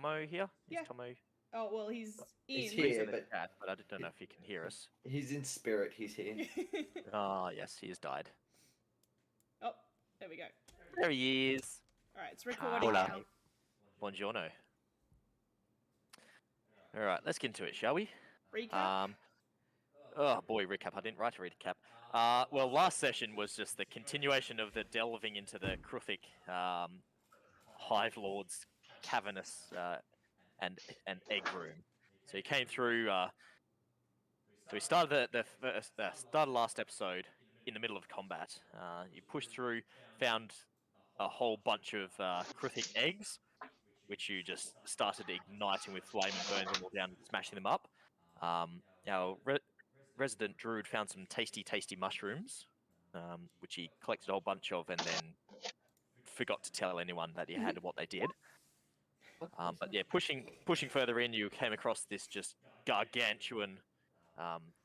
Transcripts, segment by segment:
Tomo here? Yeah. Is Tomo? Oh, well, he's He's in. here. He's in the but- chat, but I don't know if he can hear us. He's in spirit. He's here. Ah, yes, he has died. Oh, there we go. There he is. All right, it's recording Hola. now. Buongiorno. All right, let's get into it, shall we? Recap. Oh boy, recap. I didn't write a recap. Well, last session was just the continuation of the delving into the Kruthic Hive Lord's cavernous and egg room. So you came through. So we started started last episode in the middle of combat. You pushed through, found a whole bunch of Kruthic eggs, which you just started igniting with flame and burning them all down and smashing them up. Our resident druid found some tasty mushrooms, which he collected a whole bunch of and then forgot to tell anyone that he had what they did. But yeah, pushing further in, you came across this just gargantuan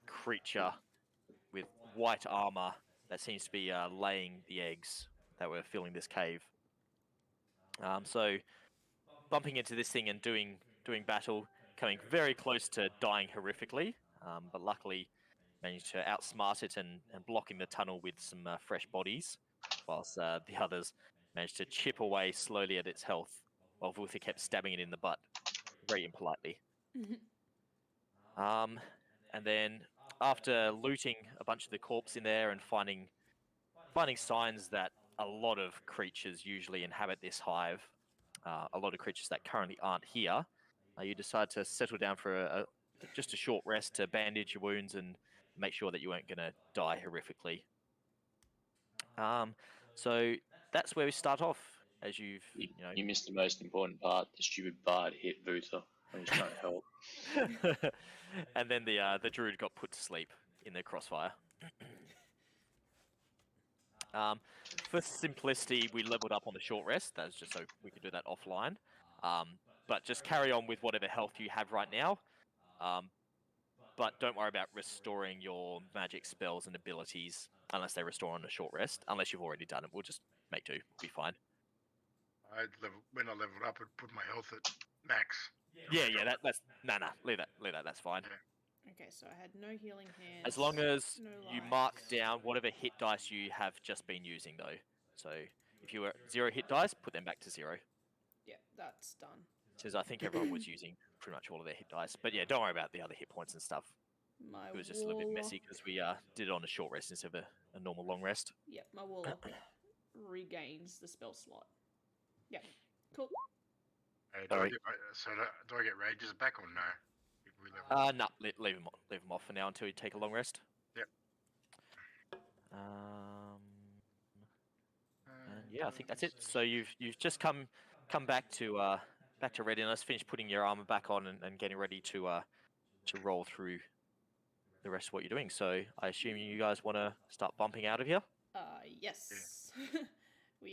creature with white armor that seems to be laying the eggs that were filling this cave. So bumping into this thing and doing battle, coming very close to dying horrifically, but luckily managed to outsmart it and blocking the tunnel with some fresh bodies, whilst the others managed to chip away slowly at its health, while Vutha kept stabbing it in the butt, very impolitely. And then after looting a bunch of the corpse in there and finding signs that a lot of creatures usually inhabit this hive, a lot of creatures that currently aren't here, you decide to settle down for just a short rest to bandage your wounds and make sure that you weren't going to die horrifically. So that's where we start off. As you missed the most important part. The stupid bard hit Vutha when he was trying to help. And then the druid got put to sleep in the crossfire. For simplicity, we leveled up on the short rest. That's just so we could do that offline. But just carry on with whatever health you have right now. But don't worry about restoring your magic spells and abilities unless they restore on a short rest. Unless you've already done it, we'll just make do. We'll be fine. When I leveled up, I'd put my health at max. Yeah. That's leave that. That's fine. Yeah. Okay, so I had no healing hands. As long as no you lives. mark down whatever hit dice you have just been using, though. So if you were 0 hit dice, put them back to 0. Yeah, that's done. Because I think everyone was using pretty much all of their hit dice. But yeah, don't worry about the other hit points and stuff. My It was just a little bit messy because we did it on a short rest instead of a normal long rest. Yep, my warlock regains the spell slot. Yep, cool. Do I get rages back or no? If we level up? No, leave them off for now until you take a long rest. Yep. And yeah, I think that's it. So you've just come back to readiness, finished putting your armor back on and getting ready to roll through the rest of what you're doing. So I assume you guys want to start bumping out of here. Yes.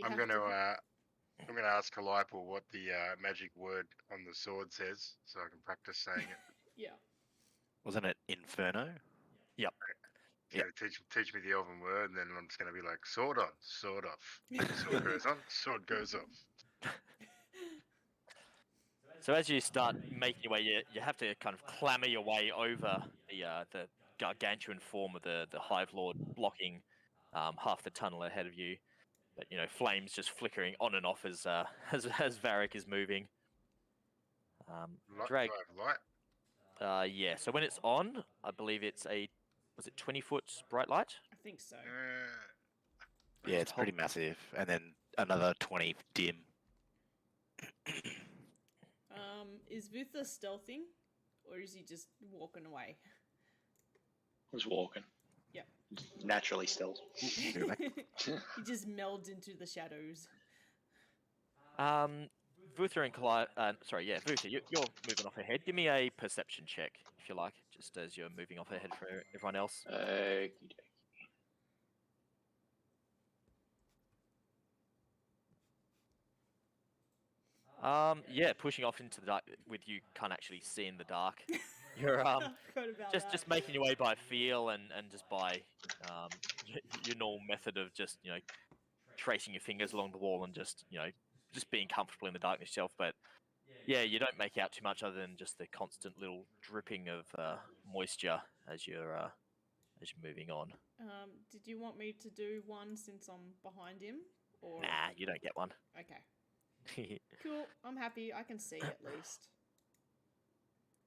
I'm going to ask Calliope what the magic word on the sword says, so I can practice saying it. Yeah. Wasn't it Inferno? Yep. Yeah, teach me the elven word, and then I'm just going to be like, sword on, sword off. Sword goes on, sword goes off. So as you start making your way, you have to kind of clamber your way over the gargantuan form of the Hive Lord blocking half the tunnel ahead of you. But flames just flickering on and off as Vharik is moving. Light, Drag. do I have light? Yeah. So when it's on, I believe it's was it 20-foot bright light? I think so. Yeah, it's pretty massive. And then another 20 dim. Is Vutha stealthing, or is he just walking away? Was walking. Yep. Naturally stealth. He just melds into the shadows. Vutha and Vutha, you're moving off ahead. Give me a perception check, if you like, just as you're moving off ahead for everyone else. Okie dokie. Yeah, pushing off into the dark with you can't actually see in the dark. You're just making your way by feel and just by your normal method of just tracing your fingers along the wall and just being comfortable in the darkness yourself. But Yeah, you don't make out too much other than just the constant little dripping of moisture as you're moving on. Did you want me to do one since I'm behind him? Or Nah, you don't get one. okay, cool. I'm happy. I can see at least.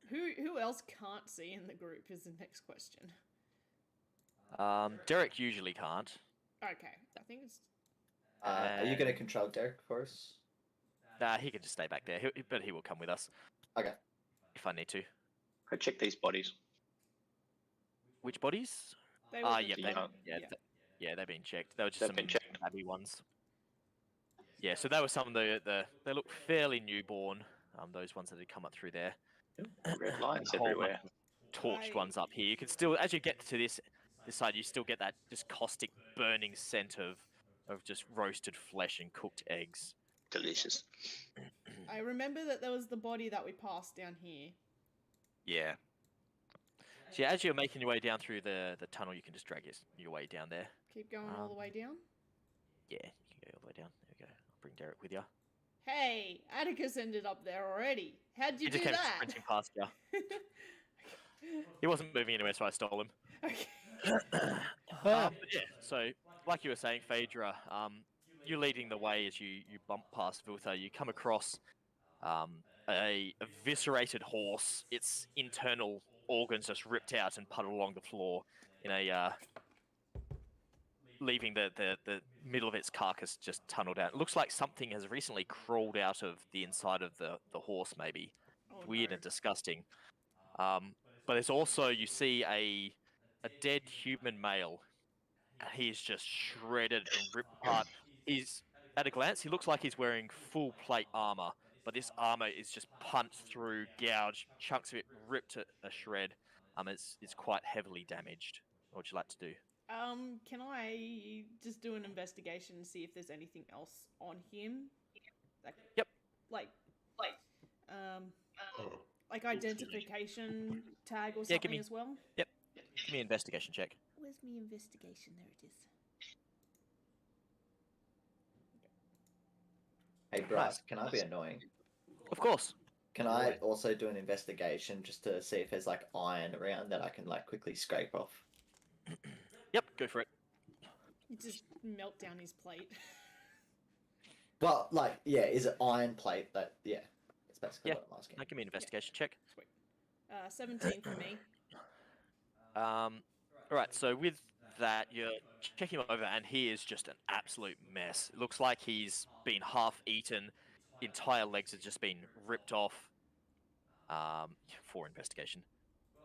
Who else can't see in the group is the next question. Derek usually can't. Okay, I think it's Are you going to control Derek for us? Nah, he can just stay back there. But he will come with us Okay. if I need to. Go check these bodies. Which bodies? they were the Yeah, bottom- yeah, they've been checked. They were just They've some been checked. tabby ones. Yeah, so they were some of they look fairly newborn. Those ones that had come up through there. Red lines A whole bunch everywhere. of torched Right. ones up here. You can still, as you get to this side, you still get that just caustic, burning scent of just roasted flesh and cooked eggs. Delicious. I remember that there was the body that we passed down here. Yeah. So yeah, as you're making your way down through the tunnel, you can just drag your way down there. Keep going all the way down. Yeah, you can go all the way down. There we go. I'll bring Derek with you. Hey, Atticus ended up there already. How'd you He just do came that? sprinting past you. He wasn't moving anywhere, so I stole him. Okay. But yeah, so like you were saying, Phaedra, you leading the way as you bump past Vutha, you come across a eviscerated horse, its internal organs just ripped out and puddled along the floor in a leaving the middle of its carcass just tunneled out. It looks like something has recently crawled out of the inside of the horse, maybe. Oh, Weird no. and disgusting. But there's also, you see a dead human male. He's just shredded and ripped apart. At a glance, he looks like he's wearing full plate armor, but this armor is just punched through, gouged, chunks of it ripped to a shred. It's quite heavily damaged. What would you like to do? Can I just do an investigation and see if there's anything else on him? Yep. Like identification tag or Yeah, give something me- as well? Give me an investigation check. Where's me investigation? There it is. Hey, Bryce, can I be annoying? Of course. Can I also do an investigation just to see if there's like iron around that I can like quickly scrape off? Yep, go for it. You just melt down his plate. Well, like, yeah, is it iron plate that, yeah, that's basically Yeah. what I'm asking. Now give me an investigation check. Sweet. 17 for me. Alright, so with that, you're checking him over, and he is just an absolute mess. It looks like he's been half eaten, entire legs have just been ripped off. For investigation.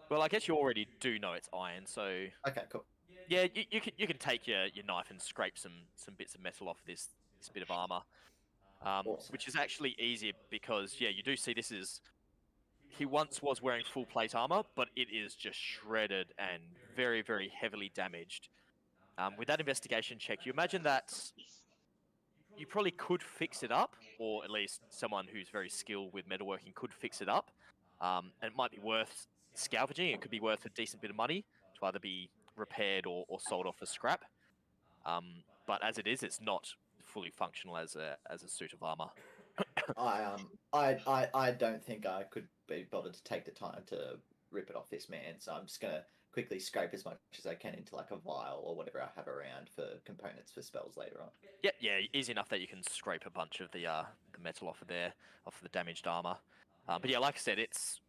Well, I guess you already do know it's iron, so Okay, cool. yeah, you can take your knife and scrape some bits of metal off this bit of armor, Awesome. which is actually easier because yeah, you do see this is. He once was wearing full plate armor, but it is just shredded and very, very heavily damaged. With that investigation check, you imagine that you probably could fix it up, or at least someone who's very skilled with metalworking could fix it up. And it might be worth salvaging. It could be worth a decent bit of money to either be repaired or sold off as scrap. But as it is, it's not fully functional as a suit of armor. I don't think I could be bothered to take the time to rip it off this man, so I'm just gonna quickly scrape as much as I can into like a vial or whatever I have around for components for spells later on. Yeah, easy enough that you can scrape a bunch of the metal off of the damaged armor. But yeah, like I said, it's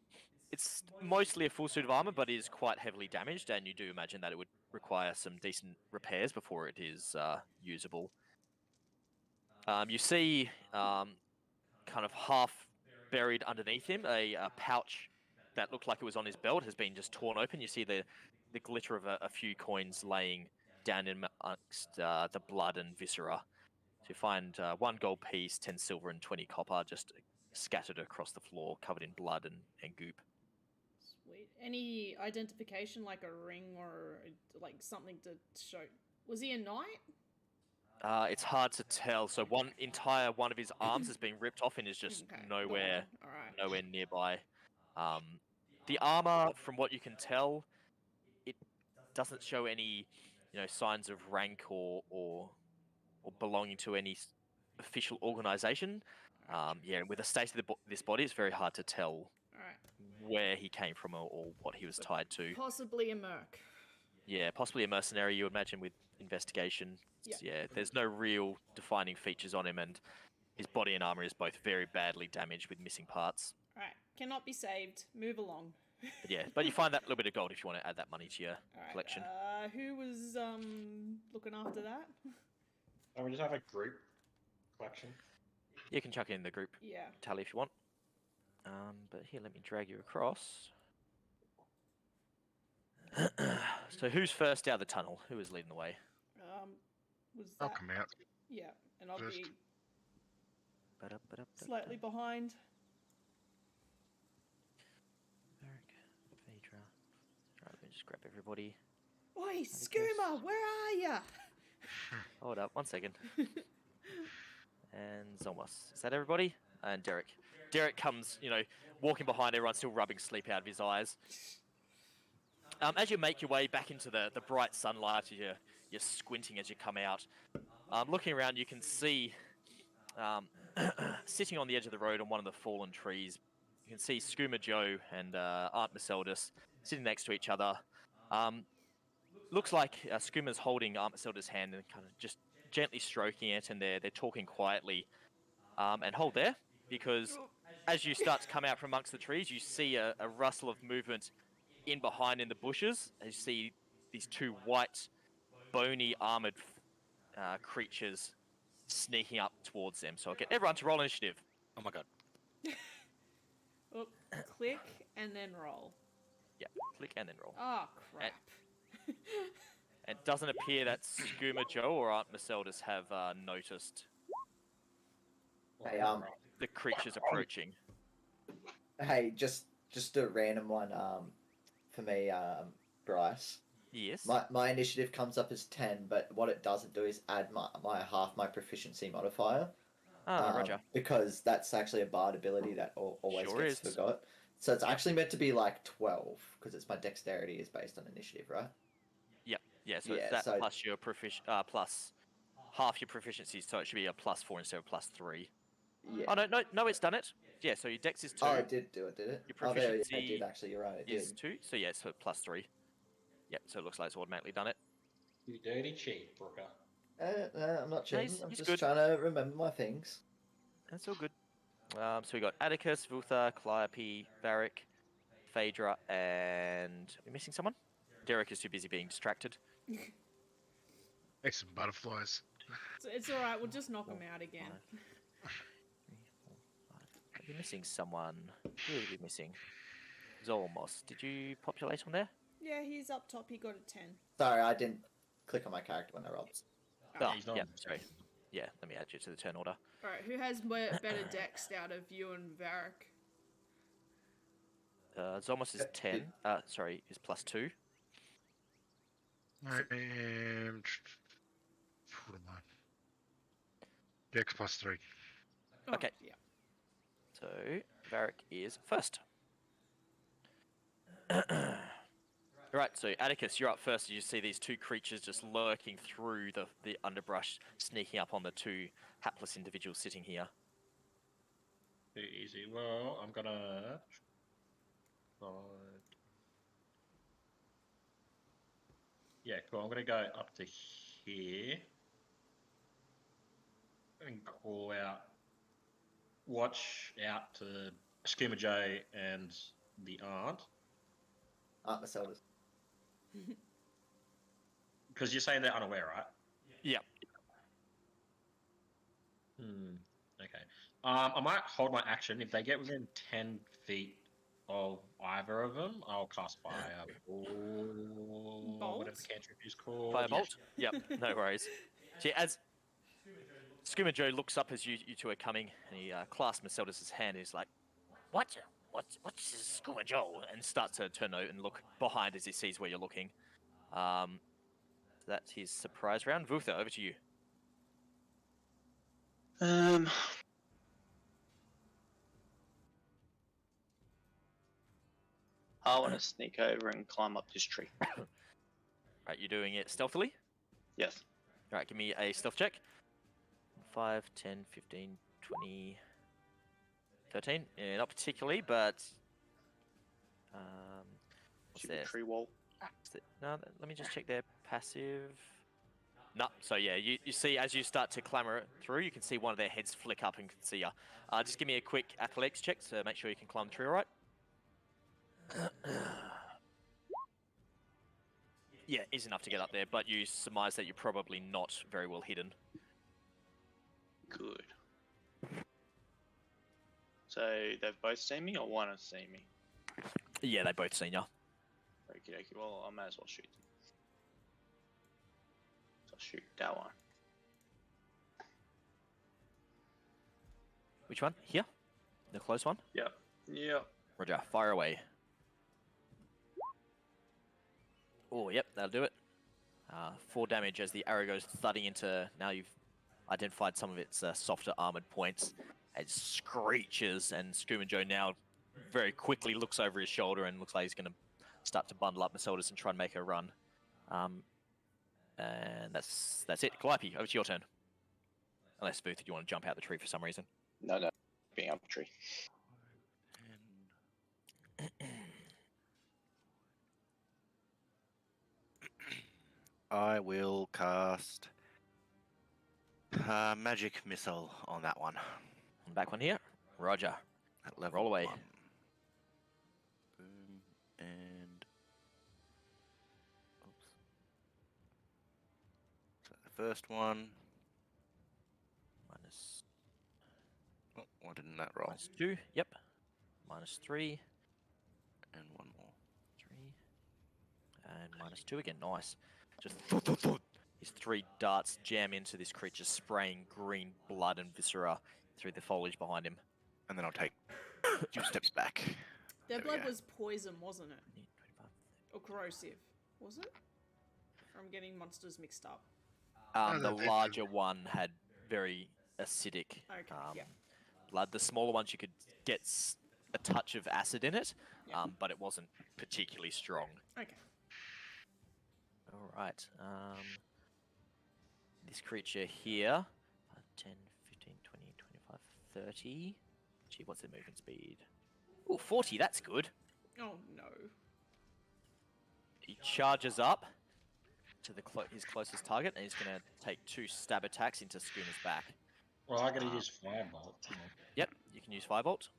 mostly a full suit of armor, but is quite heavily damaged, and you do imagine that it would require some decent repairs before it is usable. You see, kind of half buried underneath him, a pouch that looked like it was on his belt has been just torn open. You see the glitter of a few coins laying down amongst the blood and viscera. So you find 1 gold piece, 10 silver, and 20 copper just scattered across the floor, covered in blood and goop. Sweet. Any identification, like a ring or like something to show? Was he a knight? It's hard to tell. So one of his arms has been ripped off and is just Okay, nowhere gone. All right. nowhere nearby. The armor, from what you can tell, it doesn't show any, signs of rank or belonging to any official organization. Yeah, and with the state of this body, it's very hard to tell All right. where he came from or what he was tied to. Possibly a merc. Yeah, possibly a mercenary, you imagine, with investigation. Yeah. Yeah, there's no real defining features on him, and his body and armor is both very badly damaged with missing parts. All right. Cannot be saved. Move along. But yeah, but you find that little bit of gold if you want to add that money to your All right. collection. Who was looking after that? We just have a group collection. You can chuck it in the group Yeah. tally if you want. But here, let me drag you across. So who's first out of the tunnel? Who is leading the way? Was I'll that? come out. Yeah, and I'll First. be slightly behind. Vharik, Phaedra. Right, let me just grab everybody. Oi, Skooma, where are ya? Hold up, 1 second. And Zolmos. Is that everybody? And Derek. Derek comes, walking behind everyone, still rubbing sleep out of his eyes. As you make your way back into the bright sunlight, you're squinting as you come out. Looking around, you can see, sitting on the edge of the road on one of the fallen trees, you can see Skooma Joe and Aunt Merceldis sitting next to each other. Looks like Skooma's holding Aunt Merceldis' hand and kind of just gently stroking it, and they're talking quietly. And hold there, because as you start to come out from amongst the trees, you see a rustle of movement in behind in the bushes. As you see these two white, bony, armored creatures sneaking up towards them. So I'll get everyone to roll initiative. Oh my god. Oh, click and then roll. Yeah, click and then roll. Oh, crap. And it doesn't appear that Skooma Joe or Aunt Merceldis have noticed Hey, the creatures approaching. Hey, just a random one. For me, Bryce. Yes. My initiative comes up as 10, but what it doesn't do is add my half my proficiency modifier. Roger. Because that's actually a bard ability that always Sure gets is. forgot. So it's actually meant to be like 12, because it's my dexterity is based on initiative, right? Yeah, so Yeah, it's that so- plus your plus half your proficiency, so it should be a +4 instead of +3. Yeah. Oh no, it's done it. Yeah, so your dex is 2. Oh, it did do it, did it? Your Oh, there, yeah, it proficiency did actually. You're right. It is did. 2, so yeah, it's a +3. Yep, so it looks like it's automatically done it. You dirty cheat, Brooker. I'm not cheating. he's- I'm he's just good. trying to remember my things. That's all good. So we got Atticus, Vutha, Calliope, Vharik, Phaedra, and are we missing someone? Derek is too busy being distracted. Make some butterflies. So it's alright, we'll just knock them out again. 3, 4, 5. Are we missing someone? Who are we missing? Zolmos. Did you populate on there? Yeah, he's up top, he got a 10. Sorry, I didn't click on my character when I rolled. Oh, he's not yeah, on the sorry. Yeah, let me add you to the turn order. Alright, who has better dex out of you and Vharik? Zolmos is 10. Is +2. I am. What am I? Dex +3. Oh, Okay. Yeah. So Vharik is first. Right, so Atticus, you're up first. You see these two creatures just lurking through the underbrush, sneaking up on the two hapless individuals sitting here. Too easy. Well, I'm gonna. Yeah, cool. I'm gonna go up to here and call out. Watch out to Skooma Joe and the aunt. Aunt Merceldis. Because you're saying they're unaware, right? Yeah. Okay. I might hold my action. If they get within 10 feet of either of them, I'll cast Fire. Or whatever the cantrip is called. Firebolt? Yep, no worries. See, as Skooma Joe looks up as you two are coming, and he clasps Merceldis' hand, and he's like, What's this Skooma Joe? And starts to turn out and look behind as he sees where you're looking. That's his surprise round. Vutha, over to you. I want to sneak over and climb up this tree. Right, you're doing it stealthily? Yes. Alright, give me a stealth check. 5, 10, 15, 20, 13? Yeah, not particularly, but what's Stupid there? tree wall. No, let me just check their passive. No, so yeah, you see as you start to clamber through, you can see one of their heads flick up and can see you. Just give me a quick athletics check to make sure you can climb the tree all right. Yeah, easy enough to get up there, but you surmise that you're probably not very well hidden. Good. So they've both seen me, or one has seen me? Yeah, they both seen you. Okie dokie. Well, I might as well shoot them. So I'll shoot that one. Which one? Here? The close one? Yep. Yep. Roger, fire away. Oh, yep, that'll do it. 4 damage as the arrow goes thudding into... Now you've identified some of its softer armored points. It screeches, and Skooma Joe now very quickly looks over his shoulder and looks like he's going to start to bundle up Matildas and try and make a run. And that's it. Calliope, over to your turn. Unless, Vutha, you want to jump out the tree for some reason. No. Being up a tree. I will cast magic missile on that one. Back one here. Roger. At level Roll away. 1. Boom, and oops. So the first one. Minus Oh, why didn't that roll? -2. Yep. -3. And one more. 3. And -2 again. Nice. Just his 3 darts jam into this creature, spraying green blood and viscera through the foliage behind him. And then I'll take 2 steps back. Their There we blood go. was poison, wasn't it? 25. Or corrosive, was it? Or I'm getting monsters mixed up. Oh, The that's larger one had very acidic Okay, yeah. blood. The smaller ones you could get a touch of acid in it, Yeah. but it wasn't particularly strong. Okay. All right. This creature here, 10, 15, 20, 25, 30. Gee, what's their movement speed? Oh, 40, that's good. Oh no. He charges up to his closest target, and he's going to take 2 stab attacks into Skooma's back. Well, I gotta use Firebolt. You know. Yep, you can use Firebolt.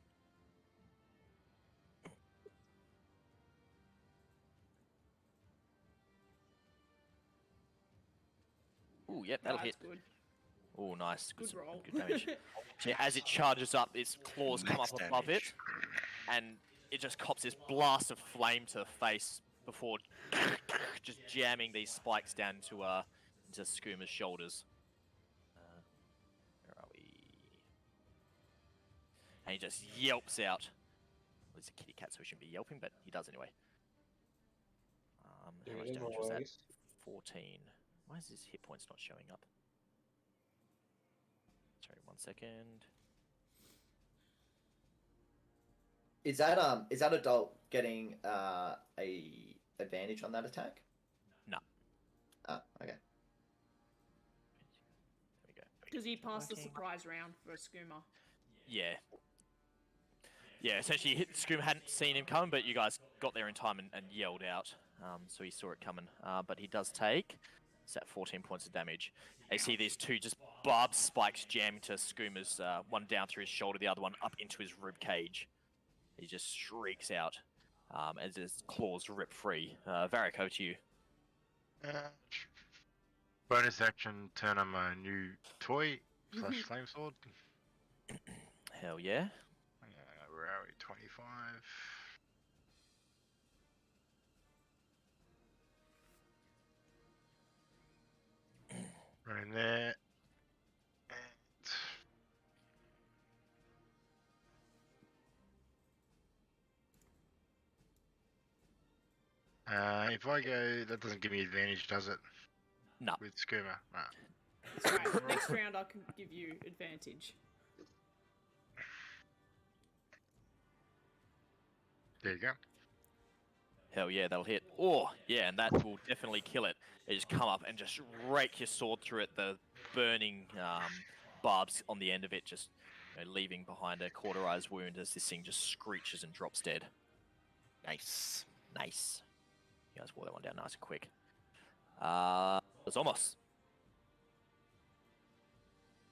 Ooh, yep, that'll hit. Good. Oh, nice. Good roll. Good damage. So as it charges up, its claws come up Max above it, damage. and it just cops this blast of flame to the face before just jamming these spikes down into Skooma's shoulders. Where are we? And he just yelps out. Well, he's a kitty cat, so he shouldn't be yelping, but he does anyway. How much damage was that? 14. Why is his hit points not showing up? Sorry, 1 second. Is that adult getting a advantage on that attack? No. Ah, okay. There we go. Because he passed the Working. surprise round for Skooma. Yeah. Yeah, essentially, Skooma hadn't seen him coming, but you guys got there in time and yelled out, so he saw it coming. But he does take, it's at 14 points of damage. You see these 2 just barbed spikes jam to Skooma's, one down through his shoulder, the other one up into his rib cage. He just shrieks out as his claws rip free. Vharik, over to you. Bonus action, turn on my new toy / flame sword. Hell yeah. Where are we? 25. Right in there. If I go, that doesn't give me advantage, does it? No. With Skooma? Nah. That's right. Next round I can give you advantage. There you go. Hell yeah, that'll hit. Oh, yeah, and that will definitely kill it. They just come up and just rake your sword through it. The burning barbs on the end of it just leaving behind a cauterized wound as this thing just screeches and drops dead. Nice. Nice. You guys wore that one down nice and quick. Zolmos.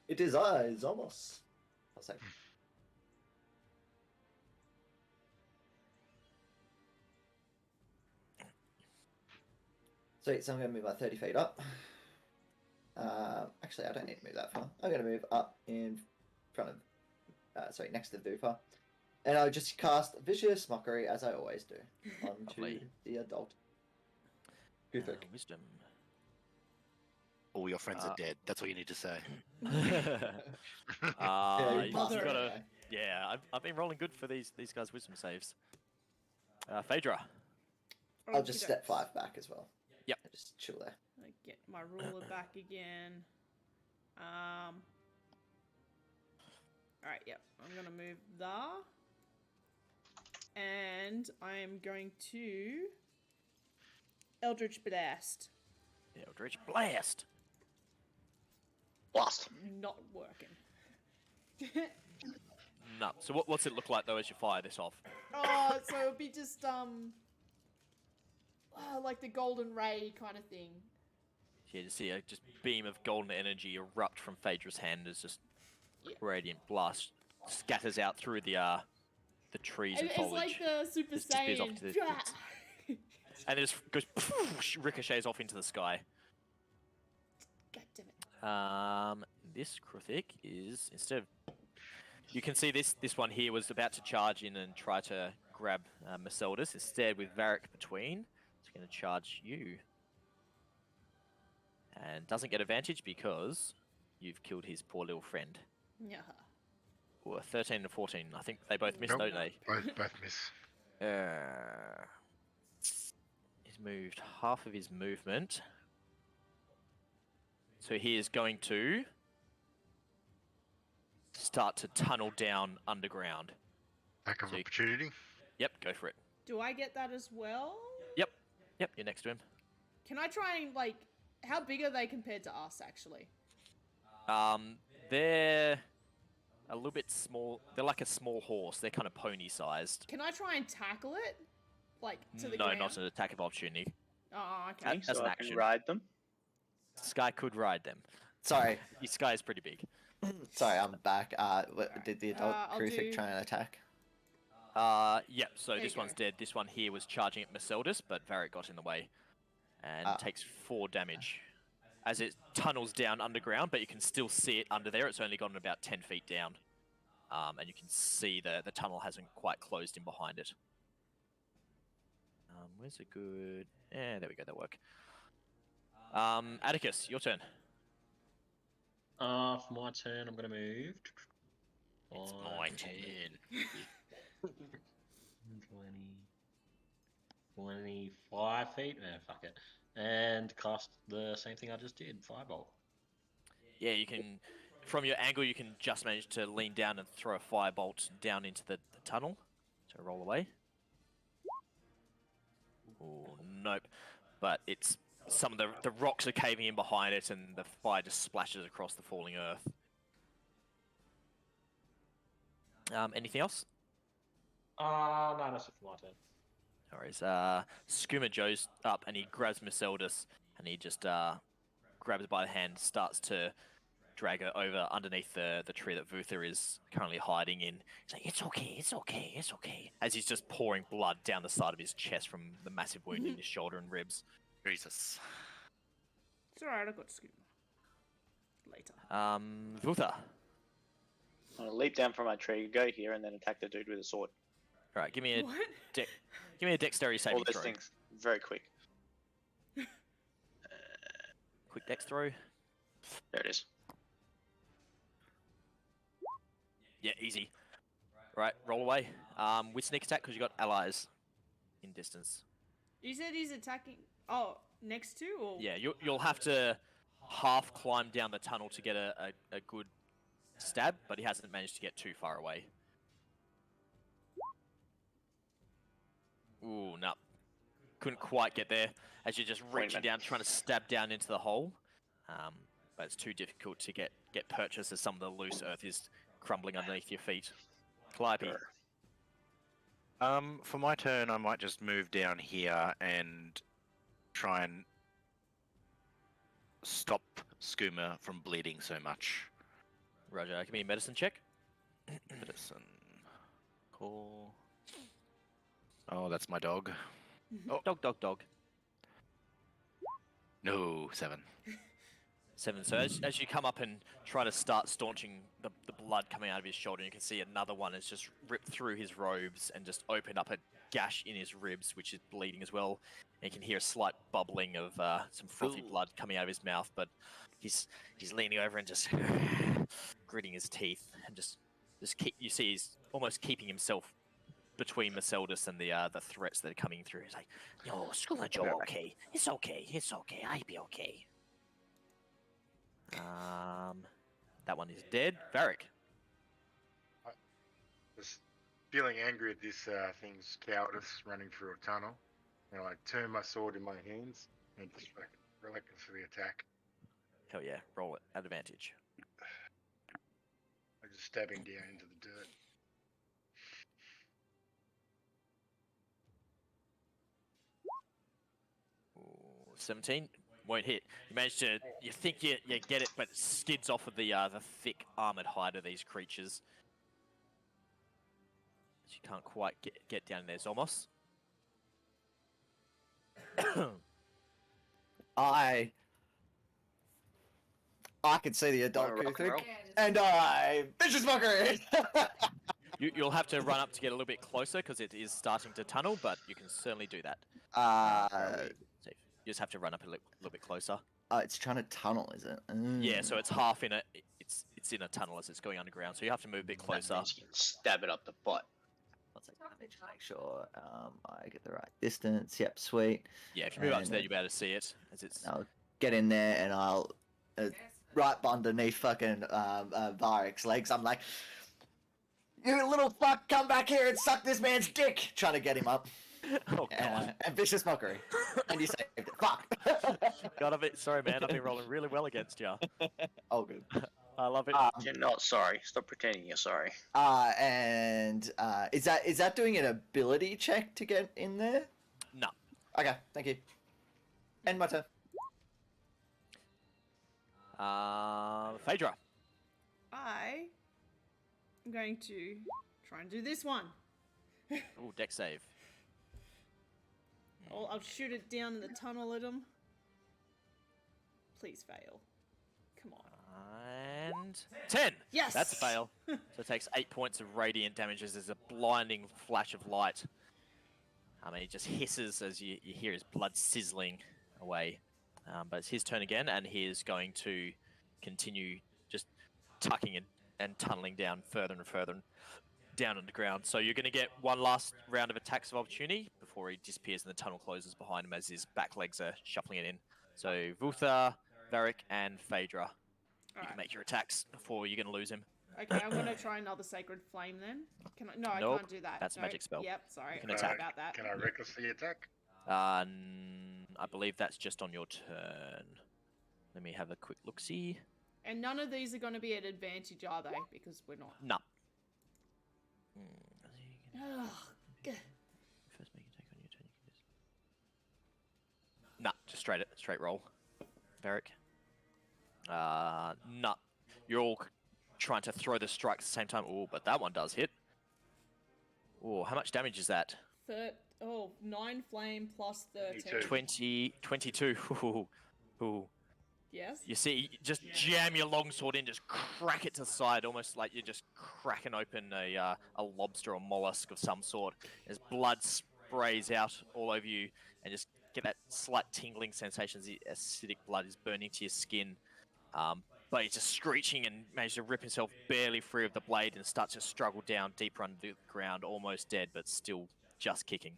It is I, Zolmos. I'll say. Sweet, so I'm going to move my 30 feet up. Actually, I don't need to move that far. I'm going to move up in front of, next to Vutha. And I'll just cast Vicious Mockery, as I always do, onto Lovely. the adult. Vutha. Wisdom. All your friends are dead. That's all you need to say. you You passed Mother. it, gotta, okay. yeah, I've been rolling good for these guys' wisdom saves. Phaedra. I'll just Okey-dokes. step 5 back as well. Yep. Just chill there. I get my ruler back again. Alright, yep. I'm gonna move there. And I'm going to Eldritch Blast. Eldritch Blast. Blast. Not working. No. So what's it look like though as you fire this off? Oh, so it'll be just like the golden ray kind of thing. Yeah, you see a just beam of golden energy erupt from Phaedra's hand as just Yeah. radiant blast scatters out through the trees and It's foliage, like the Super Just disappears off Saiyan. to the distance. and it just goes ricochets off into the sky. God damn it. This Kruthic is instead of you can see this one here was about to charge in and try to grab Merceldus. Instead, with Vharik between, it's going to charge you. And doesn't get advantage because you've killed his poor little friend. Yeah. Or 13 and 14. I think they both miss, Nope. don't they? Both miss. He's moved half of his movement. So he is going to start to tunnel down underground. Lack of So you- opportunity. Yep, go for it. Do I get that as well? Yep, you're next to him. Can I try and, like, how big are they compared to us, actually? They're a little bit small. They're like a small horse. They're kind of pony-sized. Can I try and tackle it? Like, to the No, ground? not an attack of opportunity. Oh, okay. As So an I can action. ride them. Sky could ride them. Sorry, This guy is pretty big. sorry, I'm back. Did the adult I'll Kruthic do- try and attack? Yep, so There this you one's go. dead. This one here was charging at Merceldus, but Vharik got in the way. And Ah. takes 4 damage. As it tunnels down underground, but you can still see it under there. It's only gotten about 10 feet down. And you can see the tunnel hasn't quite closed in behind it. Where's a good... there we go, that'll work. Atticus, your turn. For my turn, I'm going to move. It's 5, my 10, turn. 25 feet? Fuck it. And cast the same thing I just did, Firebolt. Yeah, you can... From your angle, you can just manage to lean down and throw a firebolt down into the tunnel. So roll away. Oh, nope. But it's... Some of the rocks are caving in behind it, and the fire just splashes across the falling earth. Anything else? No, that's it for my turn. No worries. Skoomer Joe's up, and he grabs Merceldus, and he just grabs her by the hand, starts to drag her over underneath the tree that Vutha is currently hiding in. He's like, it's okay, it's okay, it's okay. As he's just pouring blood down the side of his chest from the massive wound in his shoulder and ribs. Jesus. It's alright, I got scoop. Later. Vutha. I'm gonna leap down from my tree, go here, and then attack the dude with a sword. Alright, give me a What? give me a dexterity saving All this throw. thing's very quick. Quick dex throw. There it is. Yeah, easy. Right, roll away. With sneak attack because you got allies in distance. You said he's attacking. Oh, next to or? Yeah, you'll have to half climb down the tunnel to get a good stab, but he hasn't managed to get too far away. Ooh, no. Couldn't quite get there as you're just reaching Appointment. down, trying to stab down into the hole. But it's too difficult to get purchase as some of the loose earth is crumbling underneath your feet. Calliope. For my turn, I might just move down here and try and stop Skooma from bleeding so much. Roger, give me a medicine check. Medicine. Cool. Oh, that's my dog. Oh, dog. No, 7. 7. So as you come up and try to start staunching the blood coming out of his shoulder, you can see another one has just ripped through his robes and just opened up a gash in his ribs, which is bleeding as well. And you can hear a slight bubbling of some frothy blood coming out of his mouth, but he's leaning over and just gritting his teeth and just you see he's almost keeping himself between Merceldus and the threats that are coming through. He's like, "No, Skooma Joe, okay. It's okay. I'll be okay." That one is dead. Vharik. Just feeling angry at this thing's cowardice running through a tunnel. You know, I turn my sword in my hands and just relentlessly attack. Hell yeah, roll it at advantage. I just stab him down into the dirt. Ooh, 17 won't hit. You manage to, you think you get it, but it skids off of the thick armored hide of these creatures. So you can't quite get down there, Zolmos. I can see the adult Rock and Kuthik, roll. and I vicious mockery. You'll have to run up to get a little bit closer because it is starting to tunnel, but you can certainly do that. Safe. You just have to run up a little bit closer. It's trying to tunnel, is it? Yeah, so it's half in a, it's in a tunnel as it's going underground, so you have to move a bit That closer. means you can stab it up the butt. Let's make sure I get the right distance. Yep, sweet. Yeah, if you move up to And there, you'll be able to see it as it's. I'll get in there and I'll right underneath fucking Vharik's legs. I'm like, "You little fuck, come back here and suck this man's dick!" Trying to get him up. Oh god. And vicious mockery. And you saved it. Fuck. God, sorry, man. I've been rolling really well against you. Oh, good. I love it. You're not sorry. Stop pretending you're sorry. And is that doing an ability check to get in there? No. Okay, thank you. End my turn. Phaedra. I am going to try and do this one. Oh, deck save. I'll shoot it down in the tunnel at him. Please fail. Come on. And 10. Yes! That's a fail. So it takes 8 points of radiant damage as there's a blinding flash of light. He just hisses as you hear his blood sizzling away. But it's his turn again, and he is going to continue just tucking and tunneling down further and further down underground. So you're going to get one last round of attacks of opportunity before he disappears and the tunnel closes behind him as his back legs are shuffling it in. So Vutha, Vharik, and Phaedra. You can Alright. make your attacks before you're going to lose him. Okay, I'm gonna try another Sacred Flame then. Can I? No, I Nope, can't do that. that's a No. magic spell. Yep, sorry. You can I attack. about that. Can I recklessly attack? I believe that's just on your turn. Let me have a quick look-see. And none of these are going to be at advantage, are they? Because we're not. No. Ugh. First make an attack on your turn. You can just... Nah, just straight roll. Vharik. Nah. You're all trying to throw the strike at the same time. Oh, but that one does hit. Oh, how much damage is that? 9 flame plus 13. 22. Ooh. Ooh. Yes? You see, just jam your longsword in, just crack it to the side, almost like you're just cracking open a lobster or mollusk of some sort. As blood sprays out all over you, and just get that slight tingling sensation as the acidic blood is burning to your skin. But he's just screeching and manages to rip himself barely free of the blade and starts to struggle down deeper under the ground, almost dead, but still just kicking.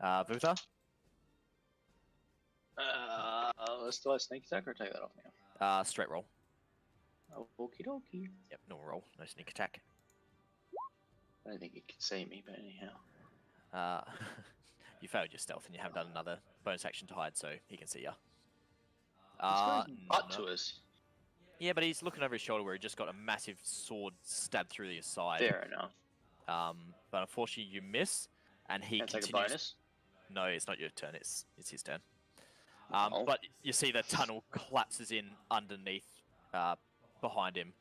Vutha? Let's do a sneak attack or take that off now. Straight roll. Oh, okie dokie. Yep, normal roll, no sneak attack. I don't think he can see me, but anyhow. You failed your stealth and you haven't done another bonus action to hide, so he can see ya. He's going butt to us. Yeah, but he's looking over his shoulder where he just got a massive sword stabbed through his side. Fair enough. But unfortunately you miss, and he Can I take a continues. bonus? No, it's not your turn. It's his turn. Oh. But you see the tunnel collapses in underneath, behind him,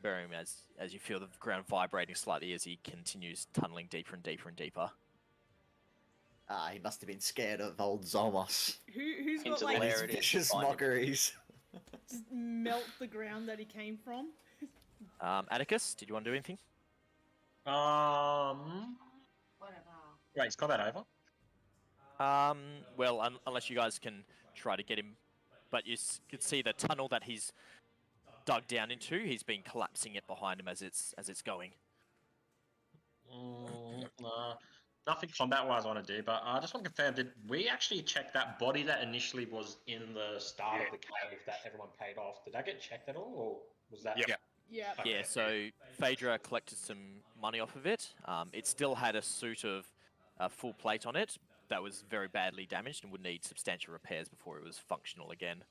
burying him as you feel the ground vibrating slightly as he continues tunneling deeper and deeper and deeper. He must have been scared of old Zolmos. Who's got Into like And his There it is, vicious behind him. mockeries. just melt the ground that he came from? Atticus, did you want to do anything? Wait, he's got that over. Well, unless you guys can try to get him, but you could see the tunnel that he's dug down into. He's been collapsing it behind him as it's going. Nothing combat-wise I want to do, but I just want to confirm, did we actually check that body that initially was in the start of the cave that everyone paid off? Did that get checked at all, or was that... Yeah. Yeah. Okay. Yeah, so Phaedra collected some money off of it. It still had a suit of full plate on it that was very badly damaged and would need substantial repairs before it was functional again.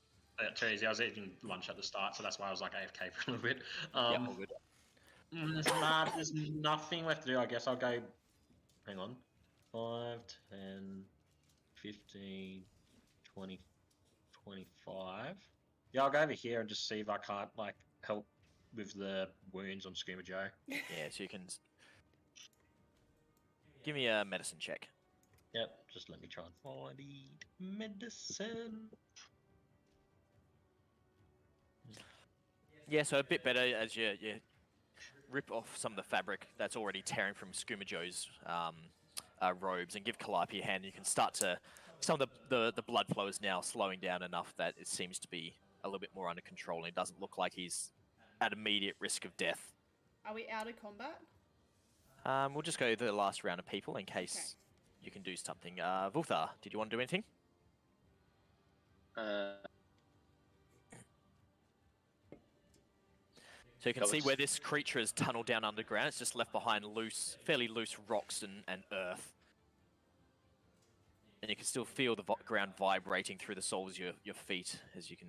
Too easy. I was eating lunch at the start, so that's why I was like AFK for a little bit. Yeah, all good. Nah, there's nothing left to do. I guess I'll go... Hang on. 5, 10, 15, 20, 25. Yeah, I'll go over here and just see if I can't, like, help with the wounds on Screamer Joe. Yeah, so you can give me a medicine check. Yep, just let me try and find medicine. Yeah, so a bit better as you rip off some of the fabric that's already tearing from Skooma Joe's robes and give Calliope a hand. You can start to... Some of the blood flow is now slowing down enough that it seems to be a little bit more under control, and it doesn't look like he's at immediate risk of death. Are we out of combat? We'll just go the last round of people in case you can do something. Vutha, did you want to do anything? So you can see where this creature has tunneled down underground. It's just left behind fairly loose rocks and earth. And you can still feel the ground vibrating through the soles of your feet as you can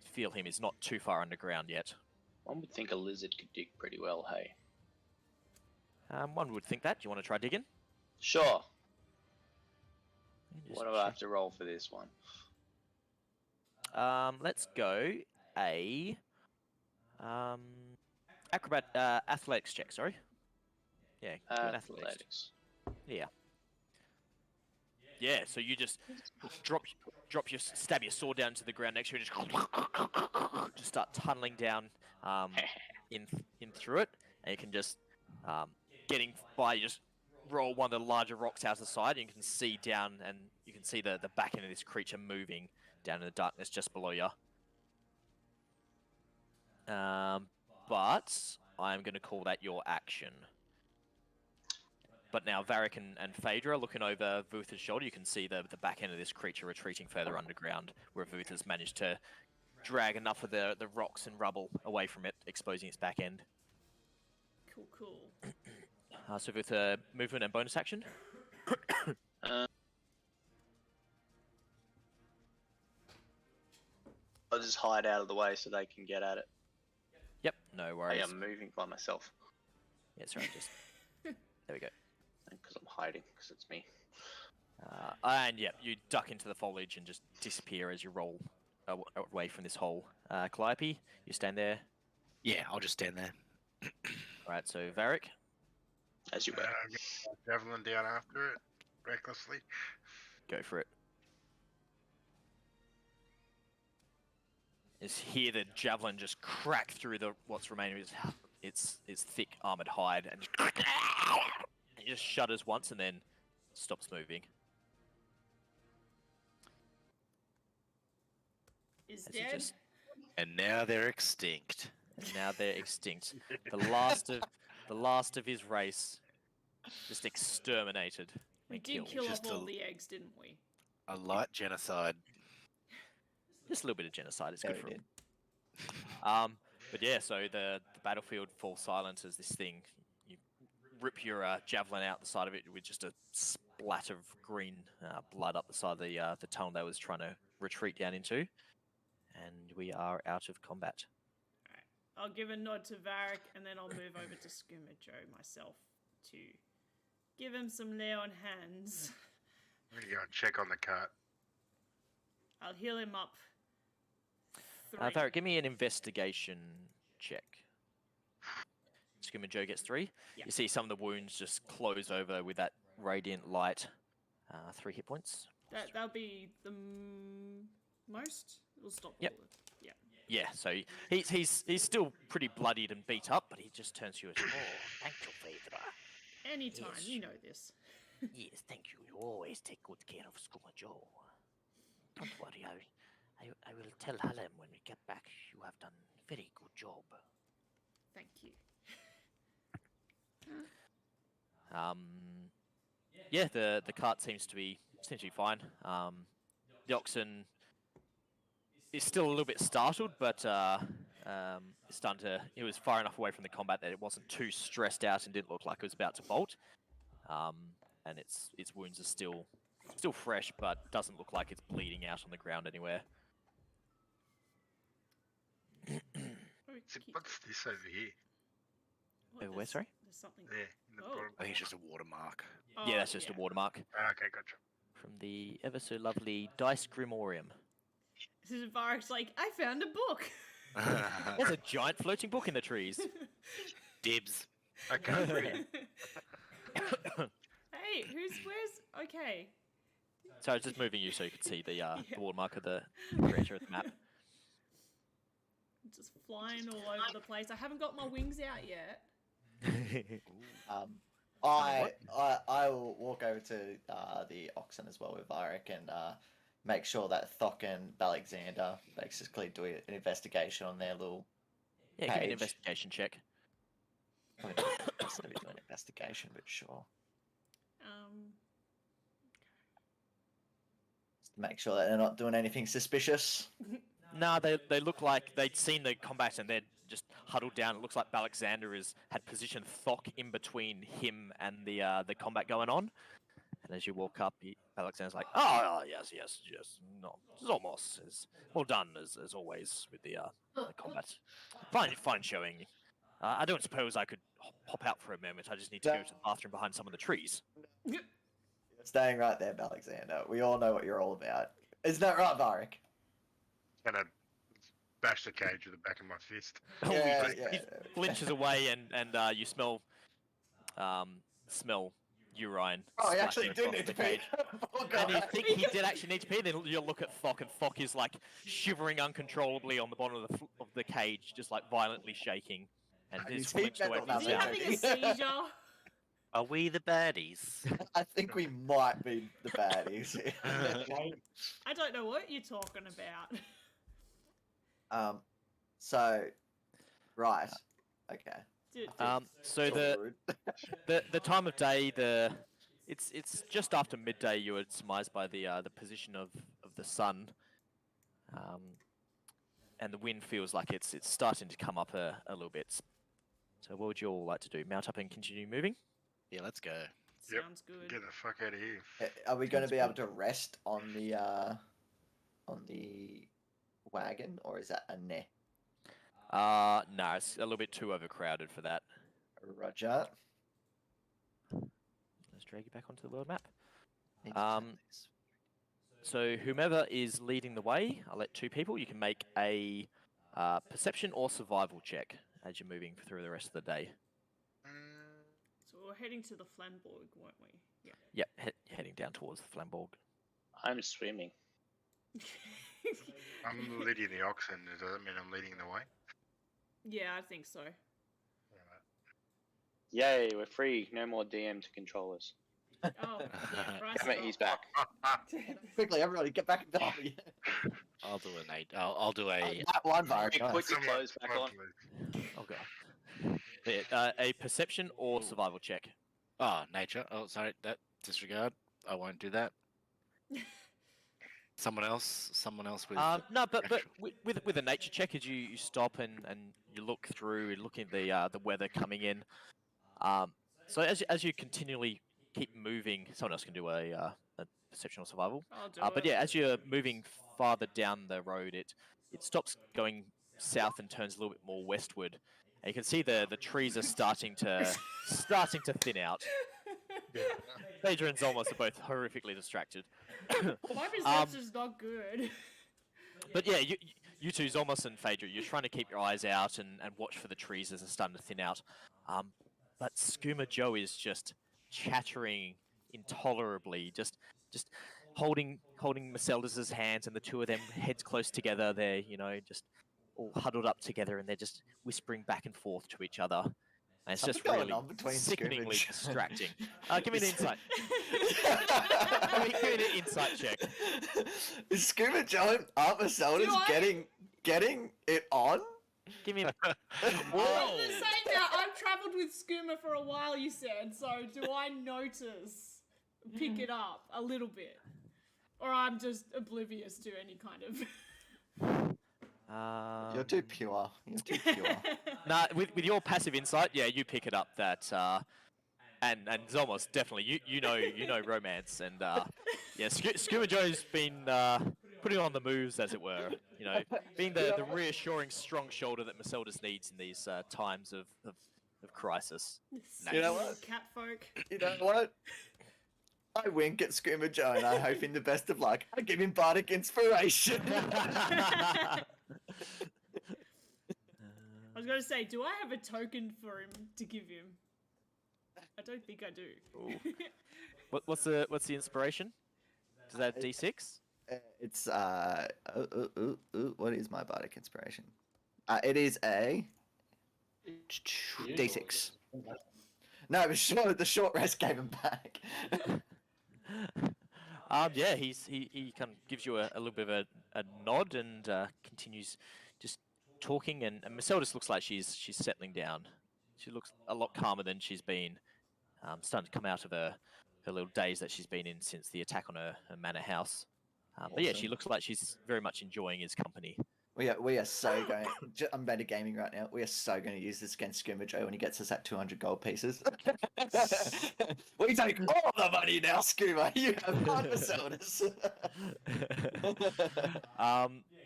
feel him. He's not too far underground yet. One would think a lizard could dig pretty well, hey? One would think that. Do you want to try digging? Sure. Just What do I have check. to roll for this one? Let's go a athletics check. Sorry. Yeah. do an Athletics. Yeah. Yeah. So you just stab your sword down to the ground next to you, and just start tunneling down in through it, and you can just getting by. You just roll one of the larger rocks out to the side, and you can see down, and you can see the back end of this creature moving down in the darkness just below you. But I'm going to call that your action. But now Vharik and Phaedra looking over Vutha's shoulder, you can see the back end of this creature retreating further underground, where Vutha's managed to drag enough of the rocks and rubble away from it, exposing its back end. Cool. So Vutha, movement and bonus action. I'll just hide out of the way so they can get at it. Yep, no worries. Hey, I'm moving by myself. Yeah, sorry, just... There we go. Because I'm hiding, because it's me. And yeah, you duck into the foliage and just disappear as you roll away from this hole. Calliope, you stand there. Yeah, I'll just stand there. Alright, so Vharik. As you were. Javelin down after it, recklessly. Go for it. Is here the javelin just crack through what's remaining of its thick armored hide and it just shudders once and then stops moving. Is As you dead? just- And now they're extinct. And now they're extinct. The last of his race, just exterminated. We and did killed. kill off Just all a- the eggs, didn't we? A light genocide. Just a little bit of genocide. It's good Yeah, for we him. But yeah, so the battlefield falls silent as this thing. You rip your javelin out the side of it with just a splat of green blood up the side of the tunnel that was trying to retreat down into, and we are out of combat. I'll give a nod to Vharik, and then I'll move over to Skimmer Joe myself to give him some lay on hands. I'm gonna go and check on the cart. I'll heal him up. 3. Vharik, give me an investigation check. Skimmer Joe gets 3. Yeah. You see some of the wounds just close over with that radiant light. 3 hit points. That'll be the most. It'll stop. Yep. All the, yeah. Yeah, so he's still pretty bloodied and beat up, but he just turns to you and says, "Oh, thank you, Phaedra. Anytime, Yes. you know this. Yes, thank you. You always take good care of Skimmer Joe. Don't worry, I will tell Hallam when we get back. You have done a very good job." Thank you. Yeah, the cart seems to be fine. The oxen is still a little bit startled, but it's starting to. It was far enough away from the combat that it wasn't too stressed out and didn't look like it was about to bolt. And its wounds are still fresh, but doesn't look like it's bleeding out on the ground anywhere. So what's this over here? Over where, sorry? There's something. There, in the Oh. bottom. I think it's just a watermark. Oh, Yeah, that's just a watermark Okay, gotcha. from the ever so lovely Dice Grimorium. This is Varric's like, I found a book. There's a giant floating book in the trees. Dibs. Okay, brilliant. Hey, where's? Okay. So I was just moving you so you could see the watermark of the creature of the map. Just flying all over the place. I haven't got my wings out yet. I will walk over to the oxen as well with Vharik and make sure that Thok and Alexander basically do an investigation on their little Yeah, give me an Page. investigation check. I'm gonna do an investigation, but sure. Just to make sure that they're not doing anything suspicious. No, they look like they'd seen the combat and they're just huddled down. It looks like Alexander had positioned Thok in between him and the combat going on. And as you walk up, Alexander's like, "Oh, yes. No, Zolmos is well done as always with the combat. Fine showing. I don't suppose I could pop out for a moment. I just need to go to the bathroom behind some of the trees." You're staying right there, Alexander. We all know what you're all about. Isn't that right, Vharik? Gonna bash the cage with the back of my fist. He flinches away, and you smell urine. Oh, he actually splashing did across need to the pee. cage. Oh, And God. you think he did actually need to pee, then you'll look at Thok, and Thok is like shivering uncontrollably on the bottom of the cage, just like violently shaking, and And his his feet flinched away bent from Is the he on sound. having a seizure? Are we the baddies? I think we might be the baddies here. I don't know what you're talking about. So, right. Okay. So the time of day, it's just after midday. You were surmised by the position of the sun, and the wind feels like it's starting to come up a little bit. So what would you all like to do? Mount up and continue moving? Yeah, let's go. Yep. Sounds good. Get the fuck out of here. Are we going to be able to rest on the wagon, or is that a ne? No, it's a little bit too overcrowded for that. Roger. Let's drag you back onto the world map. Need to turn this. So whomever is leading the way, I'll let 2 people. You can make a perception or survival check as you're moving through the rest of the day. So we're heading to the Flambourg, weren't we? Yeah. Yep, heading down towards the Flambourg. I'm swimming. I'm leading the oxen. Does that mean I'm leading the way? Yeah, I think so. Alright. Yay, we're free. No more DM to control us. Oh, yeah, Bryce Damn it, is he's off. back. Quickly, everybody, get back in the I'll do an 8. I'll do a. That one, Vharik. Quick, Nice. quick. Your clothes back on. Oh god. Yeah, a perception or survival check. Oh, nature. Oh, sorry. That disregard. I won't do that. Someone else with. No, but actual- with a nature check, as you stop and you look through, and look at the weather coming in. So as you continually keep moving, someone else can do a perception or survival. I'll do But it. yeah, as you're moving farther down the road, it stops going south and turns a little bit more westward. And you can see the trees are starting to thin out. Phaedra and Zolmos are both horrifically distracted. My perception's not good. But yeah, you two, Zolmos and Phaedra, you're trying to keep your eyes out and watch for the trees as they're starting to thin out. But Skooma Joe is just chattering intolerably, just holding Mercedes' hands, and the two of them heads close together. They're just all huddled up together, and they're just whispering back and forth to each other. And it's just Something really going on between sickeningly Skooma and- distracting. Give me an insight. Give me an insight check. Is Skooma Joe and Aunt Mercedes Do I- getting it on? Give me. Saying that, I've travelled with Skooma for a while, you said, so do I notice, pick it up a little bit? Or I'm just oblivious to any kind of... You're too pure. You're too pure. Nah, with your passive insight, yeah, you pick it up that, and Zolmos definitely, you know romance, and yeah, Skooma Joe's been putting on the moves, as it were, being the reassuring strong shoulder that Mercedes needs in these times of crisis. You know what? Cat folk. You know what? I wink at Skooma Joe and I hope him the best of luck. I give him bardic inspiration. I was going to say, do I have a token for him to give him? I don't think I do. What's the inspiration? Is that D6? It's what is my bardic inspiration? It is a D6. No, it was short. The short rest gave him back. Yeah, he kind of gives you a little bit of a nod and continues just talking, and Mercedes looks like she's settling down. She looks a lot calmer than she's been, starting to come out of her little days that she's been in since the attack on her manor house. But yeah, she looks like she's very much enjoying his company. We are so going. I'm metagaming right now. We are so going to use this against Skooma Joe when he gets us at 200 gold pieces. We take all the money now, Skooma. You have fun, Mercedes.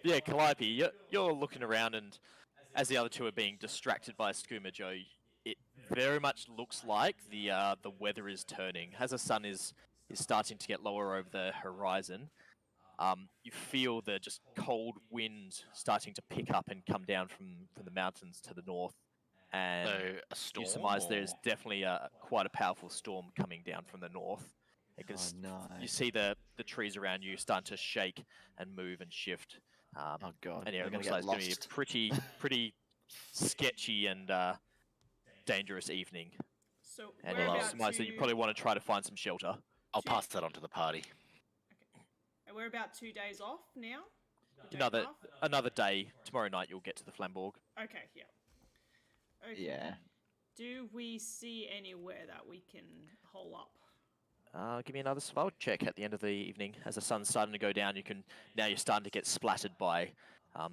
Yeah, Calliope, you're looking around, and as the other two are being distracted by Skooma Joe, it very much looks like the weather is turning. As the sun is starting to get lower over the horizon, you feel the just cold wind starting to pick up and come down from the mountains to the north, and So a storm. you surmise or- there's definitely quite a powerful storm coming down from the north. Because you see the trees around you starting to shake and move and shift. Oh god, And yeah, we're it gonna looks get like it's going to be lost. a pretty sketchy and dangerous evening. So And we're I about surmise that you to- probably want to try to find some shelter. I'll pass that on to the party. And we're about 2 days off now? A day and a half? Another day. Tomorrow night you'll get to the Flambourg. Okay, yeah. Okay. Yeah. Do we see anywhere that we can hole up? Give me another survival check at the end of the evening. As the sun's starting to go down, you're starting to get splattered by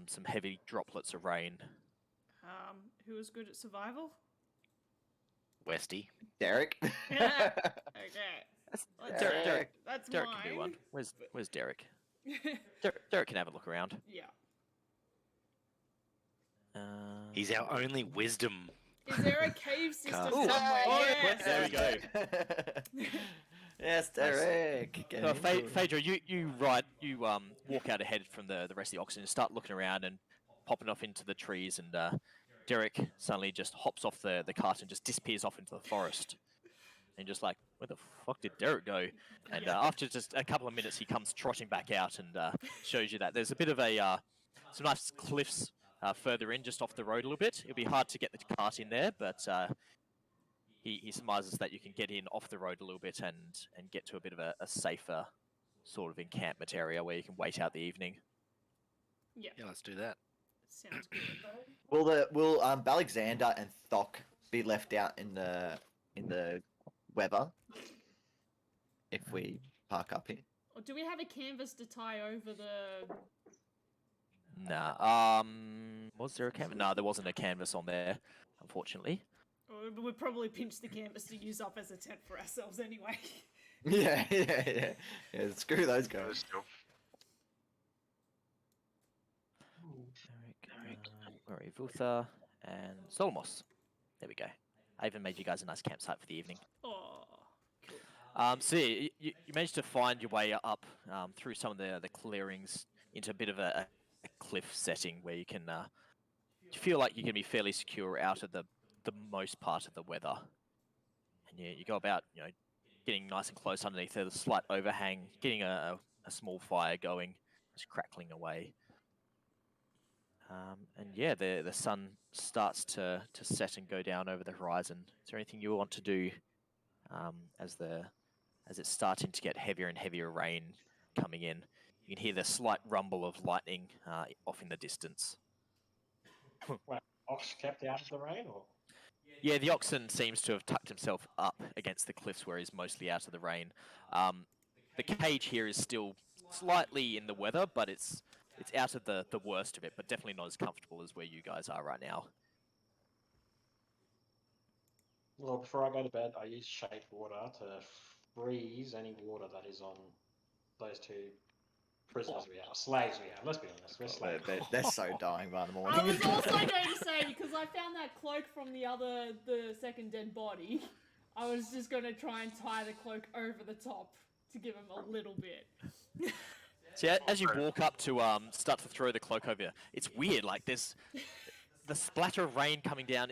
some heavy droplets of rain. Who is good at survival? Westy. Derek. Okay. That's, Let's- Derek That's can mine. do one. Where's Derek? Derek can have a look around. Yeah. He's our only wisdom. Is there a cave system Ooh. somewhere? Oh, Yes. there we go. Yes, Derek. Get in. Phaedra, you walk out ahead from the rest of the oxen and start looking around and popping off into the trees, and Derek suddenly just hops off the cart and just disappears off into the forest. And just like, where the fuck did Derek go? And after just a couple of minutes, he comes trotting back out and shows you that there's a bit of some nice cliffs further in, just off the road a little bit. It'll be hard to get the cart in there, but he surmises that you can get in off the road a little bit and get to a bit of a safer sort of encampment area where you can wait out the evening. Yeah. Yeah, let's do that. Sounds good. Will Alexander and Thok be left out in the weather if we park up here? Or do we have a canvas to tie over the... Nah. Was there a canvas? No, there wasn't a canvas on there, unfortunately. Or we'd probably pinch the canvas to use up as a tent for ourselves anyway. Yeah. Screw those guys. Still. Where are we? Vutha and Zolmos. There we go. I even made you guys a nice campsite for the evening. Oh, So yeah, you managed to find your way up through some of the clearings into a bit of a cliff setting where you can you feel like you can be fairly secure out of the most part of the weather. And you go about, getting nice and close underneath the slight overhang, getting a small fire going, just crackling away. And yeah, the sun starts to set and go down over the horizon. Is there anything you want to do as it's starting to get heavier and heavier rain coming in? You can hear the slight rumble of lightning off in the distance. Well, Ox kept out of the rain, or? Yeah, the oxen seems to have tucked himself up against the cliffs where he's mostly out of the rain. The cage here is still slightly in the weather, but it's out of the worst of it, but definitely not as comfortable as where you guys are right now. Well, before I go to bed, I use shade water to freeze any water that is on those two prisoners we have, slaves we have. Let's be honest, we're slaves. They're so dying by the I morning. was also going to say, because I found that cloak from the second dead body, I was just going to try and tie the cloak over the top to give him a little bit. So as you walk up to start to throw the cloak over, it's weird. Like there's the splatter of rain coming down.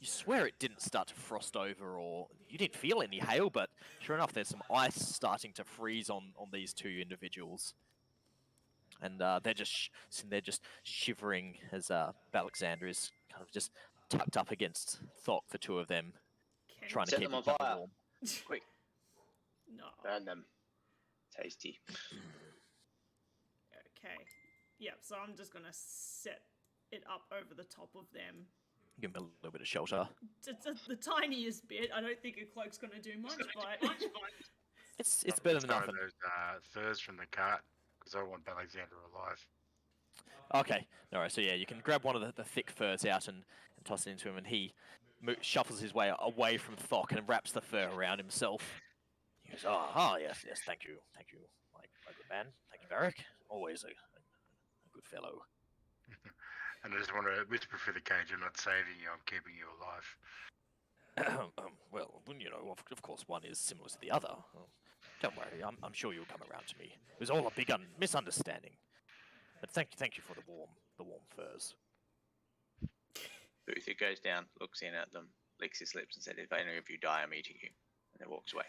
You swear it didn't start to frost over, or you didn't feel any hail, but sure enough, there's some ice starting to freeze on these two individuals, and they're just shivering as Alexander is kind of just tucked up against Thok, the two of them, trying to Set keep them on each other fire. warm. Quick, No. burn them. Tasty. Okay. Yep, so I'm just going to set it up over the top of them. Give them a little bit of shelter. It's the tiniest bit. I don't think a cloak's going to do much, but... It's better than nothing. Those furs from the cart, because I want Alexander alive. Okay, alright, so yeah, you can grab one of the thick furs out and toss it into him, and he shuffles his way away from Thok and wraps the fur around himself. He goes, yes, thank you, my good man. Thank you, Vharik. Always a good fellow. And I just want to whisper for the cage, I'm not saving you, I'm keeping you alive. Well, of course one is similar to the other. Don't worry, I'm sure you'll come around to me. It was all a big misunderstanding. But thank you for the warm furs. Vutha goes down, looks in at them, licks his lips, and said, "If any of you die, I'm eating you." And then walks away.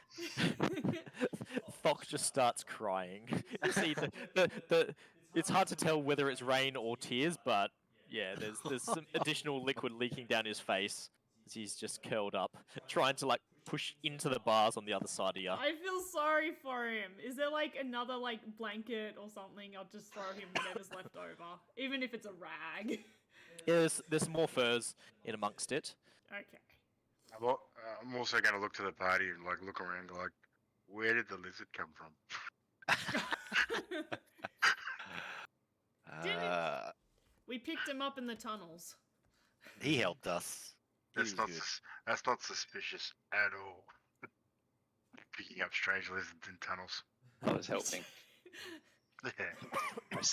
Thok just starts crying. You see, it's hard to tell whether it's rain or tears, but yeah, there's some additional liquid leaking down his face as he's just curled up, trying to push into the bars on the other side of you. I feel sorry for him. Is there another blanket or something? I'll just throw him whatever's left over, even if it's a rag. Yeah, there's more furs in amongst it. Okay. Well, I'm also going to look to the party and look around, where did the lizard come from? We picked him up in the tunnels. He helped us. That's not suspicious at all. Picking up strange lizards in tunnels. I was helping. Yeah.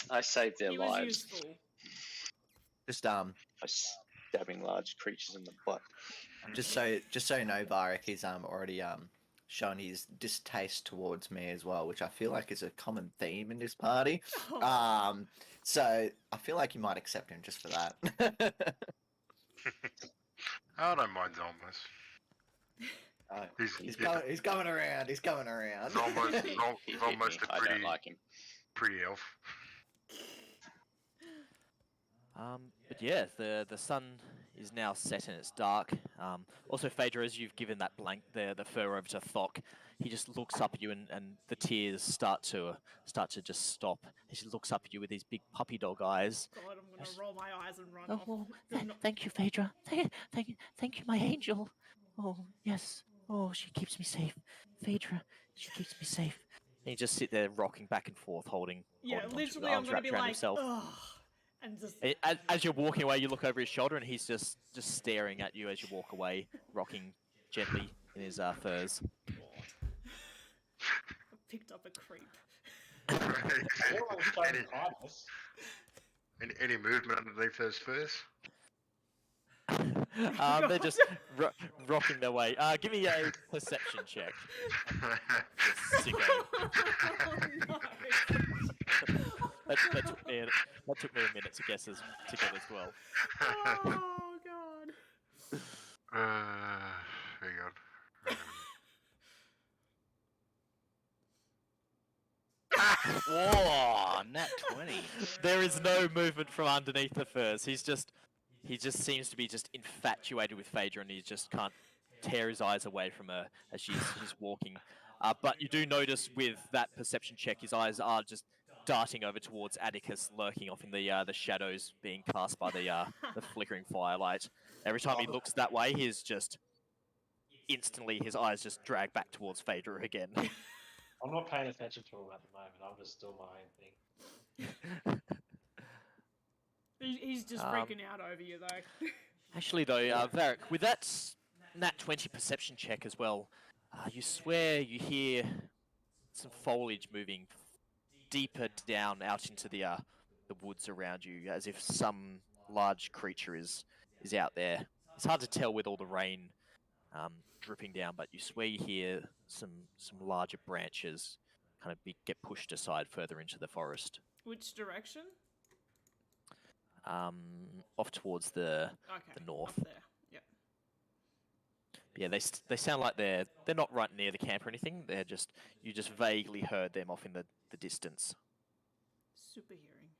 I saved their He was lives useful. Just by stabbing large creatures in the butt. just so you know, Vharik is already shown his distaste towards me as well, which I feel like is a common theme in this party. Oh. So I feel like you might accept him just for that. I don't mind Zolmos. He's coming around. He's coming around. He's almost a I don't like him. pretty elf. But yeah, the sun is now set and it's dark. Also, Phaedra, as you've given that the fur over to Thok, he just looks up at you and the tears start to just stop. He just looks up at you with these big puppy dog eyes. God, I'm gonna roll my eyes and run off. Thank you, Phaedra. Thank you, my angel. Oh, yes. Oh, she keeps me safe. Phaedra, she keeps me safe. And you just sit there rocking back and forth, holding onto literally, I'm arms gonna wrapped be around like, himself. ugh, and just. As you're walking away, you look over his shoulder and he's just staring at you as you walk away, rocking gently in his furs. I picked up a creep. any movement underneath those furs? They're just rocking their way. Give me a perception check. Sicko. Oh, That took me a minute to get as well. Oh god. Hang on. Whoa, nat 20. There is no movement from underneath the furs. He just seems to be just infatuated with Phaedra, and he just can't tear his eyes away from her as he's walking. But you do notice with that perception check, his eyes are just darting over towards Atticus, lurking off in the shadows being cast by the flickering firelight. Every time he looks that way, he is just instantly his eyes just drag back towards Phaedra again. I'm not paying attention to him at the moment. I'm just doing my own thing. He's just freaking out over you, though. Actually, though, Vharik, with that nat 20 perception check as well, you swear you hear some foliage moving deeper down out into the woods around you, as if some large creature is out there. It's hard to tell with all the rain dripping down, but you swear you hear some larger branches kind of get pushed aside further into the forest. Which direction? Off towards the north. Up there. Yep. Yeah, they sound like they're not right near the camp or anything. They're just you just vaguely heard them off in the distance. Super hearing.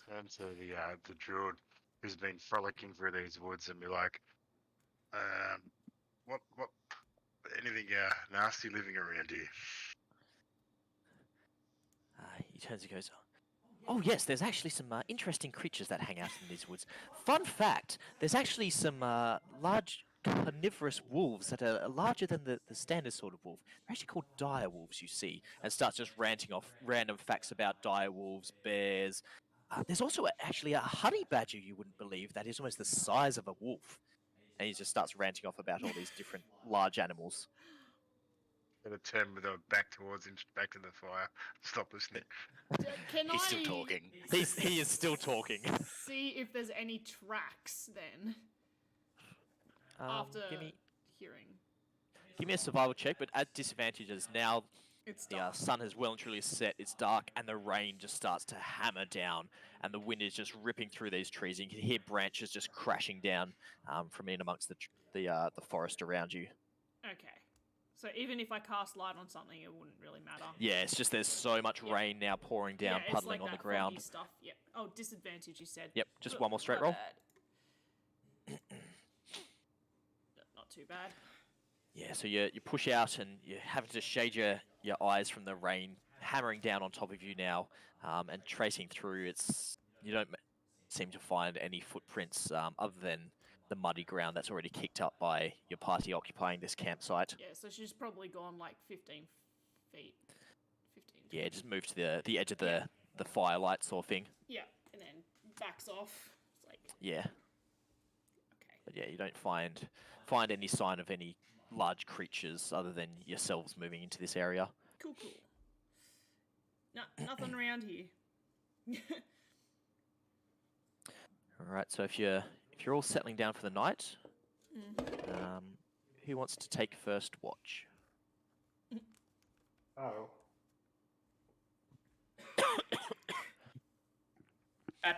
Turn to the druid who's been frolicking through these woods and be like, what anything nasty living around here? He turns and goes, "Oh yes, there's actually some interesting creatures that hang out in these woods. Fun fact, there's actually some large carnivorous wolves that are larger than the standard sort of wolf. They're actually called dire wolves, you see," and starts just ranting off random facts about dire wolves, bears. There's also actually a honey badger you wouldn't believe that is almost the size of a wolf. And he just starts ranting off about all these different large animals. Gonna turn with her back towards him, back to the fire. Stop listening. Can He's I still talking. He is still talking. see if there's any tracks then? After hearing. Give me a survival check, but at disadvantages now. It's The dark. sun has well and truly set, it's dark, and the rain just starts to hammer down, and the wind is just ripping through these trees. You can hear branches just crashing down from in amongst the forest around you. Okay. So even if I cast light on something, it wouldn't really matter. Yeah, it's just there's so much rain now pouring down, it's puddling like on the that ground. foggy stuff. Yep. Oh, disadvantage, you said. Yep, just one more straight roll. Not too bad. Yeah, so you push out and you're having to shade your eyes from the rain hammering down on top of you now, and tracing through. You don't seem to find any footprints other than the muddy ground that's already kicked up by your party occupying this campsite. Yeah, so she's probably gone like 15 feet. 15. Yeah, just move to the edge of the firelight sort of thing. Yeah, and then backs off. It's like, Yeah, okay. but yeah, you don't find any sign of any large creatures other than yourselves moving into this area. Cool. No, nothing around here. All right, so if you're all settling down for the night, who wants to take first watch? Oh.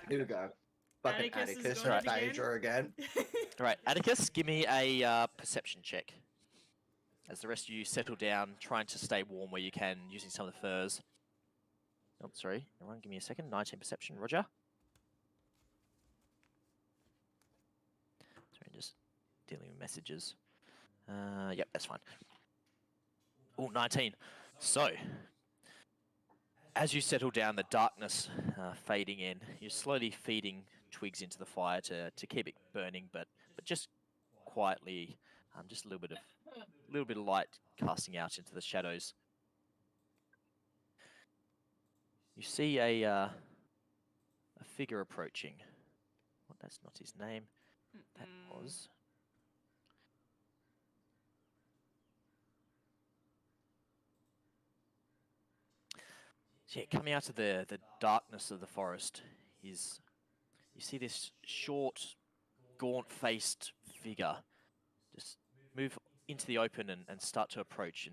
Here we go. Fucking Atticus is Atticus gone and again. Phaedra again. All right, Atticus, give me a perception check. As the rest of you settle down, trying to stay warm where you can, using some of the furs. Oh, sorry. Everyone, give me a second. 19 perception. Roger. Sorry, just dealing with messages. Yep, that's fine. Oh, 19. So, as you settle down, the darkness fading in, you're slowly feeding twigs into the fire to keep it burning, but just quietly, just a little bit of light casting out into the shadows. You see a figure approaching. Well, that's not his name. That was. So yeah, coming out of the darkness of the forest is, you see this short, gaunt-faced figure just move into the open and start to approach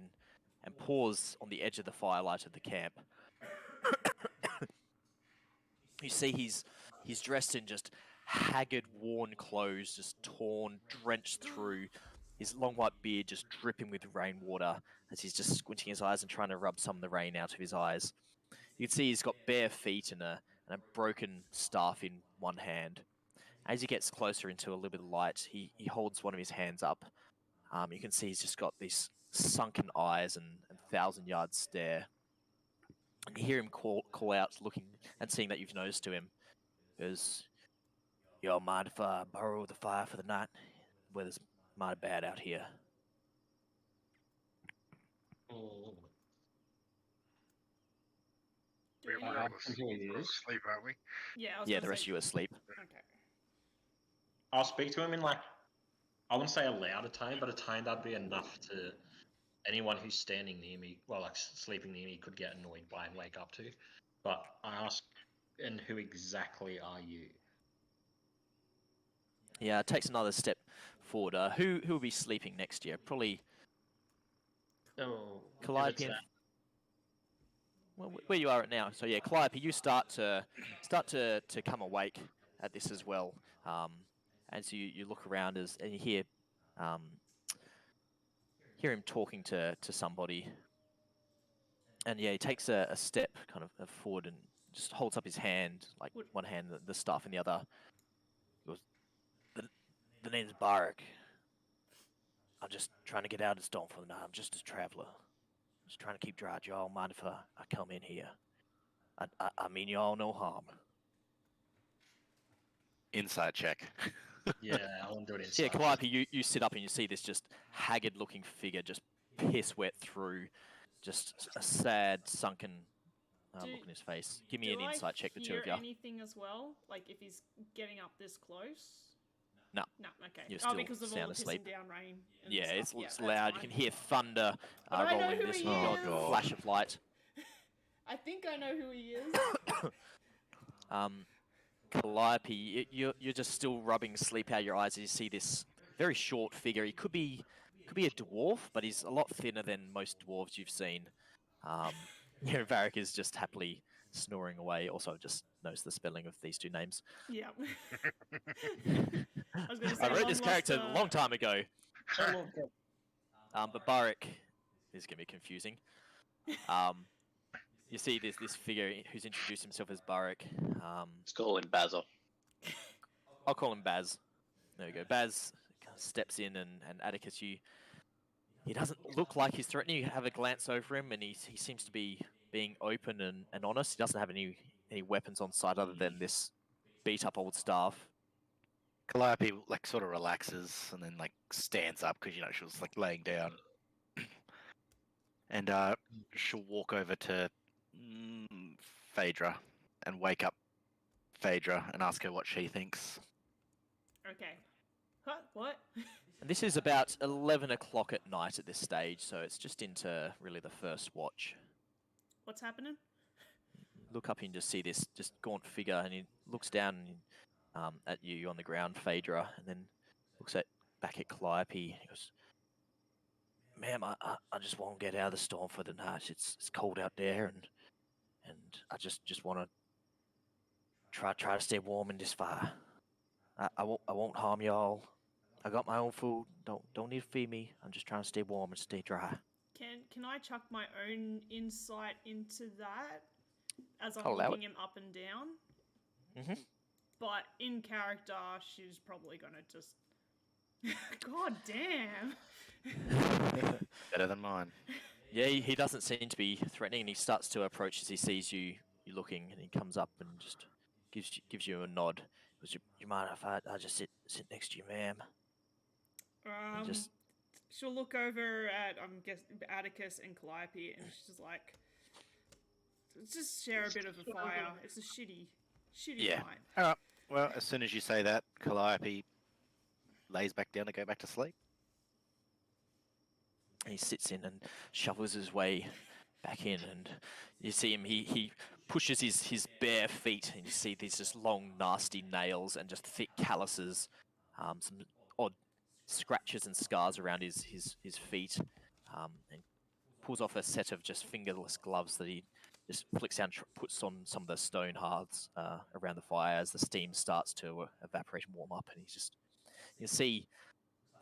and pause on the edge of the firelight of the camp. You see he's dressed in just haggard, worn clothes, just torn, drenched through. His long white beard just dripping with rainwater as he's just squinting his eyes and trying to rub some of the rain out of his eyes. You can see he's got bare feet and a broken staff in one hand. As he gets closer into a little bit of light, he holds one of his hands up. You can see he's just got these sunken eyes and 1,000-yard stare. And you hear him call out, looking and seeing that you've noticed to him. Goes, "Yo, mind if I borrow the fire for the night? Weather's mighty bad out here." Do any- We're all I can hear he we're all is. asleep, aren't we? Yeah, I was Yeah, gonna the rest say- of you are asleep. Okay. I'll speak to him in like, I wouldn't say a louder tone, but a tone that'd be enough to anyone who's standing near me, well, like sleeping near me, could get annoyed by and wake up to. But I ask, and who exactly are you? Yeah, it takes another step forward. Who will be sleeping next year? Probably Oh, Calliope. Well, where you are at now. So yeah, Calliope, you start to come awake at this as well. As you look around and you hear him talking to somebody. And yeah, he takes a step kind of forward and just holds up his hand, like one hand, the staff in the other. He goes, the name's Vharik. I'm just trying to get out of the storm for the night. I'm just a traveller. Just trying to keep dry. Do y'all mind if I come in here? I mean y'all no harm. Insight check. Yeah, I want to do it So yeah, inside. Calliope, you sit up and you see this just haggard-looking figure, just piss wet through, just a sad, sunken look on his face. Give me an insight check, the two of you. Do I hear anything as well? Like if he's getting up this close? No. No, okay. You're Oh, still because of all sound the asleep. pissing down rain. And Yeah, stuff. it's that's loud. You fine. can hear thunder But I know rolling who this he odd is. flash of light. I think I know who he is. Calliope, you're just still rubbing sleep out of your eyes as you see this very short figure. He could be a dwarf, but he's a lot thinner than most dwarves you've seen. Vharik is just happily snoring away. Also, just knows the spelling of these two names. Yeah. I was gonna say I wrote this long character lost, a long time ago. Oh, But Vharik is going to be confusing. You see this figure who's introduced himself as Vharik. Let's call him Bazza. I'll call him Baz. There we go. Baz steps in, and Atticus, he doesn't look like he's threatening. You have a glance over him, and he seems to be being open and honest. He doesn't have any weapons on site other than this beat up old staff. Calliope like sort of relaxes and then like stands up because she was like laying down, and she'll walk over to Phaedra and wake up Phaedra and ask her what she thinks. Okay. What? And this is about 11 o'clock at night at this stage, so it's just into really the first watch. What's happening? Look up and just see this just gaunt figure, and he looks down at you on the ground, Phaedra, and then looks back at Calliope. He goes, "Ma'am, I just want to get out of the storm for the night. It's cold out there, and I just want to try to stay warm in this fire. I won't harm y'all. I got my own food. Don't need to feed me. I'm just trying to stay warm and stay dry." Can I chuck my own insight into that as I'm I'll allow looking him up and down? Mhm. But in character, she's probably gonna just. God damn. Better than mine. Yeah, he doesn't seem to be threatening, and he starts to approach as he sees you looking, and he comes up and just gives you a nod. Goes, you mind if I just sit next to you, ma'am? And just She'll look over at Atticus and Calliope, and she's like, "Just share a bit of a fire. It's a shitty Yeah. night." All right. Well, as soon as you say that, Calliope lays back down to go back to sleep. and he sits in and shovels his way back in, and you see him. He pushes his bare feet, and you see these just long, nasty nails and just thick calluses some odd scratches and scars around his feet, and pulls off a set of just fingerless gloves that he just flicks down, puts on some of the stone hearths around the fire as the steam starts to evaporate and warm up, and he's just, you can see,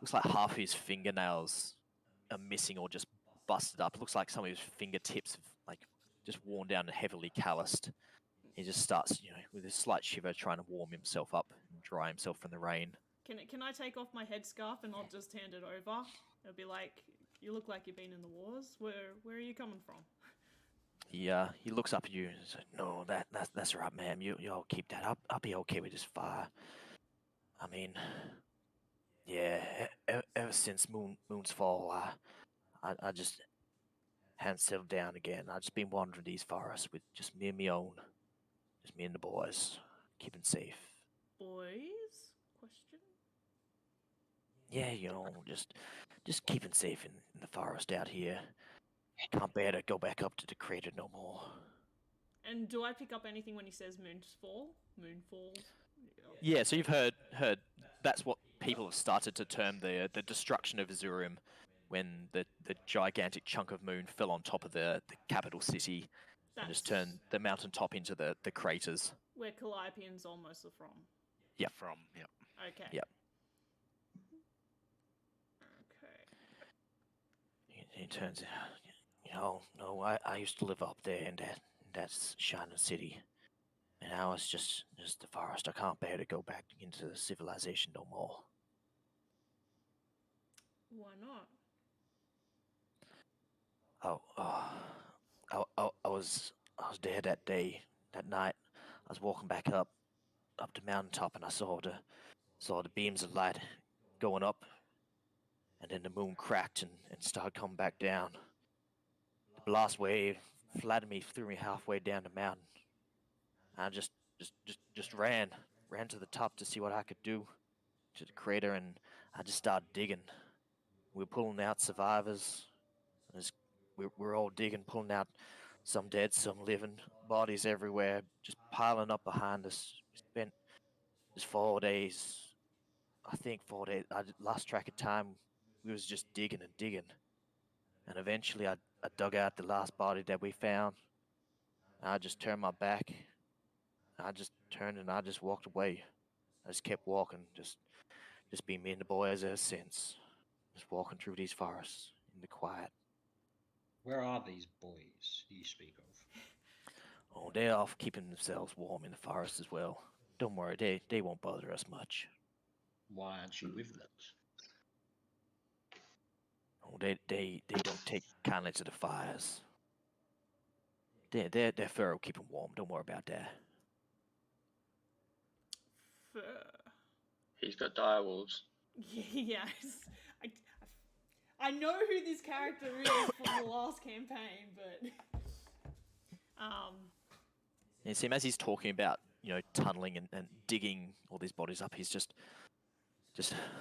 looks like half his fingernails are missing or just busted up. It looks like some of his fingertips have like just worn down and heavily calloused. He just starts, with a slight shiver, trying to warm himself up and dry himself from the rain. Can I take off my headscarf and I'll just hand it over? It'll be like, you look like you've been in the wars. Where are you coming from? He looks up at you and says, "No, that's right, ma'am. Y'all keep that. I'll be okay with this fire. I mean, yeah, ever since Moon's fall, I just hadn't settled down again. I just been wandering these forests with just me and me own, just me and the boys, keeping safe. Boys? Question? Yeah, just keeping safe in the forest out here. Can't bear to go back up to the crater no more." And do I pick up anything when he says moonfall? Moonfall? Yeah, so you've heard that's what people have started to term the destruction of Azurim, when the gigantic chunk of moon fell on top of the capital city and just turned the mountaintop into the craters. Where Calliope and Zolmos are from. Yep. Yep. Okay. Yep. Okay. He turns, no, I used to live up there in that shining city, and now it's just the forest. I can't bear to go back into the civilization no more. Why not? I was there that night. I was walking back up the mountaintop, and I saw the beams of light going up, and then the moon cracked and started coming back down. The blast wave flattened me, threw me halfway down the mountain. I just ran to the top to see what I could do to the crater, and I just started digging. We were pulling out survivors. We're all digging, pulling out some dead, some living, bodies everywhere, just piling up behind us. We spent just 4 days, I think 4 days. I lost track of time. We was just digging and digging, and eventually I dug out the last body that we found. I just turned my back. I just turned and I just walked away. I just kept walking, just being me and the boys ever since. Just walking through these forests in the quiet. Where are these boys you speak of? Oh, they're off keeping themselves warm in the forest as well. Don't worry, they won't bother us much. Why aren't you with them? Oh, they don't take kindly to the fires. Their fur will keep them warm. Don't worry about that. Fur. He's got dire wolves. Yes. I know who this character is from the last campaign, but You see him as he's talking about, tunneling and digging all these bodies up. He's just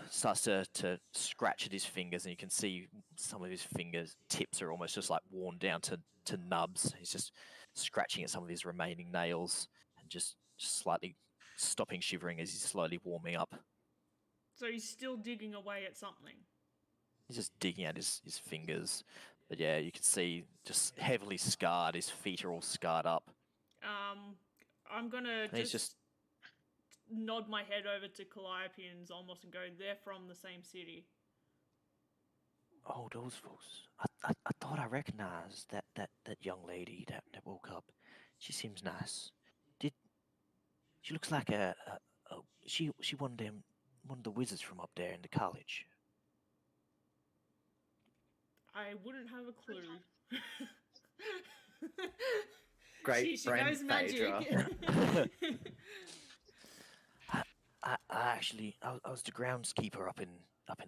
starts to scratch at his fingers, and you can see some of his fingers tips are almost just like worn down to nubs. He's just scratching at some of his remaining nails and just slightly stopping shivering as he's slowly warming up. So he's still digging away at something. He's just digging at his fingers. But yeah, you can see just heavily scarred. His feet are all scarred up. I'm gonna And just nod my head over to Calliope and Zolmos and go, they're from the same city. Oh, those folks. I thought I recognized that young lady that woke up. She seems nice. She looks like she one of the wizards from up there in the college. I wouldn't have a clue. Great she friend knows magic. Phaedra. I was the groundskeeper up in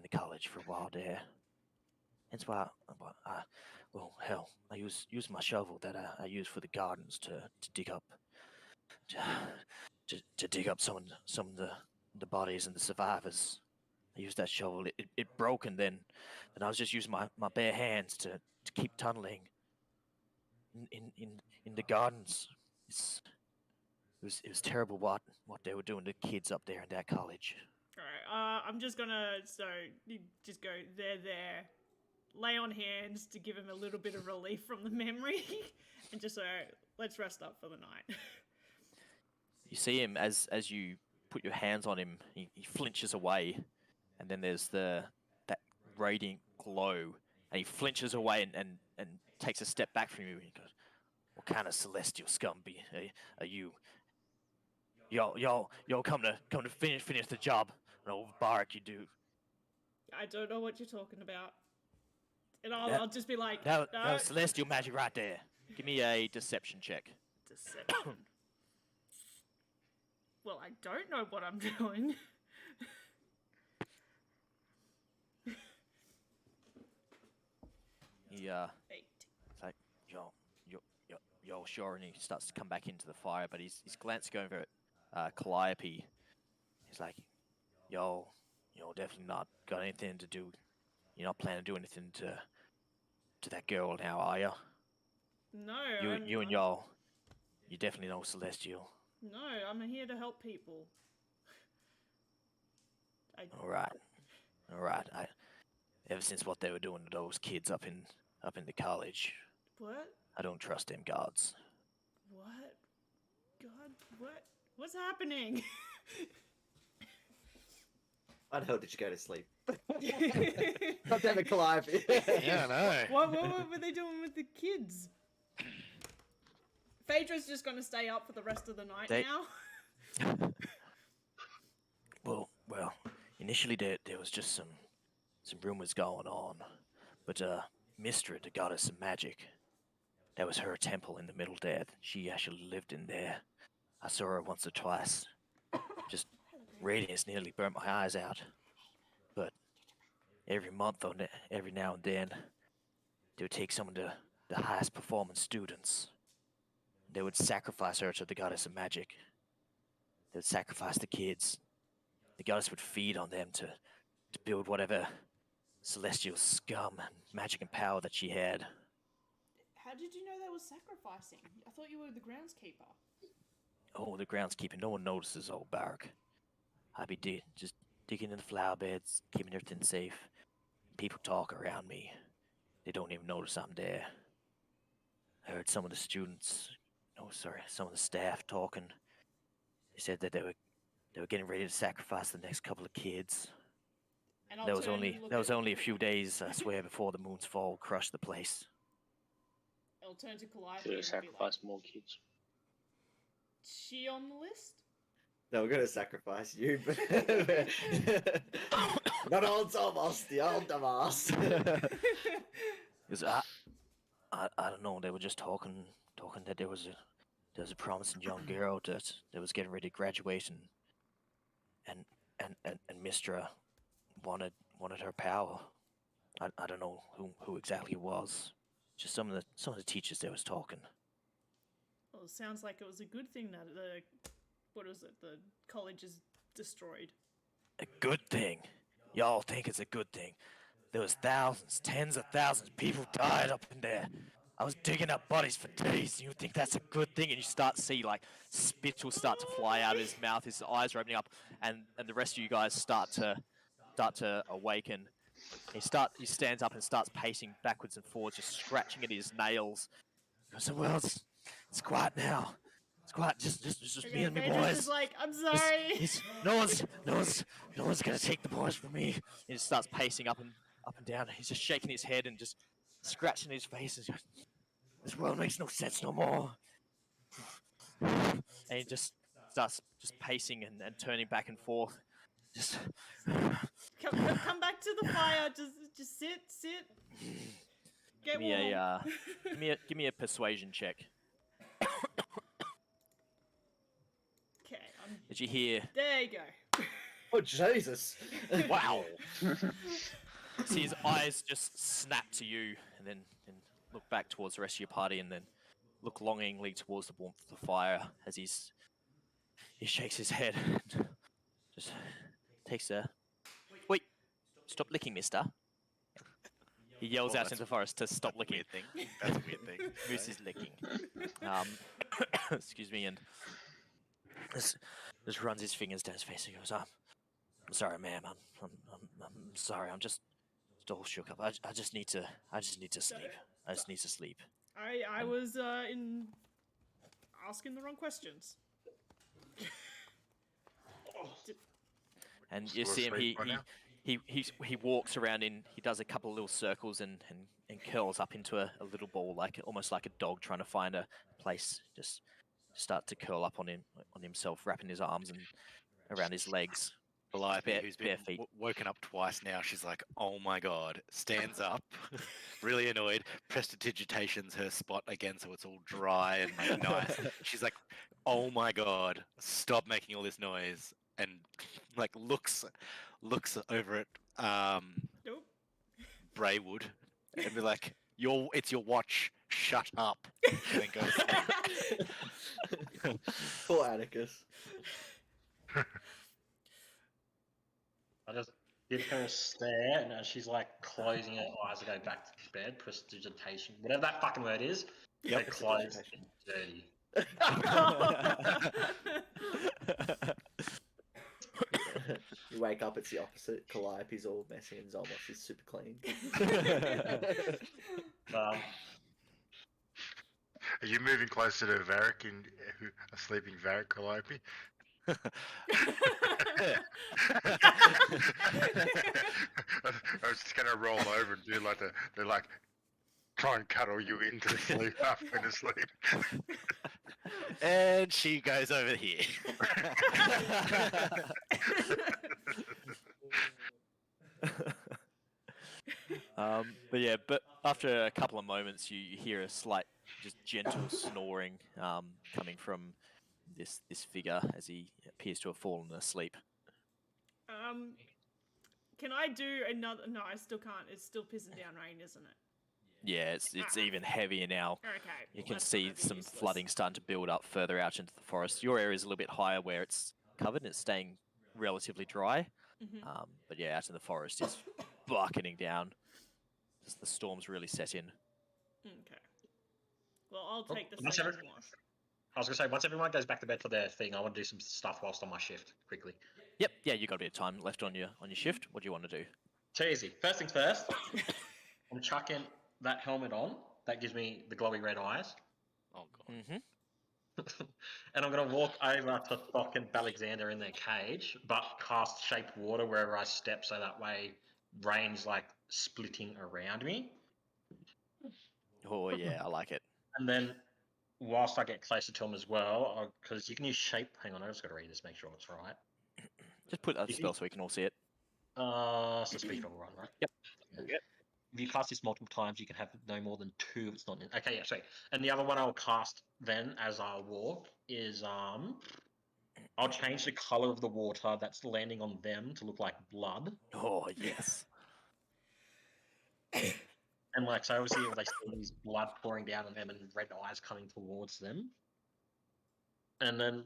the college for a while there. That's why I use my shovel that I use for the gardens to dig up to dig up some of the bodies and the survivors. I used that shovel. It broke, and then I was just using my bare hands to keep tunneling in the gardens. It was terrible what they were doing to kids up there in that college. Alright, I'm just gonna, you just go there, lay on hands to give him a little bit of relief from the memory, and just let's rest up for the night. You see him as you put your hands on him, he flinches away, and then there's that radiant glow, and he flinches away and takes a step back from you, and he goes, "What kind of celestial scum are you? Y'all come to finish the job. No, Vharik, you do." I don't know what you're talking about. And I'll just be like, That no. was celestial magic right there. Give me a deception check. Deception. Well, I don't know what I'm doing. He 8. it's like, y'all sure, and he starts to come back into the fire, but he's glancing over at Calliope. He's like, y'all definitely not got anything to do. You're not planning to do anything to that girl now, are you? No. You and y'all, you definitely know Celestial. No, I'm here to help people. All right. Ever since what they were doing to those kids up in the college, What? I don't trust them guards. What? God, what? What's happening? Why the hell did you go to sleep? God damn it, Calliope. Yeah, I know. What were they doing with the kids? Phaedra's just gonna stay up for the rest of the night now. Well, initially there was just some rumors going on, but Mystra, the goddess of magic, that was her temple in the Middle Death. She actually lived in there. I saw her once or twice. Just radiance nearly burnt my eyes out. But every month or every now and then, they would take some of the highest performing students. They would sacrifice her to the goddess of magic. They would sacrifice the kids. The goddess would feed on them to build whatever celestial scum and magic and power that she had. How did you know they were sacrificing? I thought you were the groundskeeper. Oh, the groundskeeper. No one notices old Vharik. I'd be just digging in the flower beds, keeping everything safe. People talk around me. They don't even notice I'm there. I heard some of the some of the staff talking. They said that they were getting ready to sacrifice the next couple of kids. And That was only a few days, I swear, before the moon's fall crushed the place. I'll turn to Calliope. Should have and be sacrificed more kids. She on the list? No, we're gonna sacrifice you, but not old Zolmos, the old dumbass. Because I don't know. They were just talking that there was a promising young girl that was getting ready to graduate, and Mystra wanted her power. I don't know who exactly it was. Just some of the teachers that was talking. Well, it sounds like it was a good thing that the college is destroyed. A good thing? Y'all think it's a good thing? There was thousands, tens of thousands of people died up in there. I was digging up bodies for days. You think that's a good thing? And you start to see like spit will start to fly out of his mouth. His eyes are opening up, and the rest of you guys start to awaken. He stands up and starts pacing backwards and forwards, just scratching at his nails. He goes, "Well, it's quiet now. It's quiet. Just me and my Phaedra's boys. just like, I'm sorry. No one's gonna take the boys from me." He just starts pacing up and down. He's just shaking his head and just scratching his face. And goes, "This world makes no sense no more." And he just starts just pacing and turning back and forth. Just Come back to the fire. Just sit. Get warm. give me a persuasion check. Okay. Did you hear? There you go. Oh Jesus! Wow. See his eyes just snap to you, and then look back towards the rest of your party, and then look longingly towards the warmth of the fire as he shakes his head, and just takes a wait. Stop licking, mister. He yells out into the forest to stop licking. Weird thing. That's a weird thing. Moose is licking. Excuse me, and just runs his fingers down his face and goes, I'm sorry, ma'am. I'm sorry. I'm just all shook up. I just need to sleep. I just need to sleep. I was in asking the wrong questions. And you Still see him. asleep by now? He walks around he does a couple of little circles and curls up into a little ball, like almost like a dog trying to find a place. Just start to curl up on himself, wrapping his arms and around his legs. Calliope, who's been bare feet. woken up twice now, she's like, "Oh my god!" Stands up, really annoyed. Prestidigitations her spot again, so it's all dry and like nice. She's like, "Oh my god! Stop making all this noise!" And like looks over at Nope. Braywood and be like, it's your watch. Shut up." And then goes. Poor Atticus. I just give her a stare, and as she's like closing her eyes to go back to bed, prestidigitation, whatever that fucking word is, they're closed and dirty. You wake up, it's the opposite. Calliope's all messy and Zolmos is super clean. Um, Are you moving closer to Vharik and a sleeping Vharik, Calliope? I was just gonna roll over and do like the like try and cuddle you into sleep halfway to sleep. And she goes over here. But after a couple of moments, you hear a slight, just gentle snoring coming from this figure as he appears to have fallen asleep. Can I do another? No, I still can't. It's still pissing down rain, isn't it? Yeah, it's even heavier now. Okay. You well, can that's see gonna be some useless. flooding starting to build up further out into the forest. Your area is a little bit higher where it's covered and it's staying relatively dry. Mhm. But yeah, out in the forest it's bucketing down as the storm's really set in. Okay. Well, I'll take the once same every- one. I was gonna say, once everyone goes back to bed for their thing, I want to do some stuff whilst on my shift quickly. Yep, yeah, you got a bit of time left on your shift. What do you want to do? Too easy. First things first, I'm chucking that helmet on. That gives me the glowy red eyes. Oh god. Mm-hmm. And I'm going to walk over to Thok and Alexander in their cage, but cast Shape Water wherever I step, so that way rain's like splitting around me. Oh yeah, I like it. And then whilst I get closer to them as well, because you can use Shape. Hang on, I just got to read this, make sure it's right. Just put that You spell can- so we can all see it. So speed level run, right? Yep. Yep. If you cast this multiple times, you can have no more than 2 if it's not in. Okay, yeah, sorry. And the other one I'll cast then as I walk is I'll change the color of the water that's landing on them to look like blood. Oh yes. And like, so obviously they see these blood pouring down on them and red eyes coming towards them. And then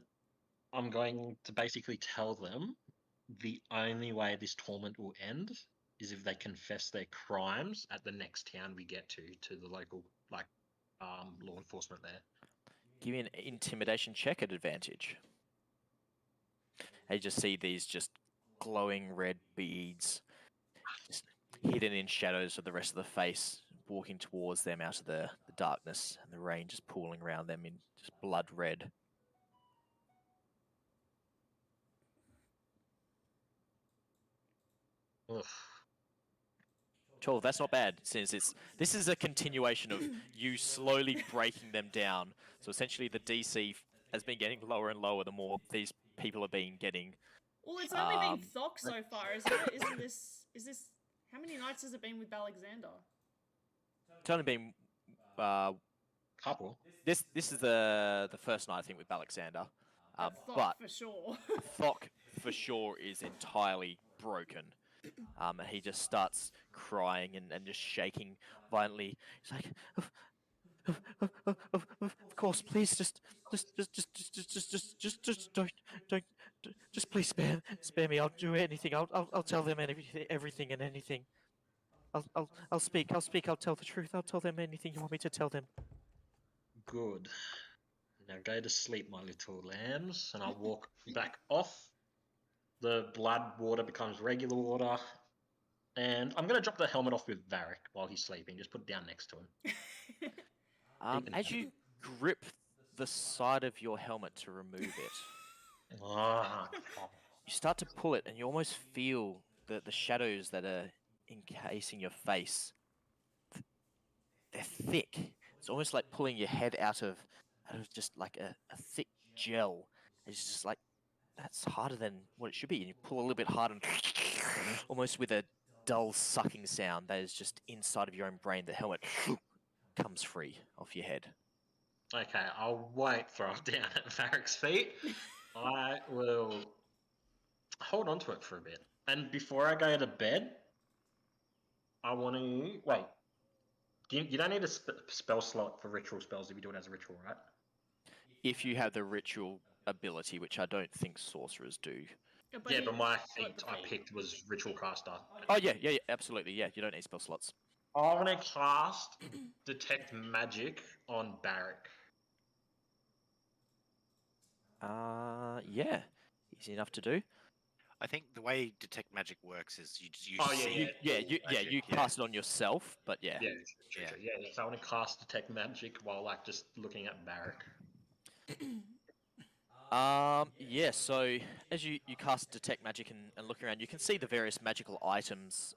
I'm going to basically tell them the only way this torment will end is if they confess their crimes at the next town we get to the local law enforcement there. Give me an intimidation check at advantage. And you just see these just glowing red beads just hidden in shadows of the rest of the face, walking towards them out of the darkness, and the rain just pooling around them in just blood red. Ugh. 12, that's not bad, since this is a continuation of you slowly breaking them down. So essentially the DC has been getting lower and lower the more these people have been getting. Well, it's only been Thok so far, isn't it? Is this? How many nights has it been with Alexander? It's only been Couple. this is the first night I think with Alexander. Thok But for sure. Thok for sure is entirely broken. And he just starts crying and just shaking violently. He's like, of course, please, just don't, just please spare me. I'll do anything. I'll tell them everything and anything. I'll speak. I'll tell the truth. I'll tell them anything you want me to tell them. Good. Now go to sleep, my little lambs, and I'll walk back off The blood water becomes regular water. And I'm going to drop the helmet off with Vharik while he's sleeping. Just put it down next to him. can As have you grip the side of your helmet to remove it, Ah, you start to pull it, and you almost feel the shadows that are encasing your face. They're thick. It's almost like pulling your head out of just like a thick gel. It's just like, that's harder than what it should be. And you pull a little bit harder, and almost with a dull sucking sound that is just inside of your own brain. The helmet comes free off your head. okay, I'll wait for I'm down at Varrik's feet. I will hold on to it for a bit. And before I go to bed, I want to... Wait. You don't need a spell slot for ritual spells if you do it as a ritual, right? If you have the ritual ability, which I don't think sorcerers do. Yeah, but my he feat got the I feat. picked was ritual caster. Oh yeah, absolutely, yeah. You don't need spell slots. I want to cast Detect Magic on Vharik. Yeah, easy enough to do. I think the way detect magic works is you Oh, yeah, see yeah. You cast it on yourself, but yeah. Yeah, true. Yeah, so I want to cast Detect Magic while like just looking at Vharik. Yeah, so as you cast Detect Magic and look around, you can see the various magical items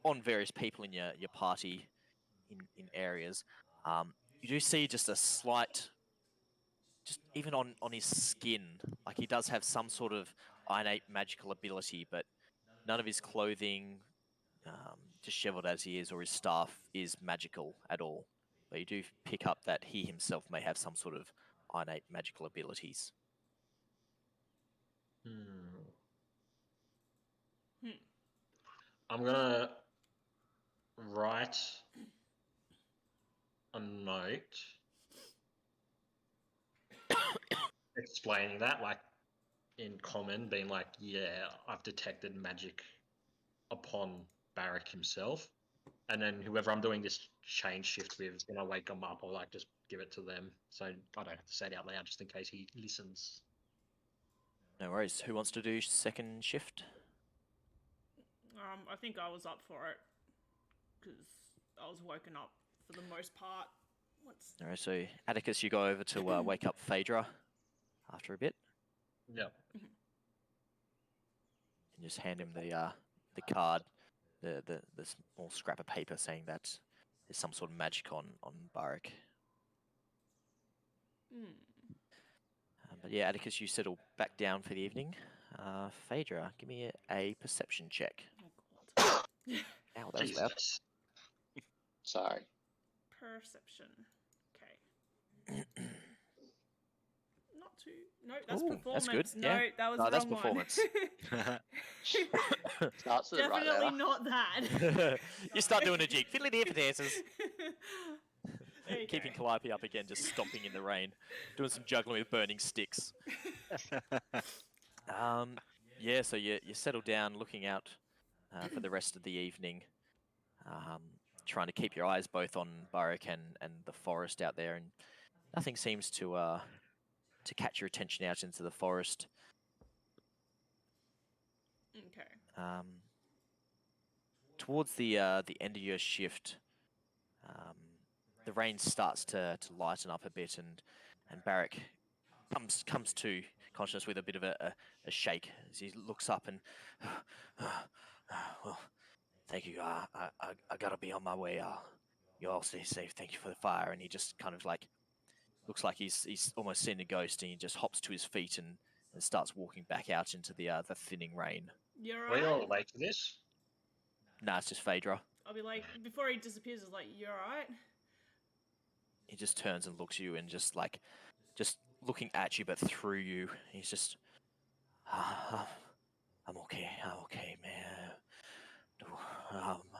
on various people in your party in areas. You do see just a slight, just even on his skin, like he does have some sort of innate magical ability, but none of his clothing, disheveled as he is, or his staff is magical at all. But you do pick up that he himself may have some sort of innate magical abilities. I'm gonna write a note explaining that, like in common, being like, yeah, I've detected magic upon Vharik himself. And then whoever I'm doing this change shift with, when I wake them up, I'll like just give it to them. So I don't have to say it out loud just in case he listens. No worries. Who wants to do second shift? I think I was up for it because I was woken up for the most part. All right, so Atticus, you go over to wake up Phaedra after a bit. Yep. And just hand him the card, the small scrap of paper saying that there's some sort of magic on Vharik. But yeah, Atticus, you settle back down for the evening. Phaedra, give me a perception check. Oh god. Ow, that was loud. Jesus. Sorry. Perception. Okay. Not too. No, that's Ooh, performance. that's good, No, yeah. that was No, the that's wrong performance. Starts with the right Definitely letter. not that. You start doing a jig. Fiddly there for dances. There you Keeping go. Calliope up again, just stomping in the rain. Doing some juggling with burning sticks. Yeah, so you settle down looking out for the rest of the evening. Trying to keep your eyes both on Vharik and the forest out there, and nothing seems to catch your attention out into the forest. Okay. Towards the end of your shift, the rain starts to lighten up a bit, and Vharik comes to consciousness with a bit of a shake as he looks up and, well, thank you. I gotta be on my way. You all stay safe. Thank you for the fire. And he just kind of like looks like he's almost seen a ghost, and he just hops to his feet and starts walking back out into the thinning rain. You're Are you all alright? awake for this? Nah, it's just Phaedra. I'll be like, before he disappears, I was like, you're alright? He just turns and looks at you and just looking at you but through you. He's just, I'm okay, man.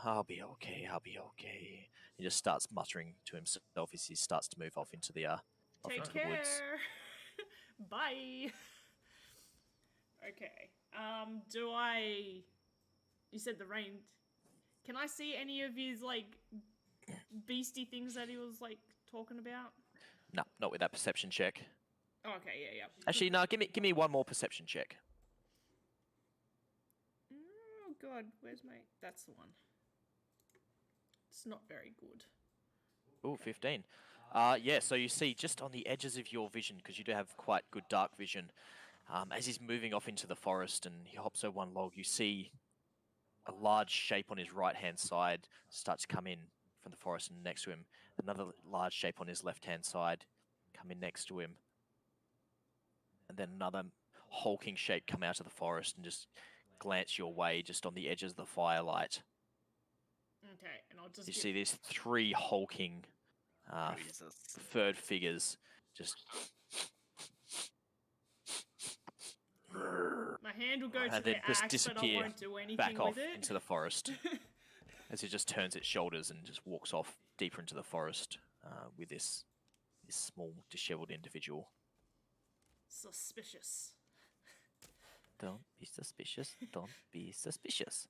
I'll be okay. He just starts muttering to himself as he starts to move off into the Take into care. the woods. Bye. Okay. You said the rain. Can I see any of his like beastie things that he was like talking about? No, not with that perception check. Oh, okay, yeah. Actually, no. Give me one more perception check. god, where's my... That's the one. It's not very good. Ooh, 15. Yeah, so you see just on the edges of your vision, because you do have quite good dark vision, as he's moving off into the forest and he hops over one log, you see a large shape on his right-hand side start to come in from the forest and next to him. Another large shape on his left-hand side come in next to him. And then another hulking shape come out of the forest and just glance your way just on the edges of the firelight. Okay, and I'll just You get... see these 3 hulking Jesus. third figures just... My hand will go to and the then just axe, but I disappear won't do anything back off with it. into the forest as it just turns its shoulders and just walks off deeper into the forest with this small, dishevelled individual. Suspicious. Don't be suspicious. Don't be suspicious.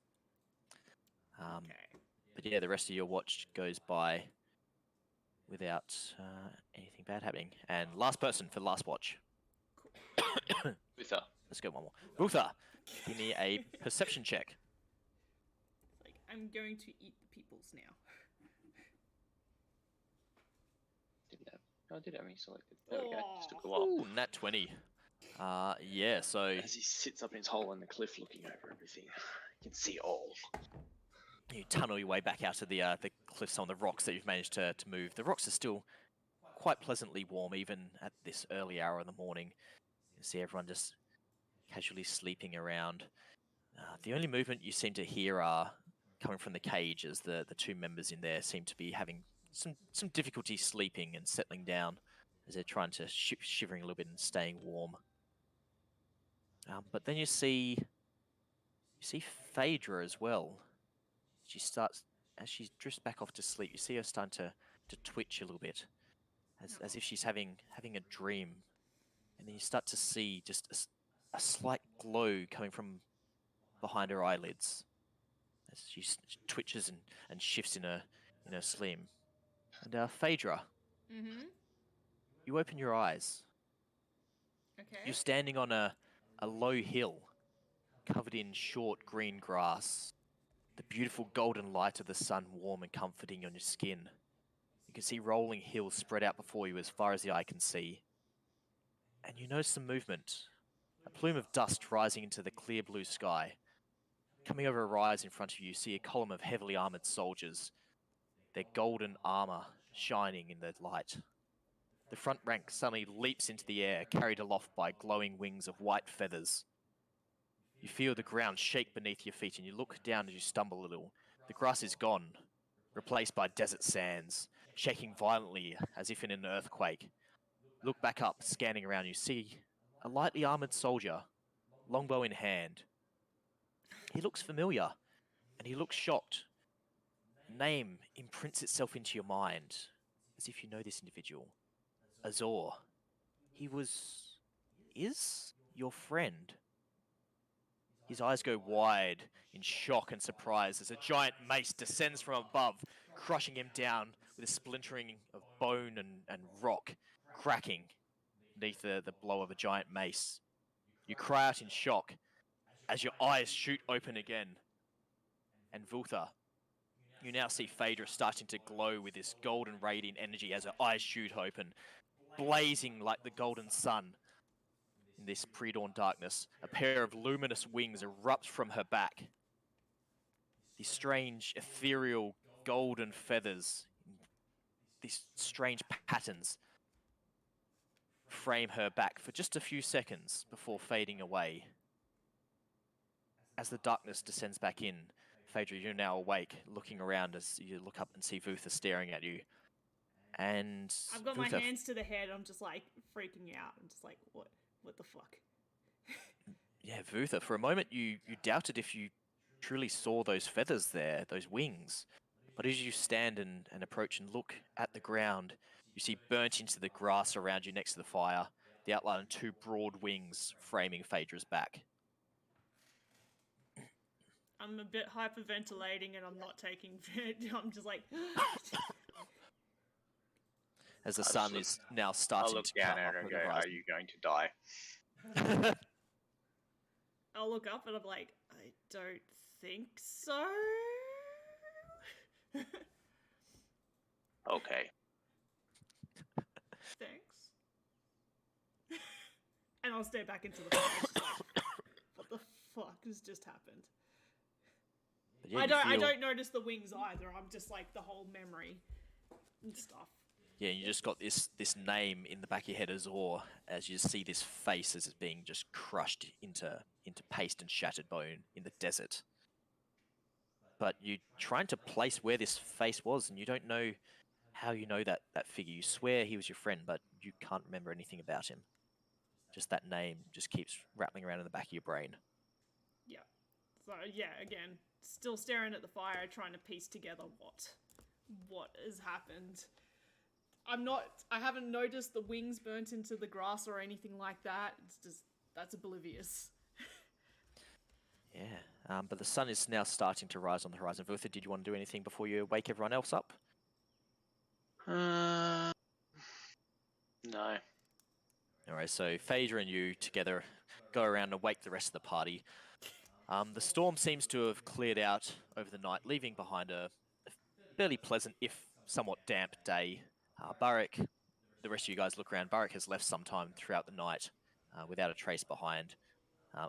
Okay. But yeah, the rest of your watch goes by without anything bad happening. And last person for the last watch. Vutha. Let's go one more. Vutha, give me a perception check. Like, I'm going to eat the peoples now. I did have me selected. There we go. Just took a while. Ooh, nat 20. Yeah, so As he sits up in his hole in the cliff looking over everything, you can see all. you tunnel your way back out of the cliffs on the rocks that you've managed to move. The rocks are still quite pleasantly warm, even at this early hour in the morning. You see everyone just casually sleeping around. The only movement you seem to hear are coming from the cage, as the 2 members in there seem to be having some difficulty sleeping and settling down as they're trying to shivering a little bit and staying warm. But then you see Phaedra as well. She starts, as she drifts back off to sleep, you see her starting to twitch a little bit, as if she's having a dream. And then you start to see just a slight glow coming from behind her eyelids as she twitches and shifts in her sleep. And Phaedra, Mm-hmm. you open your eyes. Okay. You're standing on a low hill covered in short green grass. The beautiful golden light of the sun warm and comforting on your skin. You can see rolling hills spread out before you as far as the eye can see. And you notice some movement. A plume of dust rising into the clear blue sky. Coming over a rise in front of you, you see a column of heavily armoured soldiers, their golden armour shining in the light. The front rank suddenly leaps into the air, carried aloft by glowing wings of white feathers. You feel the ground shake beneath your feet and you look down as you stumble a little. The grass is gone, replaced by desert sands, shaking violently as if in an earthquake. Look back up, scanning around, you see a lightly armoured soldier, longbow in hand. He looks familiar, and he looks shocked. Name imprints itself into your mind, as if you know this individual. Azor. He is your friend. His eyes go wide in shock and surprise as a giant mace descends from above, crushing him down with a splintering of bone and rock, cracking beneath the blow of a giant mace. You cry out in shock as your eyes shoot open again. And Vutha, you now see Phaedra starting to glow with this golden radiant energy as her eyes shoot open, blazing like the golden sun. In this pre-dawn darkness, a pair of luminous wings erupt from her back. These strange, ethereal, golden feathers, these strange patterns, frame her back for just a few seconds before fading away. As the darkness descends back in, Phaedra, you're now awake, looking around as you look up and see Vutha staring at you. And I've got Vutha, my hands to the head. I'm just like freaking out. I'm just like, what the fuck? Yeah, Vutha, for a moment you doubted if you truly saw those feathers there, those wings. But as you stand and approach and look at the ground, you see burnt into the grass around you next to the fire, the outline of 2 broad wings framing Phaedra's back. I'm a bit hyperventilating and I'm not taking I'm just like As the I sun just is now I'll starting look to down come at up her and on go, the "Are horizon. you going to die?" I'll look up and I'm like, I don't think so. Okay. Thanks. And I'll stare back into the fire. Just like, what the fuck has just happened? But yeah, I you feel- don't notice the wings either. I'm just like the whole memory and stuff. Yeah, you just got this name in the back of your head as Or, as you see this face as it's being just crushed into paste and shattered bone in the desert. But you're trying to place where this face was, and you don't know how you know that figure. You swear he was your friend, but you can't remember anything about him. Just that name just keeps rattling around in the back of your brain. Yeah. So yeah, again, still staring at the fire, trying to piece together what has happened. I haven't noticed the wings burnt into the grass or anything like that. It's just, that's oblivious. Yeah, but the sun is now starting to rise on the horizon. Vutha, did you want to do anything before you wake everyone else up? No. Alright, so Phaedra and you together go around and wake the rest of the party. The storm seems to have cleared out over the night, leaving behind a fairly pleasant, if somewhat damp day. Vharik, the rest of you guys look around. Vharik has left sometime throughout the night without a trace behind,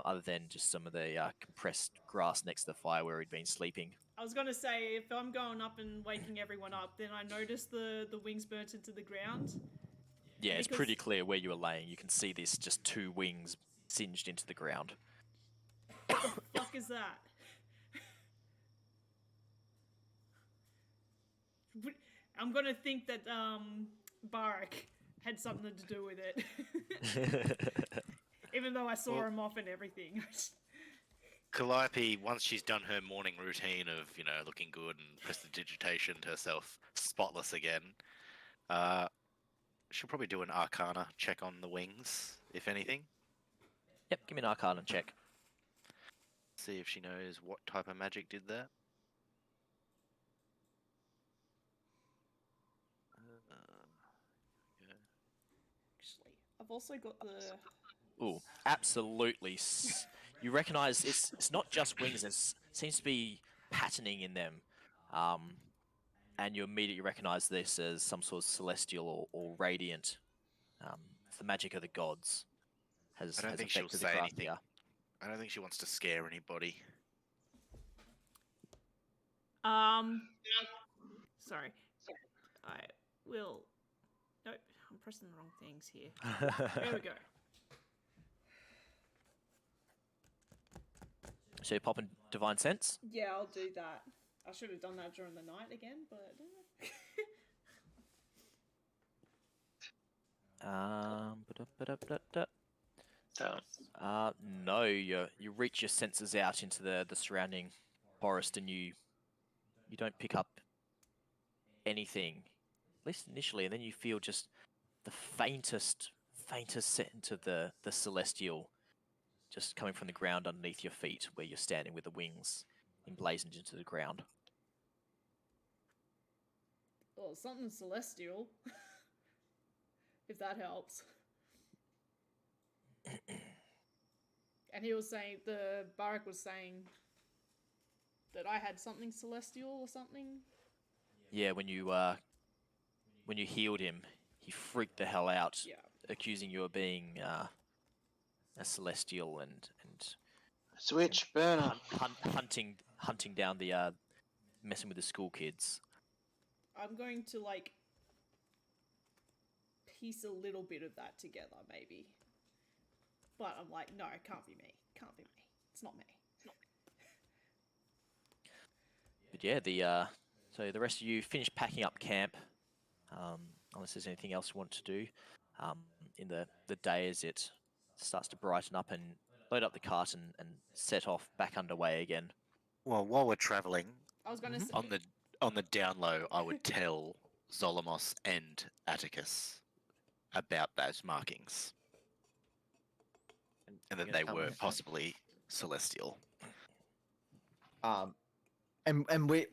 other than just some of the compressed grass next to the fire where he'd been sleeping. I was going to say, if I'm going up and waking everyone up, then I notice the wings burnt into the ground. Yeah, it's Because- pretty clear where you were laying. You can see this just 2 wings singed into the ground. What the fuck is that? I'm going to think that Vharik had something to do with it. Even though I saw him off and everything. Calliope, once she's done her morning routine of, looking good and prestidigitation to herself spotless again, she'll probably do an Arcana check on the wings, if anything. Yep, give me an Arcana check. See if she knows what type of magic did that. Actually, I've also got the... Ooh, absolutely. You recognise it's not just wings. There seems to be patterning in them, and you immediately recognise this as some sort of celestial or radiant. It's the magic of the gods. I don't think she'll affected the say craft anything. here. I don't think she wants to scare anybody. Sorry. I will... Nope, I'm pressing the wrong things here. There we go. So you pop in Divine Sense. Yeah, I'll do that. I should have done that during the night again, but... Ba-da-ba-da-ba-da. Don't. No, you reach your senses out into the surrounding forest, and you don't pick up anything, at least initially, and then you feel just the faintest scent of the celestial just coming from the ground underneath your feet, where you're standing with the wings emblazoned into the ground. Well, something celestial. If that helps. And he was saying, the Vharik was saying that I had something celestial or something. Yeah, when you healed him, he freaked the hell out, Yeah. accusing you of being a celestial and Switch burner. hunting down the messing with the school kids. I'm going to, like, piece a little bit of that together, maybe. But I'm like, no, it can't be me. Can't be me. It's not me. It's not me. But yeah, so the rest of you finish packing up camp, unless there's anything else you want to do in the day as it starts to brighten up, and load up the cart and set off back underway again. Well, while we're travelling, I was going to say... on the down low, I would tell Zolmos and Atticus about those markings, and that they were possibly celestial. And we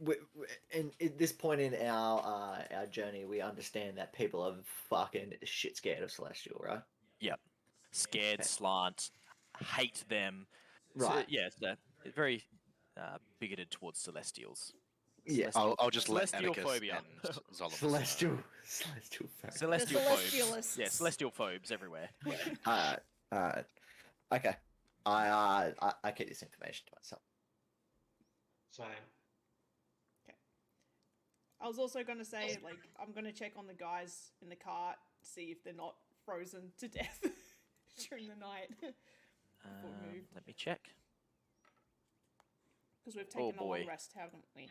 at this point in our journey, we understand that people are fucking shit scared of Celestial, right? Yep. Scared, Okay. slant, hate them. So, Right. yeah, it's a very bigoted towards Celestials. Yes. I'll just let Celestial Atticus phobia. and Zolmos. Celestial phobia. Celestial phobes. Celestialists. Yeah, celestial phobes everywhere. Okay. I keep this information to myself. Same. I was also going to say, like, I'm going to check on the guys in the cart, see if they're not frozen to death during the night. Before we move. Let me check. Because we've taken a boy. long rest, haven't we?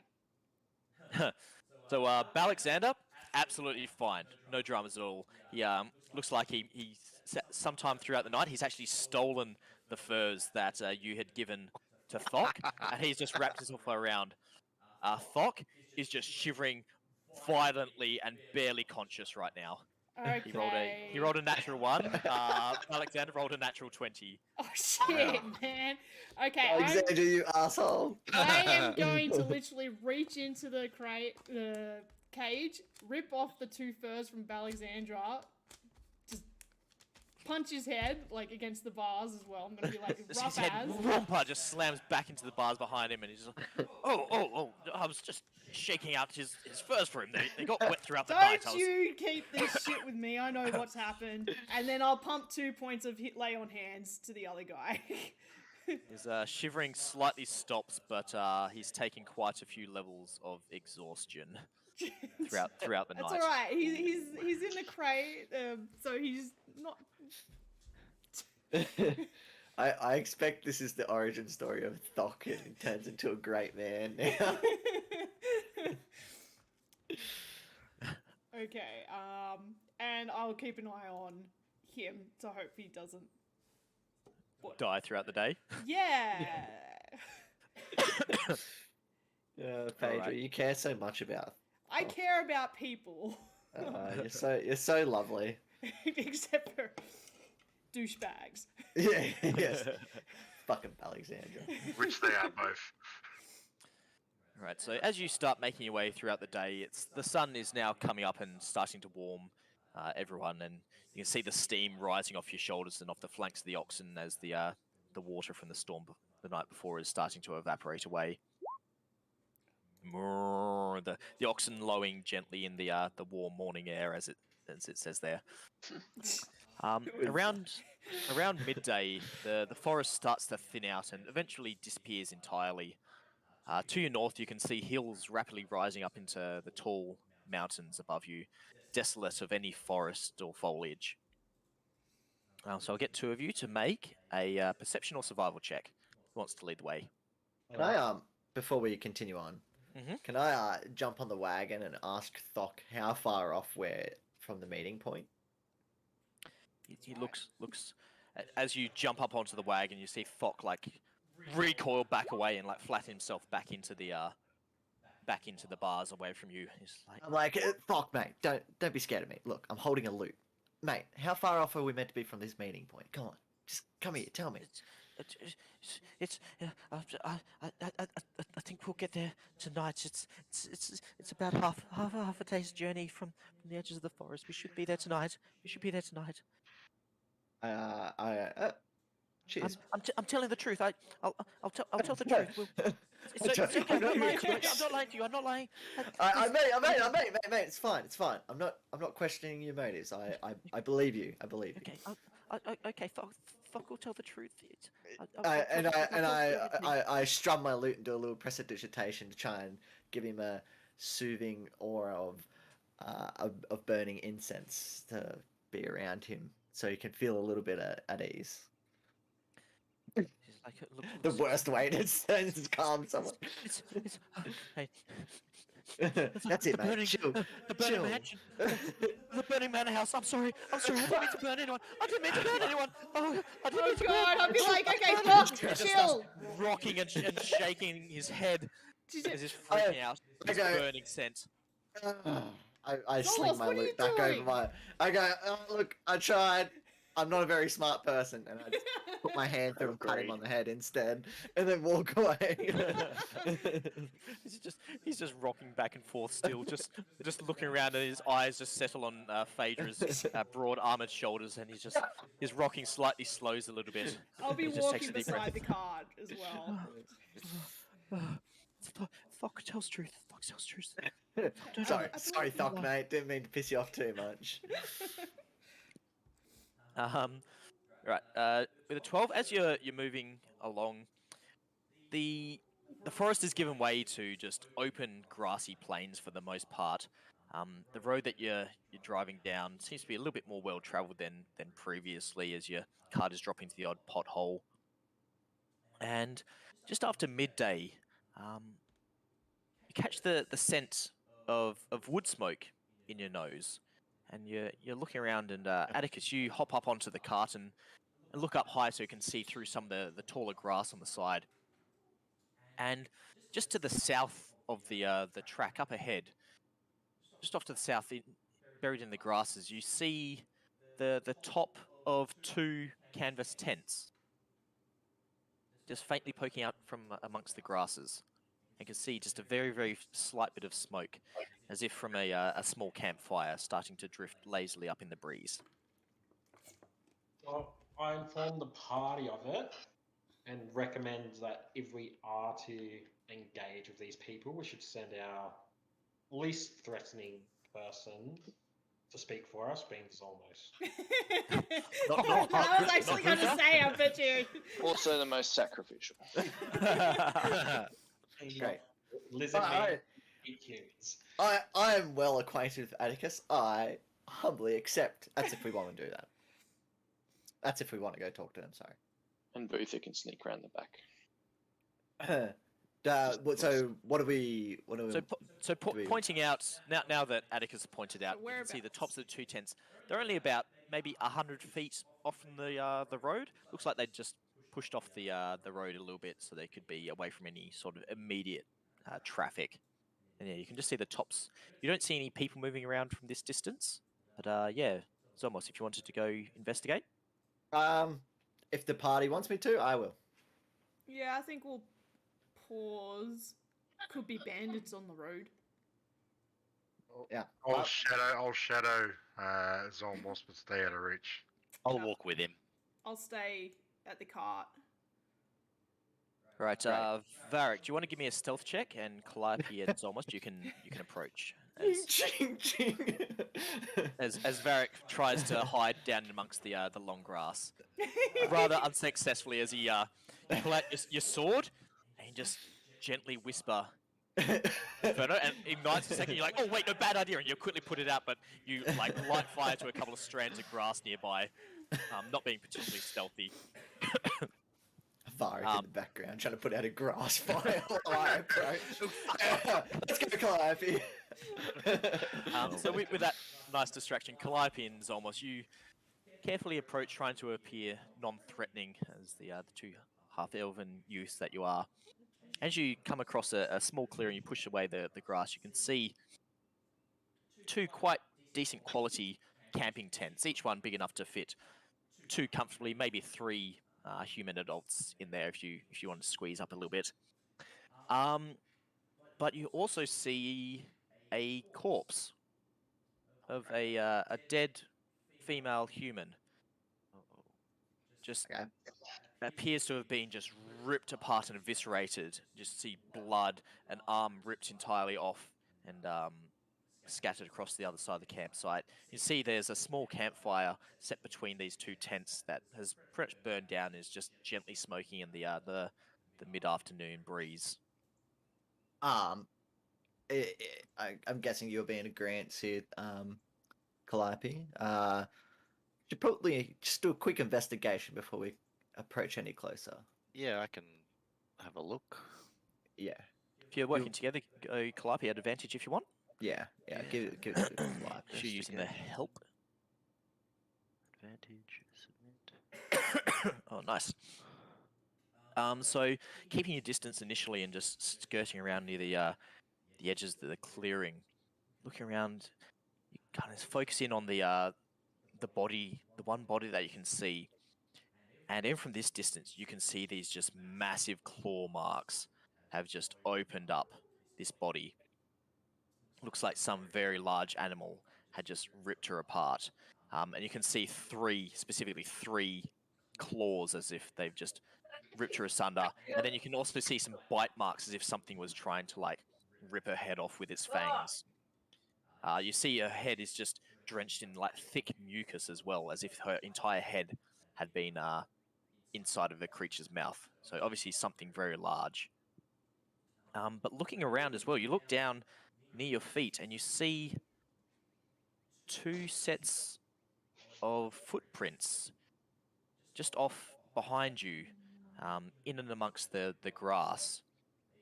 So Alexander, absolutely fine, no dramas at all. He looks like he sometime throughout the night he's actually stolen the furs that you had given to Thok, and he's just wrapped himself around. Thok is just shivering violently and barely conscious right now. Okay. He rolled a natural 1. Alexander rolled a natural 20. Oh shit, man. Okay, Alexander, you asshole. I am going to literally reach into the cage, rip off the 2 furs from Alexandra, just punch his head like against the bars as well. I'm gonna be like His rough head as. romper just slams back into the bars behind him, and he's just like, oh, I was just shaking out his furs for him. They got wet throughout the night. Don't you keep this shit with me. I know what's happened. And then I'll pump 2 points of hit lay on hands to the other guy. His shivering slightly stops, but he's taking quite a few levels of exhaustion throughout the That's night. alright. He's in the crate, so he's not. I expect this is the origin story of Thok, and he turns into a great man now. Okay, and I'll keep an eye on him to hope he doesn't Die throughout the day. Yeah. Phaedra, Alright. you care so much about. I care about people. You're so lovely. Except for douchebags. Yeah, yes. Fucking Alexandra. Which they are both. Right, so as you start making your way throughout the day, the sun is now coming up and starting to warm everyone, and you can see the steam rising off your shoulders and off the flanks of the oxen as the water from the storm the night before is starting to evaporate away. The oxen lowing gently in the warm morning air, as it says there. Around midday, the forest starts to thin out and eventually disappears entirely. To your north, you can see hills rapidly rising up into the tall mountains above you, desolate of any forest or foliage. So I'll get 2 of you to make a perception or survival check. Who wants to lead the way? Can I before we continue on, Mhm. can I jump on the wagon and ask Thok how far off we're from the meeting point? He looks as you jump up onto the wagon. You see Thok like recoil back away and like flatten himself back into the bars away from you. He's like, I'm like, Thok, mate, don't be scared of me. Look, I'm holding a loot, mate. How far off are we meant to be from this meeting point? Come on, just come here, tell me. I think we'll get there tonight. It's about half a day's journey from the edges of the forest. We should be there tonight. Cheers. I'm telling the truth. I'll tell the truth. I'm not lying to you. I'm not lying. Mate, it's fine. I'm not questioning your motives. I believe you. Okay. Okay. Thok will tell the truth. I strum my lute and do a little prestidigitation to try and give him a soothing aura of burning incense to be around him, so he can feel a little bit at ease. He's like, look, The worst way to calm someone. Hey, That's it, mate. Chill. the burning mansion. The burning manor house. I'm sorry. I didn't mean to burn anyone. Oh, I didn't mean Oh to god, burn. I'd be like, okay, Thok, He just chill. starts rocking and shaking his head as he's freaking out. This Okay. burning scent. I sling Zolmos, my what are you lute back doing? over my. I go, look, I tried. I'm not a very smart person, and I just put my hand through and pat him Agreed. on the head instead, and then walk away. He's just rocking back and forth still, just looking around, and his eyes just settle on Phaedra's broad armored shoulders, and his rocking slightly slows a little bit. I'll be He just takes walking a deep breath. beside the cart as well. Thok tells truth. Thok tells truth. sorry, I sorry, believe Thok, mate. Didn't mean to piss you off too much. Right. With a 12, as you're moving along, the forest is given way to just open grassy plains for the most part. The road that you're driving down seems to be a little bit more well travelled than previously, as your cart is dropping to the odd pothole. And just after midday, you catch the scent of wood smoke in your nose, and you're looking around. And Atticus, you hop up onto the cart and look up high so you can see through some of the taller grass on the side. And just to the south of the track, up ahead, just off to the south, buried in the grasses, you see the top of 2 canvas tents, just faintly poking out from amongst the grasses. You can see just a very, very slight bit of smoke, as if from a small campfire starting to drift lazily up in the breeze. Well, I inform the party of it and recommend that if we are to engage with these people, we should send our least threatening person to speak for us, being Zolmos. I was actually going to say, I bet you. Also the most sacrificial. Great. Lizard I- meat eat humans. I am well acquainted with Atticus. I humbly accept. That's if we want to do that. That's if we want to go talk to them. Sorry. And Vutha can sneak around the back. So what do we? Pointing out now that Atticus pointed out, So you can see the whereabouts? tops of the 2 tents. They're only about maybe 100 feet off from the road. Looks like they just pushed off the road a little bit, so they could be away from any sort of immediate traffic. And yeah, you can just see the tops. You don't see any people moving around from this distance. But yeah, Zolmos, if you wanted to go investigate. If the party wants me to, I will. Yeah, I think we'll pause. Could be bandits on the road. Yeah. I'll shadow Zolmos, but stay out of reach. I'll walk with him. I'll stay at the cart. Right, Vharik, do you want to give me a stealth check? And Calliope and Zolmos, you can approach. Ching ching. As Vharik tries to hide down amongst the long grass, rather unsuccessfully, as he pull out your sword and you just gently whisper Inferno, and ignites a second. You're like, oh wait, no, bad idea, and you quickly put it out, but you like light fire to a couple of strands of grass nearby, not being particularly stealthy. Vharik in the background trying to put out a grass fire while I approach. Let's go, Calliope. So with that nice distraction, Calliope and Zolmos, you carefully approach, trying to appear non-threatening as the 2 half-elven youths that you are. As you come across a small clearing, you push away the grass, you can see 2 quite decent quality camping tents, each one big enough to fit 2 comfortably, maybe 3 human adults in there if you want to squeeze up a little bit. But you also see a corpse of a dead female human. Just appears to have been just ripped apart and eviscerated. Just see blood, an arm ripped entirely off and scattered across the other side of the campsite. You see there's a small campfire set between these 2 tents that has pretty much burned down and is just gently smoking in the mid-afternoon breeze. I'm guessing you're being a Grant here, Calliope. Should probably just do a quick investigation before we approach any closer. Yeah, I can have a look. Yeah. If you're working together, go Calliope at advantage if you want. Yeah. Give it to Calliope. If you're using the help. Advantage, submit. Oh, nice. So keeping your distance initially and just skirting around near the edges of the clearing, looking around, you kind of focus in on the body, the one body that you can see, and even from this distance, you can see these just massive claw marks have just opened up this body. Looks like some very large animal had just ripped her apart, and you can see specifically three claws, as if they've just ripped her asunder, and then you can also see some bite marks as if something was trying to like rip her head off with its fangs. You see her head is just drenched in like thick mucus as well, as if her entire head had been inside of the creature's mouth. So obviously something very large. But looking around as well, you look down near your feet and you see 2 sets of footprints just off behind you, in and amongst the grass.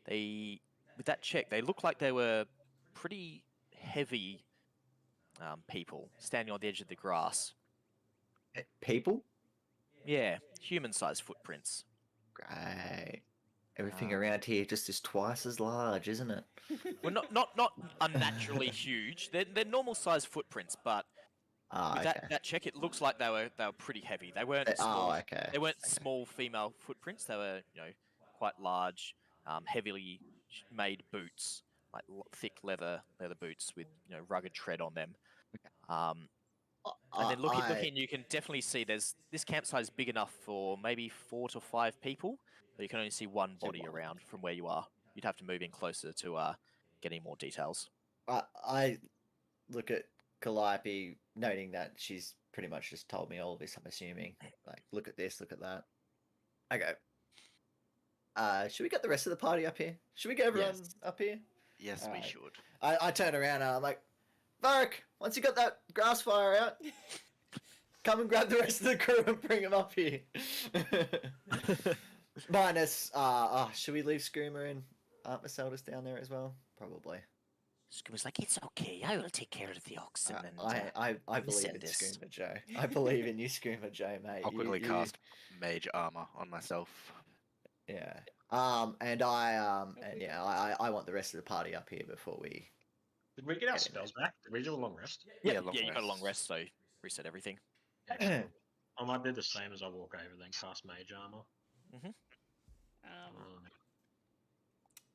With that check, they look like they were pretty heavy people standing on the edge of the grass. People? Yeah, human-sized footprints. Great. Everything around here just is twice as large, isn't it? Well, not unnaturally huge. They're normal-sized footprints, but with Okay. that check, it looks like they were pretty heavy. They weren't small. Okay. They weren't small female footprints. They were quite large, heavily made boots, like thick leather boots with rugged tread on them. And then looking, you can definitely see this campsite is big enough for maybe 4 to 5 people, but you can only see one body around from where you are. You'd have to move in closer to get any more details. I look at Calliope, noting that she's pretty much just told me all of this, I'm assuming. Like, look at this, look at that. I go, should we get the rest of the party up here? Should we get everyone up here? Yes, we Alright. should. I turn around and I'm like, Vharik, once you got that grass fire out, come and grab the rest of the crew and bring them up here. Minus, should we leave Scoomer and Aunt Maselda's down there as well? Probably. Scoomer's like, it's okay, I will take care of the oxen. I believe in this. Scoomer Joe. I believe in you, Scoomer Joe, mate. I'll quickly cast mage armor on myself. Yeah. And I want the rest of the party up here before we. Did we get our spells back? Did we do a long rest? Yeah, long you got a long rest. rest, so reset everything. I might do the same as I walk over, then cast mage armor.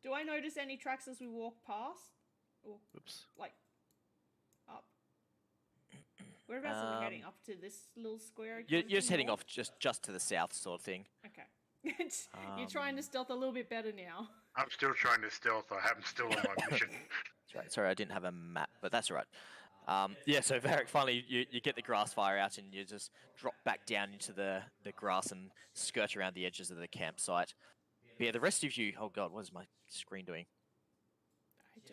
Do I notice any tracks as we walk past? Or, Oops. like, up? Whereabouts are we heading? Up to this little square? You're just heading off just to the south, sort of thing. Okay. You're trying to stealth a little bit better now. I'm still trying to stealth. I haven't still on my mission. That's right. Sorry, I didn't have a map, but that's all right. Yeah, so Vharik, finally, you get the grass fire out and you just drop back down into the grass and skirt around the edges of the campsite. But yeah, the rest of you... Oh, God, what is my screen doing?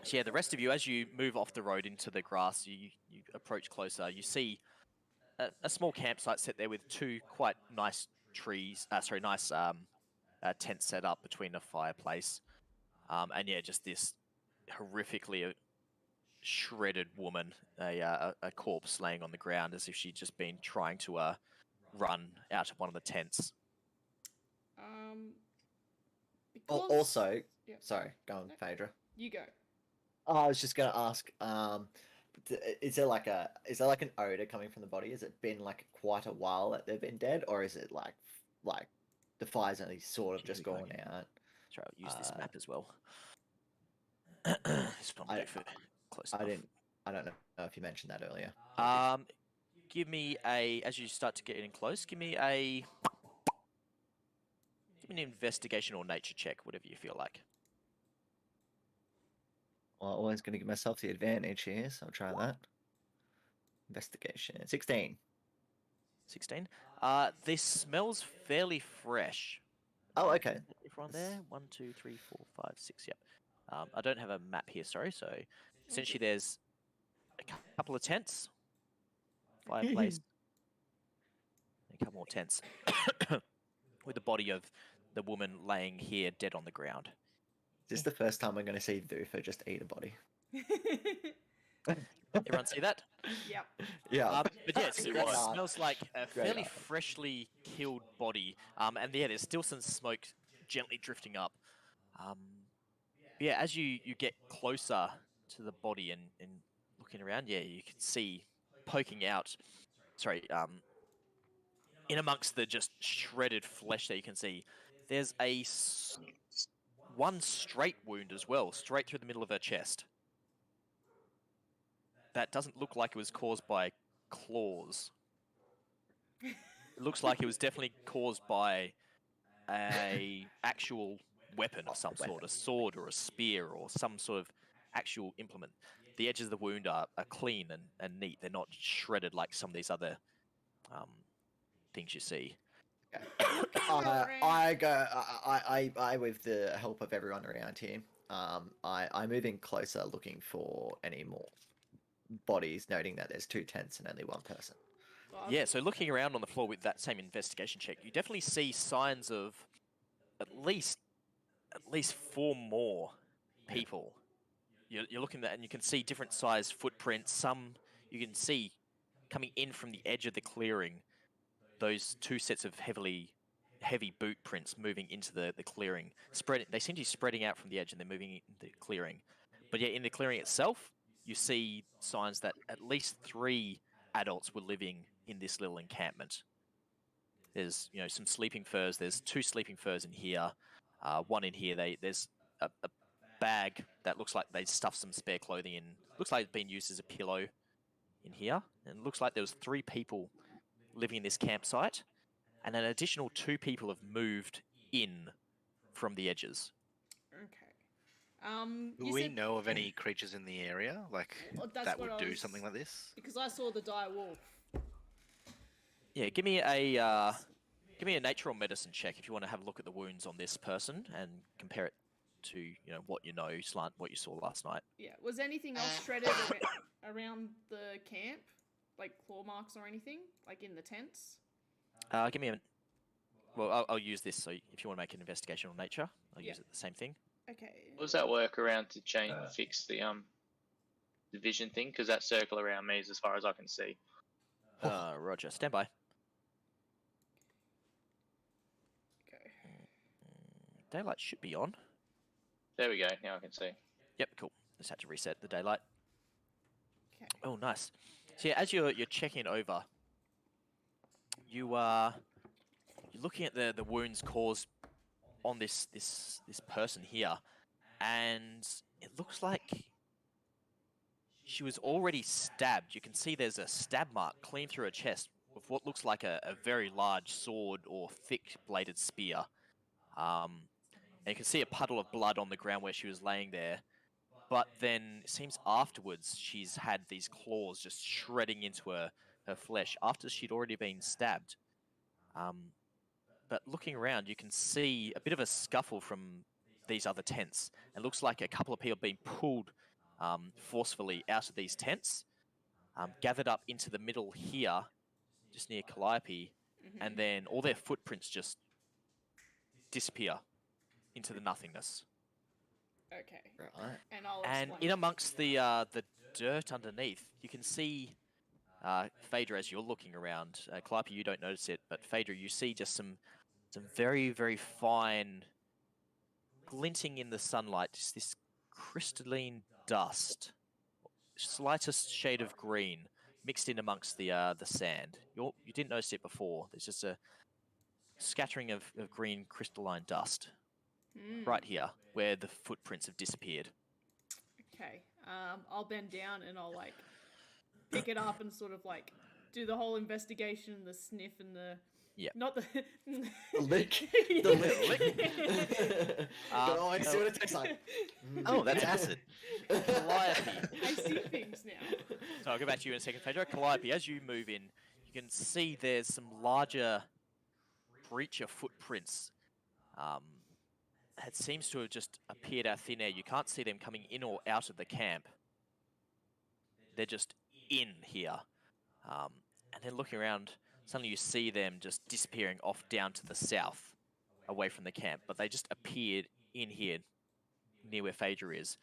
So yeah, the rest of you, as you move off the road into the grass, you approach closer, you see a small campsite set there with 2 quite nice tents set up between a fireplace. And yeah, just this horrifically shredded woman, a corpse laying on the ground as if she'd just been trying to run out of one of the tents. Also, Yeah. sorry, go on, Phaedra. You go. I was just gonna ask, is there like an odor coming from the body? Has it been like quite a while that they've been dead, or is it like the fire's only sort of just gone out? Sure, I'll use this map as well. This one will do for close enough. I don't know if you mentioned that earlier. Give me as you start to get in close, give me an investigation or nature check, whatever you feel like. Well, I'm always going to give myself the advantage here, so I'll try that. Investigation. 16. 16. This smells fairly fresh. Oh, okay. Everyone there? 1, 2, 3, 4, 5, 6. Yep. I don't have a map here, sorry. So essentially, there's a couple of tents, fireplace, and a couple more tents, with the body of the woman laying here, dead on the ground. Is this the first time I'm going to see Vutha just eat a body? Everyone see that? Yep. Yeah. But yes, it Great art. smells like a Great fairly art. freshly killed body. And yeah, there's still some smoke gently drifting up. Yeah, as you get closer to the body and looking around, yeah, you can see poking out, in amongst the just shredded flesh that you can see, there's one straight wound as well, straight through the middle of her chest. That doesn't look like it was caused by claws. It looks like it was definitely caused by a actual weapon of some sort, a sword or a spear or some sort of actual implement. The edges of the wound are clean and neat. They're not shredded like some of these other things you see. I with the help of everyone around here, I move in closer looking for any more bodies, noting that there's 2 tents and only 1 person. Yeah, so looking around on the floor with that same investigation check, you definitely see signs of at least 4 more people. You're looking at, and you can see different size footprints. Some you can see coming in from the edge of the clearing. Those 2 sets of heavy boot prints moving into the clearing. They seem to be spreading out from the edge and they're moving into the clearing. But yeah, in the clearing itself, you see signs that at least 3 adults were living in this little encampment. There's some sleeping furs. There's 2 sleeping furs in here. 1 in here. There's a bag that looks like they stuffed some spare clothing in. Looks like it's been used as a pillow in here. And it looks like there was 3 people living in this campsite, and an additional 2 people have moved in from the edges. Okay. Do we know of any creatures in the area that would do something like this? Because I saw the dire wolf. Yeah, give me a nature or medicine check if you want to have a look at the wounds on this person and compare it to what you know, slant what you saw last night. Yeah. Was anything else shredded around the camp? Like claw marks or anything? Like in the tents? Give me a... Well, I'll use this, so if you want to make an investigation on nature, I'll use it the same thing. Okay. What does that work around to fix the vision thing? Because that circle around me is as far as I can see. Roger. Stand by. Okay. Daylight should be on. There we go. Now I can see. Yep, cool. Just had to reset the daylight. Okay. Oh, nice. So yeah, as you're checking over, you're looking at the wounds caused on this person here, and it looks like she was already stabbed. You can see there's a stab mark clean through her chest with what looks like a very large sword or thick bladed spear. And you can see a puddle of blood on the ground where she was laying there. But then it seems afterwards she's had these claws just shredding into her flesh after she'd already been stabbed. But looking around, you can see a bit of a scuffle from these other tents. It looks like a couple of people being pulled forcefully out of these tents, gathered up into the middle here, just near Calliope, and then all their footprints just disappear into the nothingness. Okay. Right. And I'll And explain. in amongst the dirt underneath, you can see Phaedra as you're looking around. Calliope, you don't notice it, but Phaedra, you see just some very, very fine, glinting in the sunlight, just this crystalline dust, slightest shade of green, mixed in amongst the sand. You didn't notice it before. There's just a scattering of green crystalline dust right here, where the footprints have disappeared. Okay. I'll bend down and I'll pick it up and sort of do the whole investigation, the sniff and the not the The lick. The lick. I see what it tastes like. Oh, that's acid. Calliope. I see things now. So I'll go back to you in a second, Phaedra. Calliope, as you move in, you can see there's some larger creature footprints. It seems to have just appeared out of thin air. You can't see them coming in or out of the camp. They're just in here. And then looking around, suddenly you see them just disappearing off down to the south, away from the camp. But they just appeared in here, near where Phaedra is.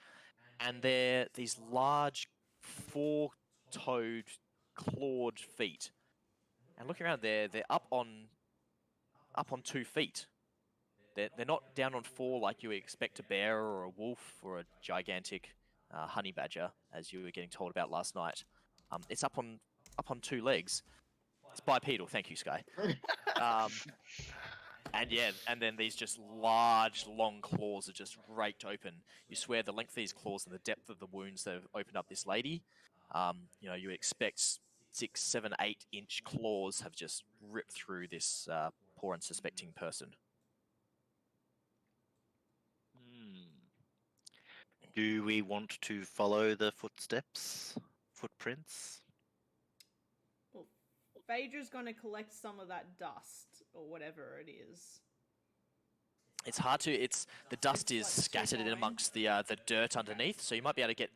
And they're these large, 4-toed, clawed feet. And looking around there, they're up on 2 feet. They're not down on 4 like you would expect a bear or a wolf or a gigantic honey badger, as you were getting told about last night. It's up on 2 legs. It's bipedal, thank you, Sky. And then these just large, long claws are just raked open. You swear the length of these claws and the depth of the wounds that have opened up this lady, you would expect 6, 7, 8-inch claws have just ripped through this poor unsuspecting person. Do we want to follow the footprints? Well, Phaedra's going to collect some of that dust or whatever it is. It's hard to. The dust is like scattered in fine. amongst the dirt underneath, so you might be able to get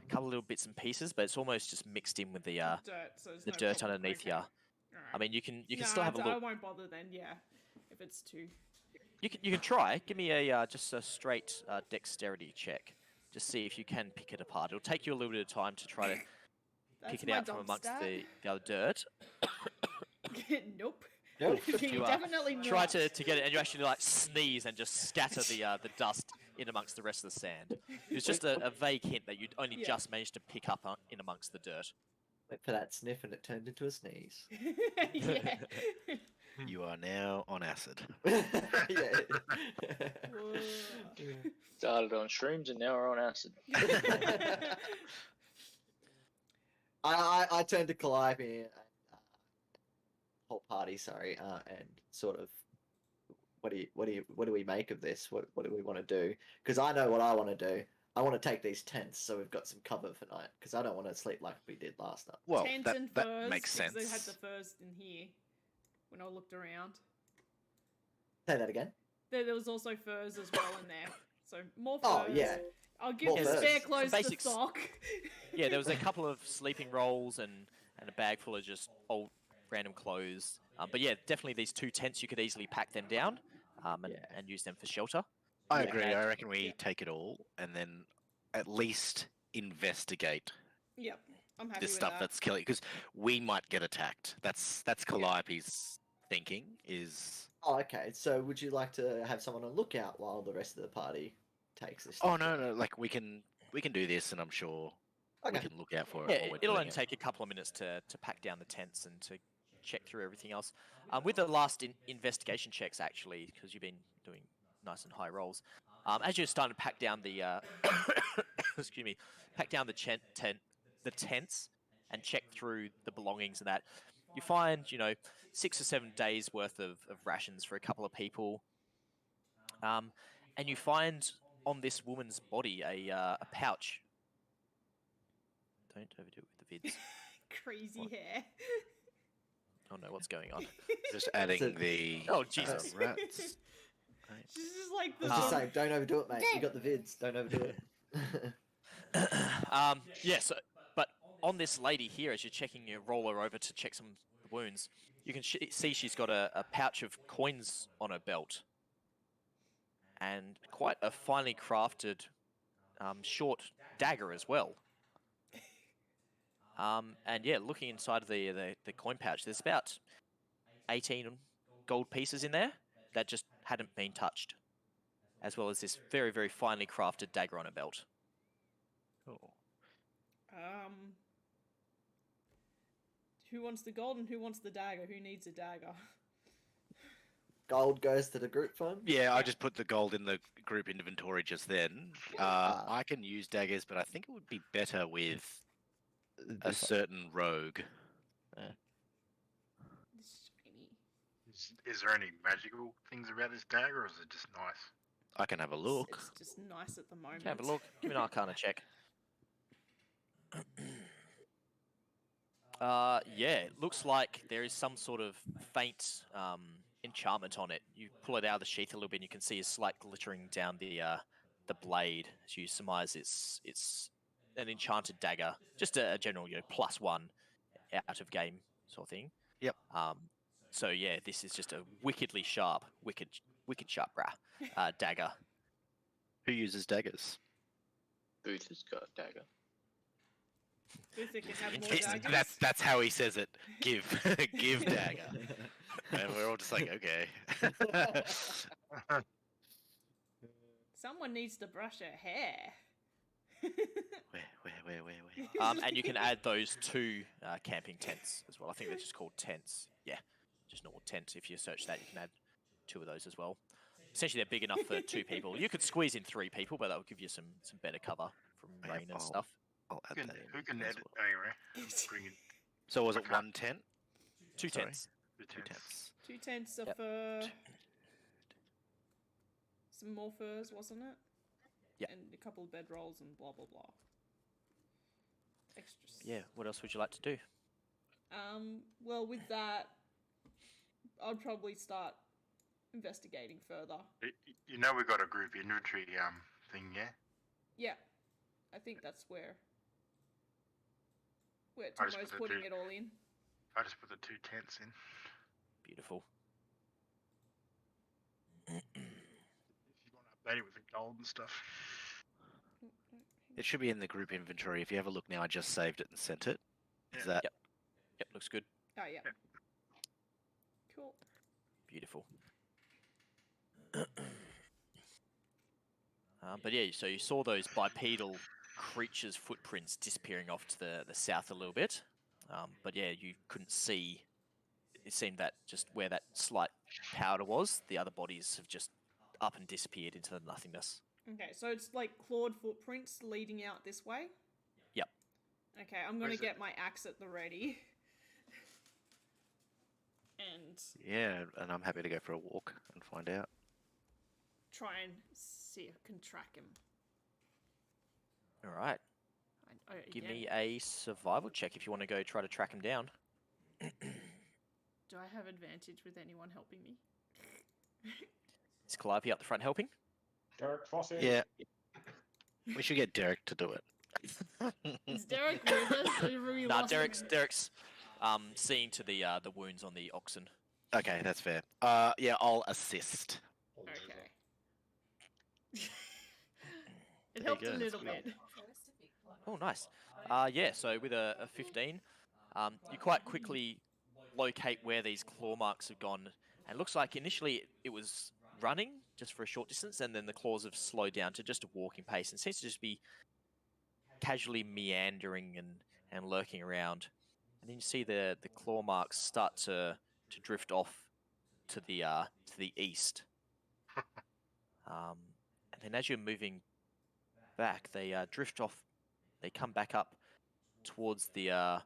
couple little bits and pieces, but it's almost just mixed in with the Dirt, so there's the no dirt problem. underneath. Okay. Yeah, Alright. I mean you can No, still have a I look. won't bother then. Yeah, if it's too. You can try. Give me a just a straight dexterity check. Just see if you can pick it apart. It'll take you a little bit of time to try to pick it my out from dog amongst stat. the other dirt. Nope. Nope. You, Definitely not. try to get it, and you actually like sneeze and just scatter the dust in amongst the rest of the sand. It was just a vague hint that you'd only Yeah. just managed to pick up in amongst the dirt. Went for that sniff and it turned into a sneeze. Yeah. You are now on acid. Yeah. Whoa. Started on shrooms and now we're on acid. I turned to Calliope, whole party, sorry, and sort of, what do we make of this? What do we want to do? Because I know what I want to do. I want to take these tents so we've got some cover for night. Because I don't want to sleep like we did last night. Well, Tents that, and that furs, makes because sense. They had the furs in here when I looked around. Say that again. There was also furs as well in there. So more furs. Oh yeah. I'll give More you furs. spare Some clothes to basics. stock. Yeah, there was a couple of sleeping rolls and a bag full of just old random clothes. But yeah, definitely these 2 tents, you could easily pack them down and use them for shelter. I Yeah. agree. And- I reckon we take it all and then at least investigate Yep, I'm happy the with stuff that. that's killing. Because we might get attacked. That's Calliope's thinking. Is Oh, okay. So would you like to have someone on lookout while the rest of the party takes this? oh stuff? no, like we can do this, and I'm sure Okay. we can look out for it. Yeah, while we're it'll doing only it. take a couple of minutes to pack down the tents and to check through everything else. With the last investigation checks, actually, because you've been doing nice and high rolls, as you're starting to pack down the excuse me, pack down the tents and check through the belongings and that, you find 6 or 7 days worth of rations for a couple of people, and you find on this woman's body a pouch. Don't overdo it with the vids. Crazy What? hair. Oh no, what's going on? Just adding So- the Oh, Jesus. rats. She's just like the. I was just Um, saying, don't overdo it, mate. You got the vids. Don't overdo it. Yeah, so, but on this lady here, as you're checking your roller over to check some wounds, you can see she's got a pouch of coins on her belt. And quite a finely crafted short dagger as well. And yeah, looking inside of the coin pouch, there's about 18 gold pieces in there that just hadn't been touched, as well as this very, very finely crafted dagger on her belt. Cool. Who wants the gold and who wants the dagger? Who needs a dagger? Gold goes to the group fund. Yeah, I just put the gold in the group inventory just then. I can use daggers, but I think it would be better with a certain rogue. Shiny. Is there any magical things about this dagger, or is it just nice? I can have a look. It's just nice at the moment. Have a look. Give me an Arcana check. Yeah, it looks like there is some sort of faint enchantment on it. You pull it out of the sheath a little bit, and you can see a slight glittering down the blade. As you surmise, it's an enchanted dagger, just a general +1 out of game sort of thing. Yep. So yeah, this is just a wickedly sharp, wicked sharp dagger. Who uses daggers? Vutha's got a dagger. Vutha can have more It's- daggers. That's how he says it. Give dagger. And we're all just like, okay. Someone needs to brush her hair. Where? And you can add those 2 camping tents as well. I think they're just called tents. Yeah, just normal tent. If you search that, you can add 2 of those as well. Essentially, they're big enough for 2 people. You could squeeze in 3 people, but that would give you some better cover from Yeah, rain and I'll- stuff. I'll add that in. Who can as edit well. anyway? Bring in So was it Okay. 1 tent? 2 Sorry. tents. the 2 tents. tents. 2 tents of Yep. fur. Some more furs, wasn't it? Yep. And a couple of bedrolls and blah blah blah. Extras. Yeah. What else would you like to do? Well, with that, I'd probably start investigating further. You know we got a group inventory thing, yeah? Yeah, I think that's where I just Tomo's put the putting two- it all in. I just put the 2 tents in. Beautiful. If you want to update it with the gold and stuff. It should be in the group inventory. If you have a look now, I just saved it and sent it. Is that? Yep. Yep. Looks good. Oh yeah. Yeah. Cool. Beautiful. But yeah, so you saw those bipedal creatures' footprints disappearing off to the south a little bit. But yeah, you couldn't see. It seemed that just where that slight powder was, the other bodies have just up and disappeared into the nothingness. Okay, so it's like clawed footprints leading out this way? Yep. Okay, I'm gonna Where's it? get my axe at the ready. And Yeah, and I'm happy to go for a walk and find out. try and see if I can track him. All right. Give me a survival check if you want to go try to track him down. Do I have advantage with anyone helping me? Is Calliope up the front helping? Derek Fossey. Yeah. We should get Derek to do it. Is Derek with us? Or have we Nah, lost him? Derek's seeing to the wounds on the oxen. Okay, that's fair. Yeah, I'll assist. Okay. It There you helped go, a that's little good. bit. Oh, nice. Yeah, so with a 15, you quite quickly locate where these claw marks have gone. And it looks like initially it was running just for a short distance, and then the claws have slowed down to just a walking pace and seems to just be casually meandering and lurking around. And then you see the claw marks start to drift off to the east. And then as you're moving back, they drift off. They come back up towards the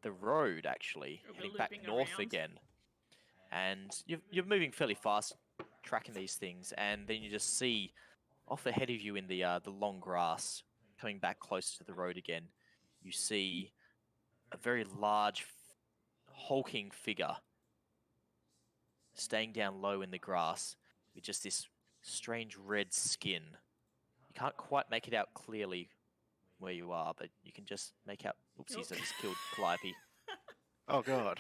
road, actually, We're heading back looping north around. again. And you're moving fairly fast, tracking these things, and then you just see off ahead of you in the long grass, coming back closer to the road again. You see a very large, hulking figure staying down low in the grass with just this strange red skin. You can't quite make it out clearly where you are, but you can just make out. Oopsies, I just killed Calliope. Oh god.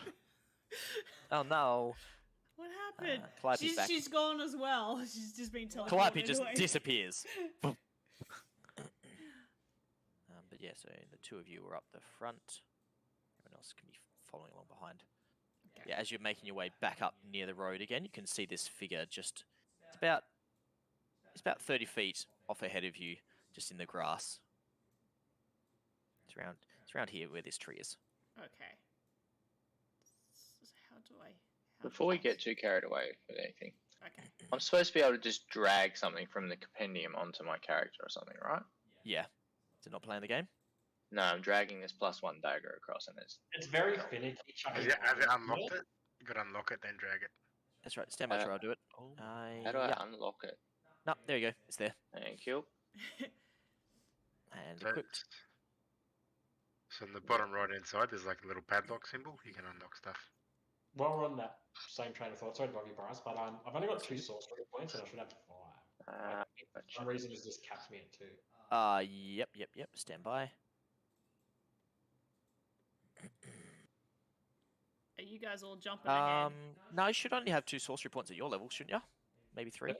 Oh no. What happened? Calliope's back. She's gone as well. She's just been teleported Calliope just away. disappears. But yeah, so the two of you are up the front. Everyone else can be following along behind. Okay. Yeah, as you're making your way back up near the road again, you can see this figure just it's about 30 feet off ahead of you, just in the grass. It's around here where this tree is. Okay. How do I... Before we get too carried away with anything, Okay. I'm supposed to be able to just drag something from the compendium onto my character or something, right? Yeah. Is it not playing the game? No, I'm dragging this +1 dagger across, and It's very finicky. Have you unlocked it? You gotta unlock it, then drag it. That's right. Stand by, I'll do it. How do I Yeah. unlock it? No, there you go. It's there. Thank you. And So, equipped. so on the bottom right hand side, there's like a little padlock symbol. You can unlock stuff. While we're on that same train of thought, sorry to bother you, Bryce, but I've only got 2 sorcery points and I should have 5. Uh, For some reason, it's just capped me at 2. Yep. Stand by. Are you guys all jumping ahead? No, you should only have 2 sorcery points at your level, shouldn't you? Maybe 3.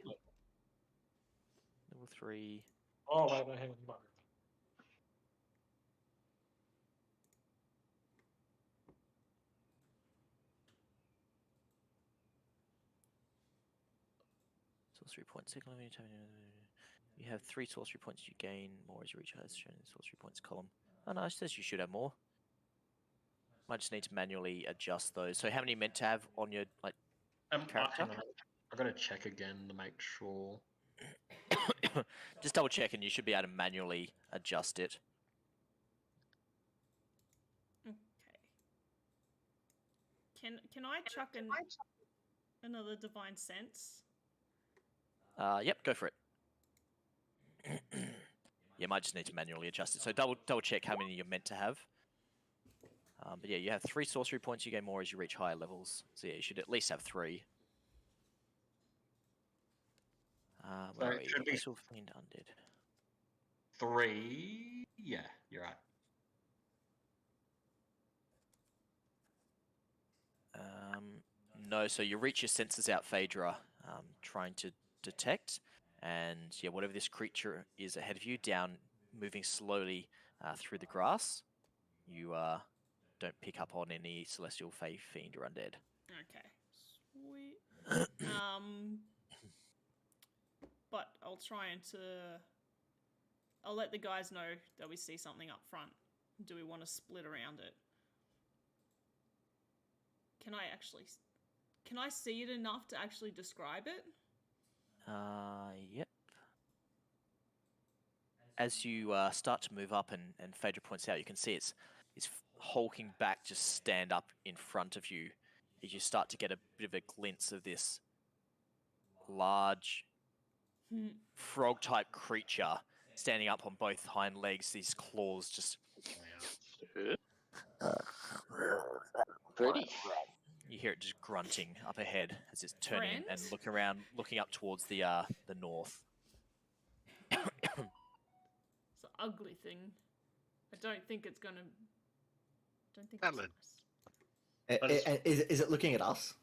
Level 3. Oh, wait, no, hang on. You might be right. Sorcery points. You have 3 sorcery points. You gain more as you reach as shown in the sorcery points column. Oh no, it says you should have more. Might just need to manually adjust those. So how many you meant to have on your character? Hang on, I've got to check again to make sure. Just double check and you should be able to manually adjust it. Okay. Can I chuck another divine sense? Yep, go for it. You might just need to manually adjust it. So double check how many you're meant to have. But yeah, you have 3 sorcery points. You gain more as you reach higher levels. So yeah, you should at least have 3. So Where are it we? should be Vessel Fiend Undead. 3. Yeah, you're right. No, so you reach your senses out, Phaedra, trying to detect, and yeah, whatever this creature is ahead of you, down, moving slowly through the grass, you don't pick up on any celestial fiend or undead. Okay. Sweet. But I'll try and I'll let the guys know that we see something up front. Do we want to split around it? Can I see it enough to actually describe it? Yep. As you start to move up, and Phaedra points out, you can see it's hulking back, just stand up in front of you. As you start to get a bit of a glimpse of this large frog-type creature standing up on both hind legs, these claws just... Pretty. You hear it just grunting up ahead as it's turning and Friends? looking up towards the north. It's an ugly thing. I don't think it's gonna. Don't think it's Valid. nice. Is it looking at us?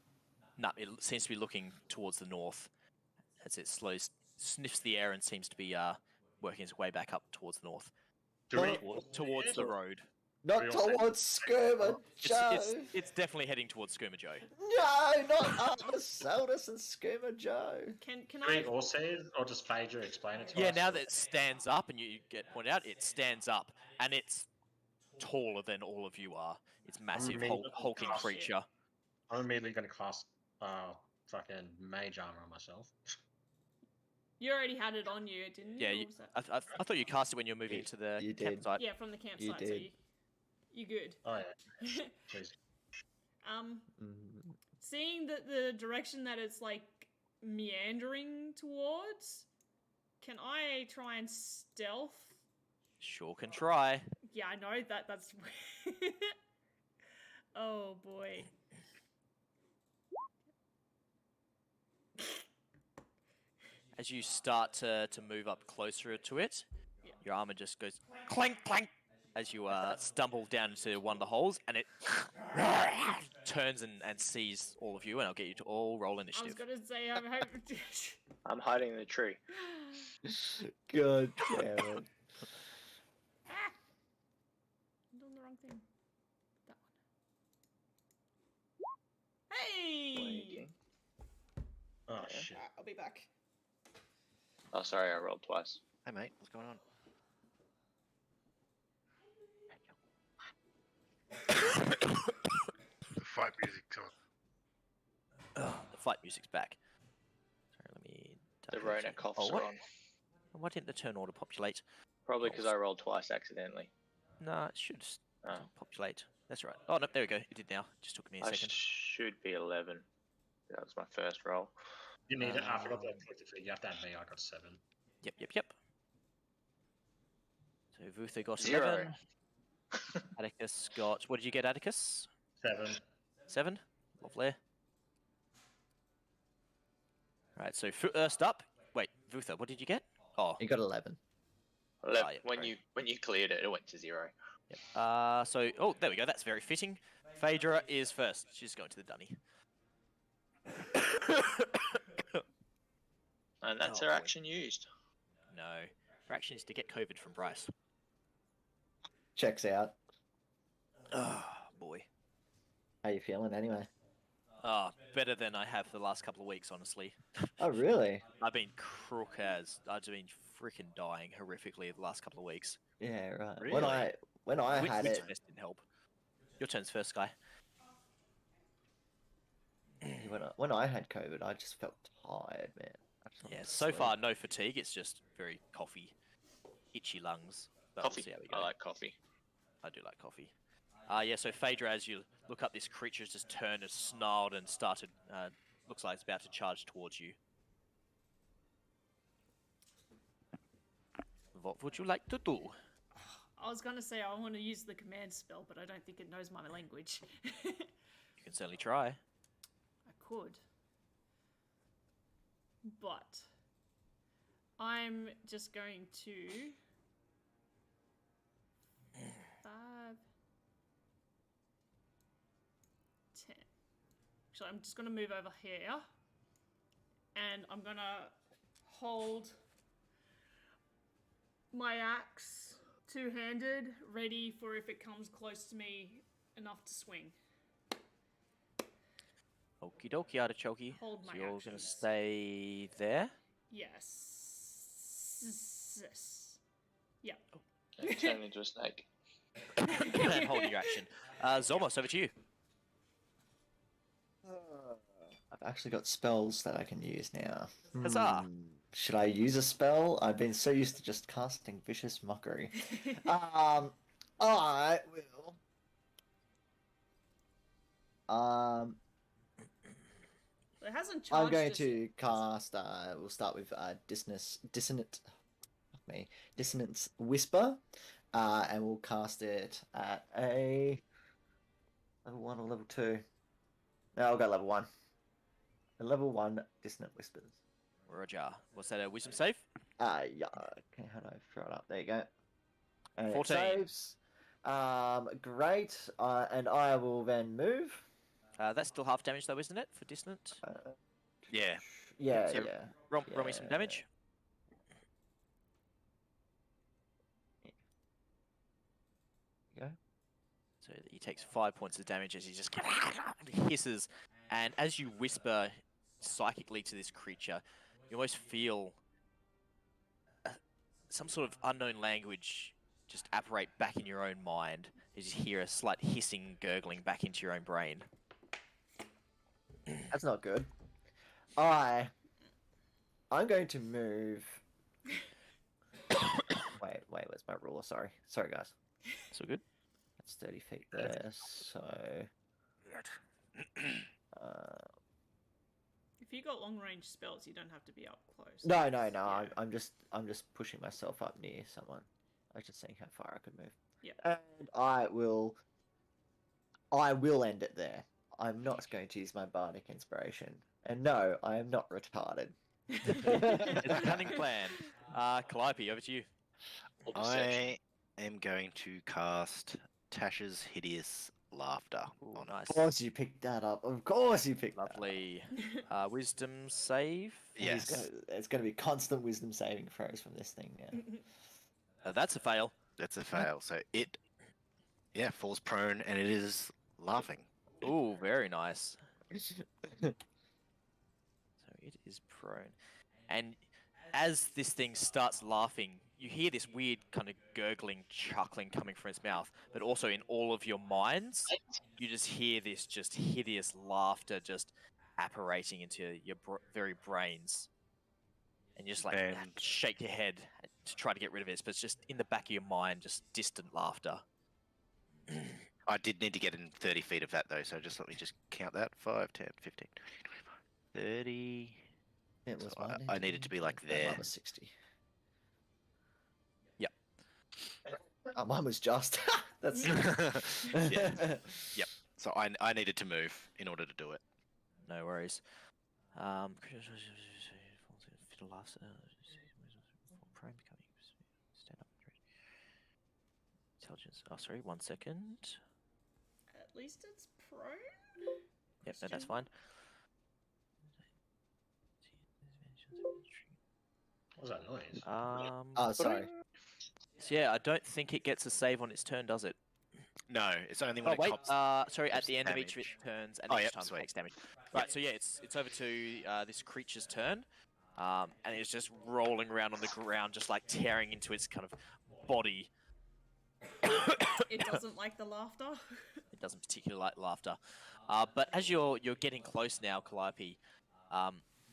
No, it seems to be looking towards the north as it sniffs the air and seems to be working its way back up towards the north, Do we, towards the road. Not We all say- towards Skirma Joe. It's definitely heading towards Skooma Joe. No, not Armasaurus and Skirma Joe. Can Do I? we all say it, or just Phaedra explain it to Yeah, us? now that it stands up and you get pointed out, it stands up and it's taller than all of you are. It's massive, Amazing. hulking Oh, shit. creature. I'm immediately going to cast fucking mage armor on myself. You already had it on you, didn't you? Yeah, Or was that- I thought you cast it when you were moving to the You did. campsite. Yeah, from the campsite. You So did. you good. Oh yeah, please. Seeing that the direction that it's like meandering towards, can I try and stealth? Sure can try. Yeah, I know that's. Oh boy. As you start to move up closer to it, Yeah. your armor just goes clank, clank, as you stumble down into one of the holes, and it turns and sees all of you, and I'll get you to all roll I was initiative. gonna say I'm hoping. I'm hiding in the tree. Good damn it. Ah! I'm doing the wrong thing. That one. Hey! Blinking. Oh Yeah. shit. Alright, I'll be back. Oh, sorry, I rolled twice. Hey mate, what's going on? the fight music talk? The fight music's back. Sorry, let me... The duck Rona into- coughs Oh, are what? on. Why didn't the turn order populate? Probably because I rolled twice accidentally. No, it should just Oh. populate. That's right. Oh, no, there we go. It did now. Just took me a I second. should be 11. That was my first roll. You need it. I forgot to click the trigger. You have to add me. I got 7. Yep. So Vutha got 0. 11. Atticus got... What did you get, Atticus? 7. 7? Lovely. Alright, so first up... Wait, Vutha, what did you get? Oh, You got 11. 11. yeah, when right. you cleared it, it went to 0. yep. So... Oh, there we go. That's very fitting. Phaedra is first. She's going to the dunny. And that's Oh, her boy. action used. No. Her action is to get COVID from Bryce. Checks out. Oh, boy. How you feeling anyway? Better than I have for the last couple of weeks, honestly. Oh, really? I've been crook as... I've been freaking dying horrifically the last couple of weeks. Yeah, right. Really? When I had Winter it, Fest didn't help. Your turn's first, Guy. when I had COVID, I just felt tired, man. I just wanted Yeah, to so sleep. far no fatigue. It's just very coffee, itchy lungs. But Coffee. We'll see how we go. I like coffee. I do like coffee. Yeah, so Phaedra, as you look up, this creature's just turned and snarled and started. Looks like it's about to charge towards you. What would you like to do? I was gonna say I want to use the command spell, but I don't think it knows my language. You can certainly try. I could. But I'm just going to 5, 10. Actually, I'm just gonna move over here, and I'm gonna hold my axe two-handed, ready for if it comes close to me enough to swing. Okie dokie, Artichoke. Hold So my you're going actions. to stay there? Yes. Yeah. And turn into a snake. And holding your action. Zolmos, over to you. I've actually got spells that I can use now. Huzzah. Should I use a spell? I've been so used to just casting Vicious Mockery. I will. It hasn't charged. I'm going us to yet. cast. We'll start with Dissonance Whisper, and we'll cast it at a level 1 or level 2. No, I'll go level 1. A level 1 Dissonant Whispers. Roger. What's that, a wisdom save? Yeah. Okay, how do I throw it up? There you go. And it 14. saves. Great. And I will then move. That's still half damage though, isn't it, for dissonant? Yeah. Yeah, So yeah. Roll me some damage. Go. So he takes 5 points of damage as he just hisses, and as you whisper psychically to this creature, you almost feel some sort of unknown language just apparate back in your own mind as you hear a slight hissing, gurgling back into your own brain. That's not good. I'm going to move. Wait, where's my ruler? Sorry, guys. So good. That's 30 feet there. So, If you got long range spells, you don't have to be up close. no. Yeah. I'm just pushing myself up near someone. I was just seeing how far I could move. Yeah. And I will end it there. I'm not going to use my bardic inspiration. And no, I am not retarded. It's a cunning plan. Calliope, over to you. Or perception. I am going to cast Tasha's Hideous Laughter Ooh, on nice. Of course you picked that up. Of course you picked that up. Lovely. Wisdom save. Yes. It's going to be constant wisdom saving throws from this thing now. That's a fail. That's a fail. So it, falls prone and it is laughing. Ooh, very nice. So it is prone. And as this thing starts laughing, you hear this weird kind of gurgling, chuckling coming from its mouth, but also in all of your minds, you just hear this just hideous laughter just apparating into your very brains. And you just like And- shake your head to try to get rid of it, but it's just in the back of your mind, just distant laughter. I did need to get in 30 feet of that though, so just let me just count that. 5, 10, 15, 20, 25, 30. It was So mine, I needed to be like there. Mine was 60. Yep. Oh, mine was just. That's. Yeah. Yep. So I needed to move in order to do it. No worries. Prone becoming stand up. Intelligence. Oh, sorry. 1 second. At least it's prone. Yep, no, that's fine. What was that noise? Oh, sorry. So yeah, I don't think it gets a save on its turn, does it? No, it's only when Oh wait, cops. sorry, at cops the end of each of its damage. turns, and Oh, each yep, time sweet. it takes damage. Right, so yeah, it's over to this creature's turn, and it's just rolling around on the ground, just like tearing into its kind of body. It doesn't like the laughter. It doesn't particularly like laughter. But as you're getting close now, Calliope,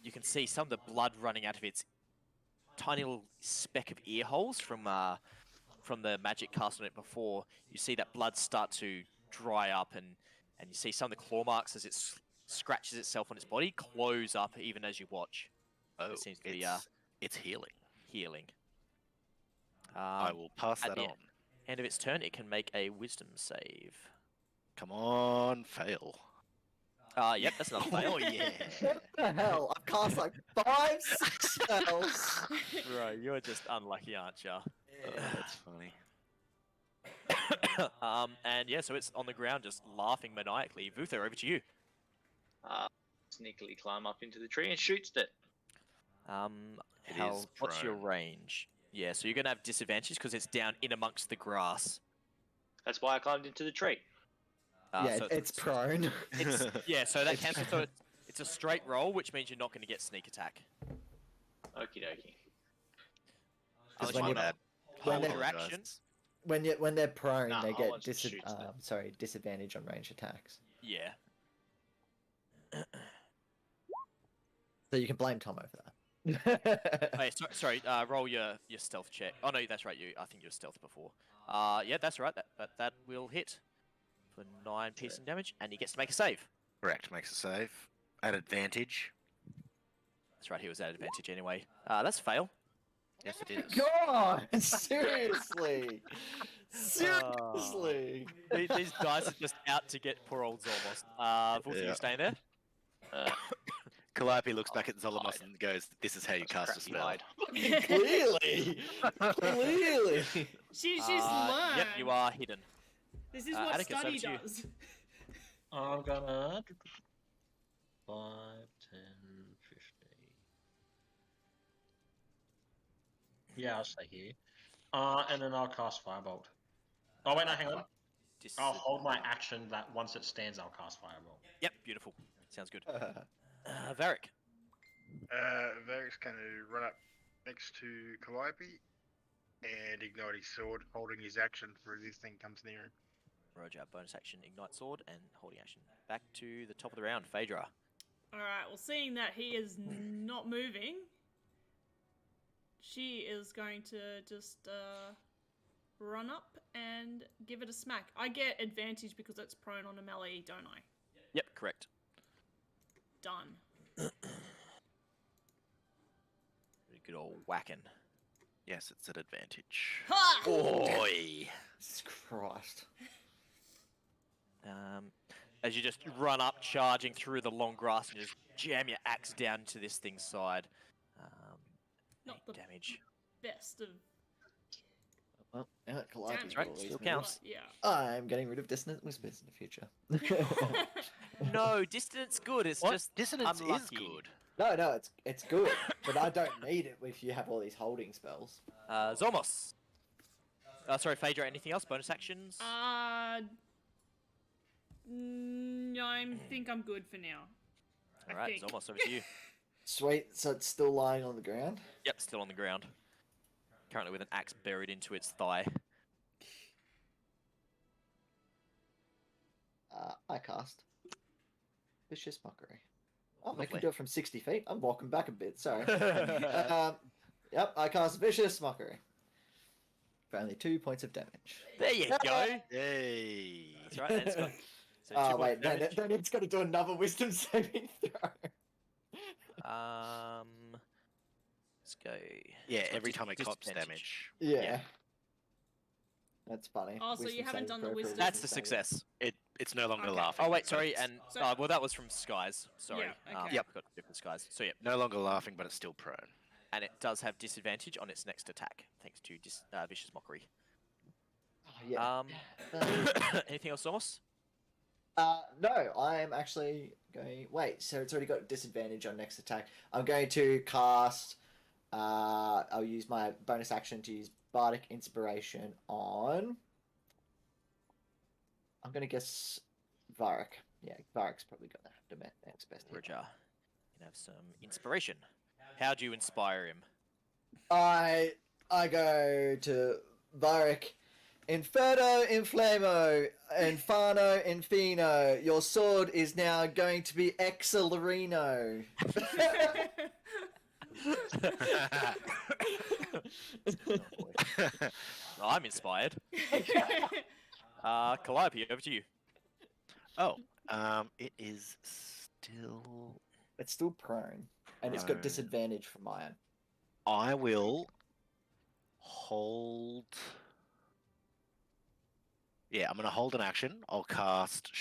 you can see some of the blood running out of its tiny little speck of ear holes from the magic cast on it before. You see that blood start to dry up, and you see some of the claw marks as it scratches itself on its body close up even as you watch. Oh, It seems to be it's healing. healing. I will pass at that the on. end of its turn, it can make a wisdom save. Come on, fail. Yep, that's another fail. Oh yeah. What the hell? I've cast like 5, 6 spells. Bro, you're just unlucky, aren't you? That's funny. And yeah, so it's on the ground just laughing maniacally. Vutha, over to you. Sneakily climb up into the tree and shoots it. It How, is what's your prone. range? Yeah, so you're going to have disadvantage because it's down in amongst the grass. That's why I climbed into the tree. Yeah, So it's prone. yeah, so that It's cancels. So it's a straight roll, which means you're not going to get sneak attack. Okie dokie. Because Unless when you you- wanna when hold they- your action. when they're prone, Nah, they I get want to shoot them. disadvantage on range attacks. Yeah. So you can blame Tom over that. Hey, sorry. Roll your stealth check. Oh no, that's right. I think you were stealth before. Yeah, that's right. That will hit for 9 piercing damage, and he gets to make a save. Correct. Makes a save. At advantage. That's right. He was at advantage anyway. That's a fail. Yes, it is. God, seriously, seriously. These guys are just out to get poor old Zolmos. Vutha, Yeah. you staying there? Calliope looks back at Zolmos and goes, "This is how you cast a spell." Hide. Clearly, clearly. She's learned. Yep, you are hidden. This is what Atticus, study over to you. does. I'm gonna 5, 10, 15. Yeah, I'll stay here. And then I'll cast Firebolt. Oh wait, no, hang on. I'll hold my action that once it stands, I'll cast Firebolt. Yep, beautiful. Sounds good. Vharik. Varric's going to run up next to Calliope and ignite his sword, holding his action for this thing comes near him. Roger, bonus action, ignite sword, and holding action. Back to the top of the round, Phaedra. Alright, well, seeing that he is not moving, she is going to just run up and give it a smack. I get advantage because it's prone on a melee, don't I? Yep, correct. Done. Good old whacking. Yes, it's at advantage. Ha! Boy. Jesus Christ. As you just run up, charging through the long grass, and just jam your axe down into this thing's side. Not 8 the damage. best of Well, now that Calliope's damage. right, got all still these counts. moves, Yeah. I'm getting rid of Dissonant Whispers in the future. No, distance good. It's What? just Dissonance unlucky. is good. No, it's good, but I don't need it if you have all these holding spells. Zolmos. Sorry, Phaedra. Anything else? Bonus actions? No, I think I'm good for now. All I right, think. Zolmos, over to you. Sweet, so it's still lying on the ground. Yep, still on the ground. Currently with an axe buried into its thigh. I cast Vicious Mockery. Oh, I can Lovely. do it from 60 feet. I'm walking back a bit, sorry. Yep, I cast Vicious Mockery. For only 2 points of damage. There you go. Yay. That's right. And it's got, so 2 Oh, points wait, of damage. then it's got to do another Wisdom saving throw. Let's go. Yeah, It's got every time it cops disadvantage. damage. Yeah. Yeah. That's funny. Oh, so you Wisdom haven't saving done the throw for a wisdom- That's the saving. success. It's no longer Okay. laughing. Oh wait, but sorry, it's and So- well, that was from Skies. Sorry. Yeah, okay. Yep, got different Skies. So yeah, no longer laughing, but it's still prone. and it does have disadvantage on its next attack, thanks to Vicious Mockery. Oh, yeah. Anything else, Zolmos? No, I'm actually going. Wait, so it's already got disadvantage on next attack. I'm going to cast. I'll use my bonus action to use Bardic Inspiration on. I'm going to guess Vharik. Yeah, Varrik's probably going to have the next best hit. Roger. You can have some inspiration. How do you inspire him? I go to Vharik. Inferno Inflamo, Infano Infino. Your sword is now going to be Excelerino. I'm inspired. Calliope, over to you. Oh, it is still. It's still prone, and it's got Prone. disadvantage from mine. I will hold. Yeah, I'm gonna hold an action. I'll cast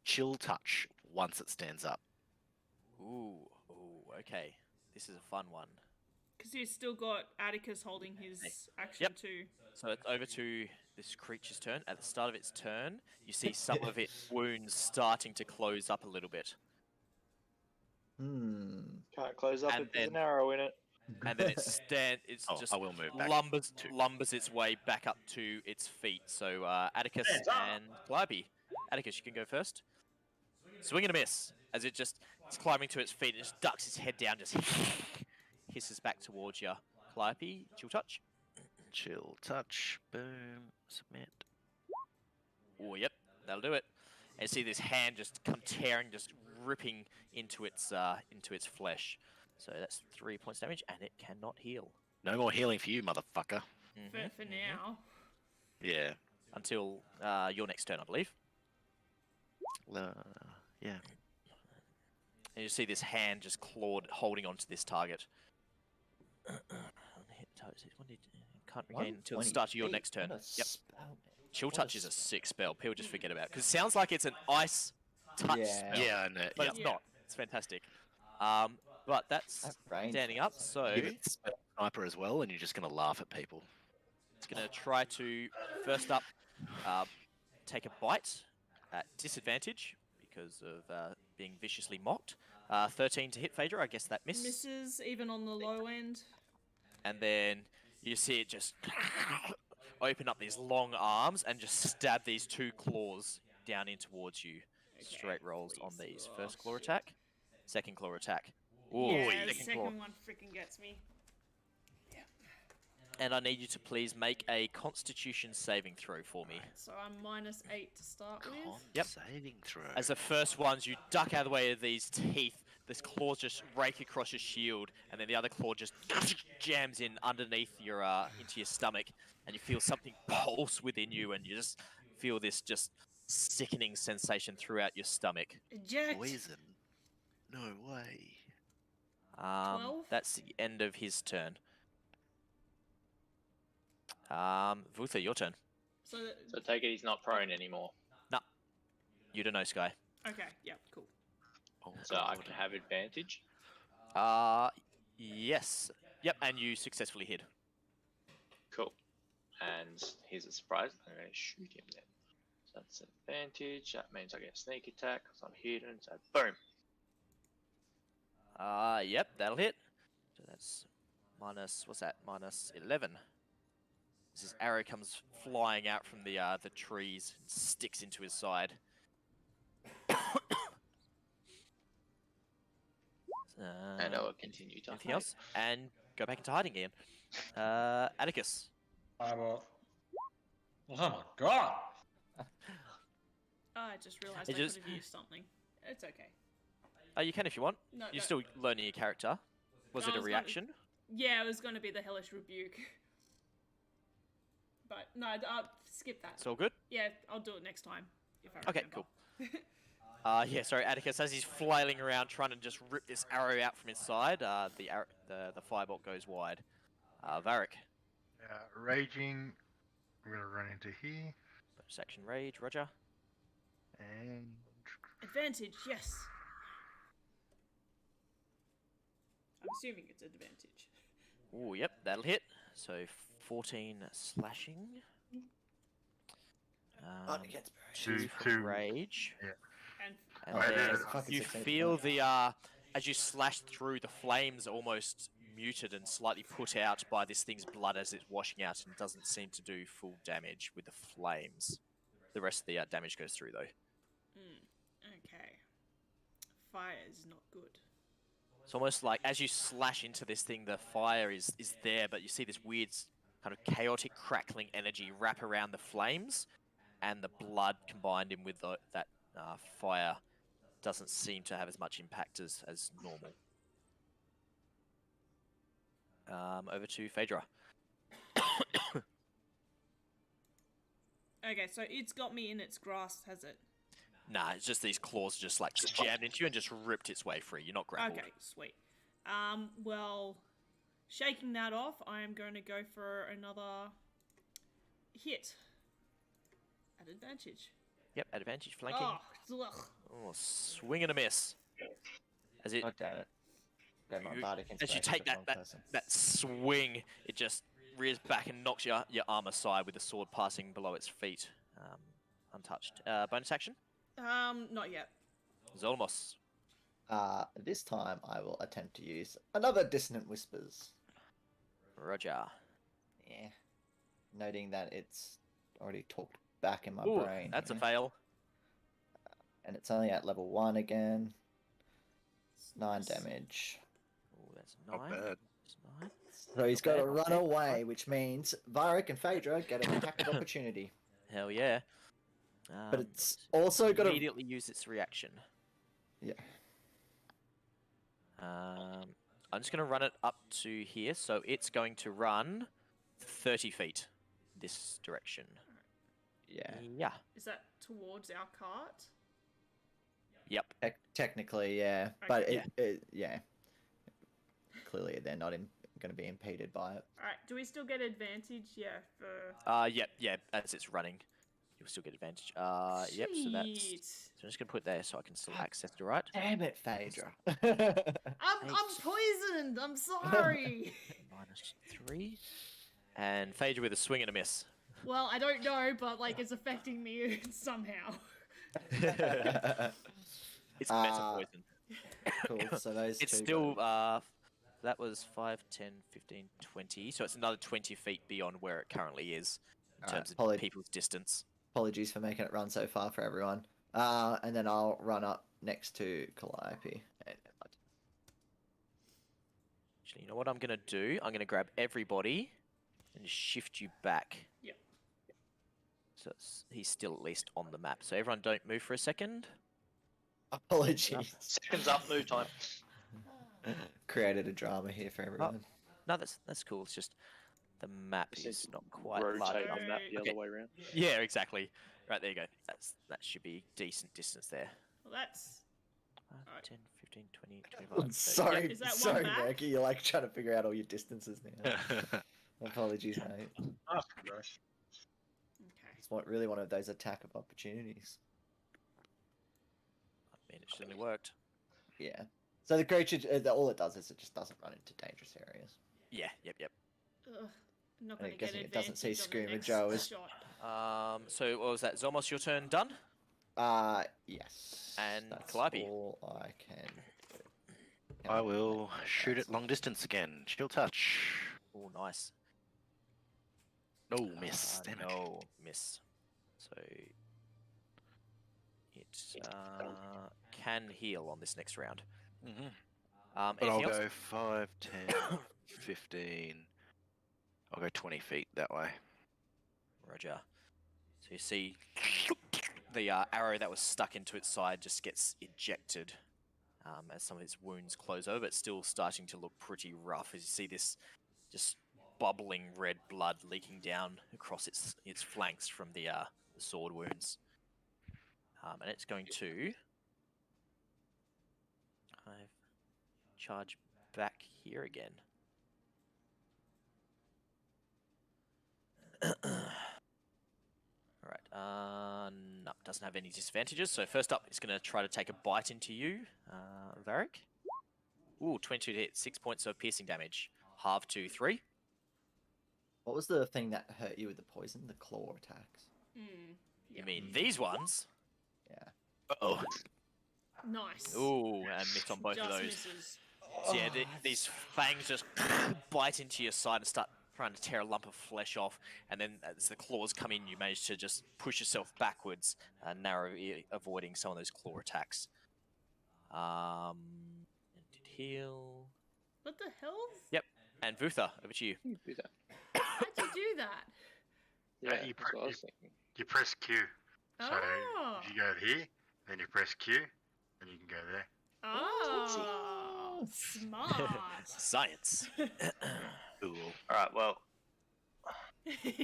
Chill Touch once it stands up. Ooh, okay. This is a fun one. Because he's still got Atticus holding his action Yep. too. So it's over to this creature's turn. At the start of its turn, you see some of its wounds starting to close up a little bit. Can't close up And if there's an then- arrow in it. And then it's just I will move back. lumbers its way back up to its feet. So Atticus Hands up. and Calliope. Atticus, you can go first. Swing and a miss as it's climbing to its feet and just ducks its head down, just hisses back towards you. Calliope, chill touch. Chill Touch. Boom. Submit. Oh, yep, that'll do it. And see this hand just come tearing, just ripping into its flesh. So that's 3 points damage, and it cannot heal. No more healing for you, motherfucker. For now. Yeah. Until your next turn, I believe. Yeah. And you see this hand just clawed, holding onto this target. Can't regain until the start of your next turn. Yep. Chill Touch is a sick spell. People just forget about it. Because it sounds like it's an ice touch spell. Yeah, I know. But Yeah. it's not. It's fantastic. But that's standing up, so Give it spell sniper as well, and you're just gonna laugh at people. it's going to try to, first up, take a bite at disadvantage because of being viciously mocked. 13 to hit Phaedra, I guess that missed. Misses even on the low end. And then you see it just open up these long arms and just stab these 2 claws down in towards you. Straight rolls on these. First claw attack, second claw attack. Ooh, Yeah, the second claw. second one freaking gets me. And I need you to please make a Constitution saving throw for me. So I'm -8 to start with. Yep. Saving throw. As the first ones, you duck out of the way of these teeth. This claws just rake across your shield, and then the other claw just jams in underneath your into your stomach, and you feel something pulse within you, and you just feel this just sickening sensation throughout your stomach. Eject. Poison. No way. 12? That's the end of his turn. Vutha, your turn. So, So take it he's not prone anymore. You don't know, Sky. okay, yeah, cool. Oh, So I God. can have advantage. Yes. Yep, and you successfully hit. Cool. And here's a surprise. I'm going to shoot him then. So that's advantage. That means I get a sneak attack because I'm hidden. So boom. Yep, that'll hit. So that's minus, what's that? Minus 11. This arrow comes flying out from the trees and sticks into his side. And I will continue to Anything hide. else? And go back into hiding again. Atticus. I will. Oh my god! I just realised It I just- could have used something. It's okay. You can if you want. No, You're no. still learning your character. Was I it a was gonna- reaction? Yeah, it was going to be the hellish rebuke. But no, I'll skip that. It's all good? Yeah, I'll do it next time. If I Okay, remember. cool. Yeah, sorry, Atticus, as he's flailing around trying to just rip this arrow out from his side, the firebolt goes wide. Vharik. Raging. We're gonna run into here Bonus action rage, Roger. and Advantage, yes. I'm assuming it's advantage. Oh, yep, that'll hit. So 14 slashing. Two from two. rage. And And Right, then fucking you 16 feel the as you slash through, the flames almost muted and slightly put out by this thing's blood as it's washing out, and doesn't seem to do full damage with the flames. The rest of the damage goes through though. okay. Fire is not good. It's almost like as you slash into this thing, the fire is there, but you see this weird kind of chaotic crackling energy wrap around the flames, and the blood combined in with that fire doesn't seem to have as much impact as normal. Over to Phaedra. Okay, so it's got me in its grasp, has it? Nah, it's just these claws just like jammed into you and just ripped its way free. You're not grappled. Okay, sweet. Well, shaking that off, I am going to go for another hit at advantage. Yep, advantage flanking. Oh, ugh. Oh, swing and a miss. As it, God damn it. Got my You- bardic as you inspiration take for the wrong that person. swing, it just rears back and knocks your arm aside with the sword passing below its feet, untouched. Bonus action, Not yet. Zolmos. This time I will attempt to use another Dissonant Whispers. Roger. Yeah. Noting that it's already talked back in my Ooh, brain. that's a here. fail. And it's only at level 1 again. 9 damage. Ooh, that's Not 9. bad. That's 9. So he's Not got bad, to not run bad. away, which means Vharik and Phaedra get an attack of opportunity. Hell yeah. But it's also got to... immediately use its reaction. Yeah. I'm just going to run it up to here, so it's going to run 30 feet this direction. Yeah. Yeah. Is that towards our cart? Yep. Technically, yeah. But Okay. yeah. Clearly they're not going to be impeded by it. Alright, do we still get advantage? Yeah, for... Yeah, as it's running. You'll still get advantage. Yep, so that's... Shit. So I'm just going to put it there so I can still access the right. Damn it, Phaedra. I'm poisoned! I'm sorry! -3. And Phaedra with a swing and a miss. Well, I don't know, but, like, it's affecting me somehow. It's meta poison. Cool, so those It's two still, go- that was 5, 10, 15, 20. So it's another 20 feet beyond where it currently is in Alright, terms of apolo- people's distance. Apologies for making it run so far for everyone. And then I'll run up next to Calliope. Actually, you know what I'm going to do? I'm going to grab everybody and shift you back. Yep. So he's still at least on the map. So everyone don't move for a second. Apologies. Seconds up, move time. Created a drama here for everyone. No, that's cool. It's just the map This is is not quite Rotate large on enough. that the Okay. other way around. Yeah, exactly. Right, there you go. That should be decent distance there. Well, that's... 5, Alright. 10, 15, 20, 25, 30. Sorry, Is that one sorry, back? Murky. You're like trying to figure out all your distances now. Apologies, mate. Oh, gosh. Okay. It's really one of those attack of opportunities. I mean, it certainly worked. Yeah. So the creature, all it does is it just doesn't run into dangerous areas. Yeah, yep. Ugh, I'm not And going to I'm get guessing it doesn't see advantage on the Screamer next Joe as- shot. So what was that? Zolmos, your turn done? Yes. And that's Calliope. all I can do. I will shoot it long distance again. Chill touch. Oh, nice. No miss. Damn it. No miss. So it can heal on this next round. Mm-hmm. But I'll Anything else? go 5, 10, 15. I'll go 20 feet that way. Roger. So you see the arrow that was stuck into its side just gets ejected as some of its wounds close over. It's still starting to look pretty rough as you see this just bubbling red blood leaking down across its flanks from the sword wounds. And it's going to charge back here again. Alright, no, doesn't have any disadvantages. So first up, it's going to try to take a bite into you, Vharik. Ooh, 22 to hit, 6 points of piercing damage. Halve to 3. What was the thing that hurt you with the poison? The claw attacks. You mean these ones? Yeah. Uh-oh. Nice. Ooh, and miss on both Just of those. misses. So yeah, these fangs just bite into your side and start trying to tear a lump of flesh off, and then as the claws come in, you manage to just push yourself backwards, narrowly avoiding some of those claw attacks. And did heal. What the hell? Yep, and Vutha, over to you. You do that. How'd you do that? Yeah, you that's what I was you- thinking. You press Q. So Oh. if you go here, then you press Q, and you can go there. Oh, smart. Science. Cool. Alright, well,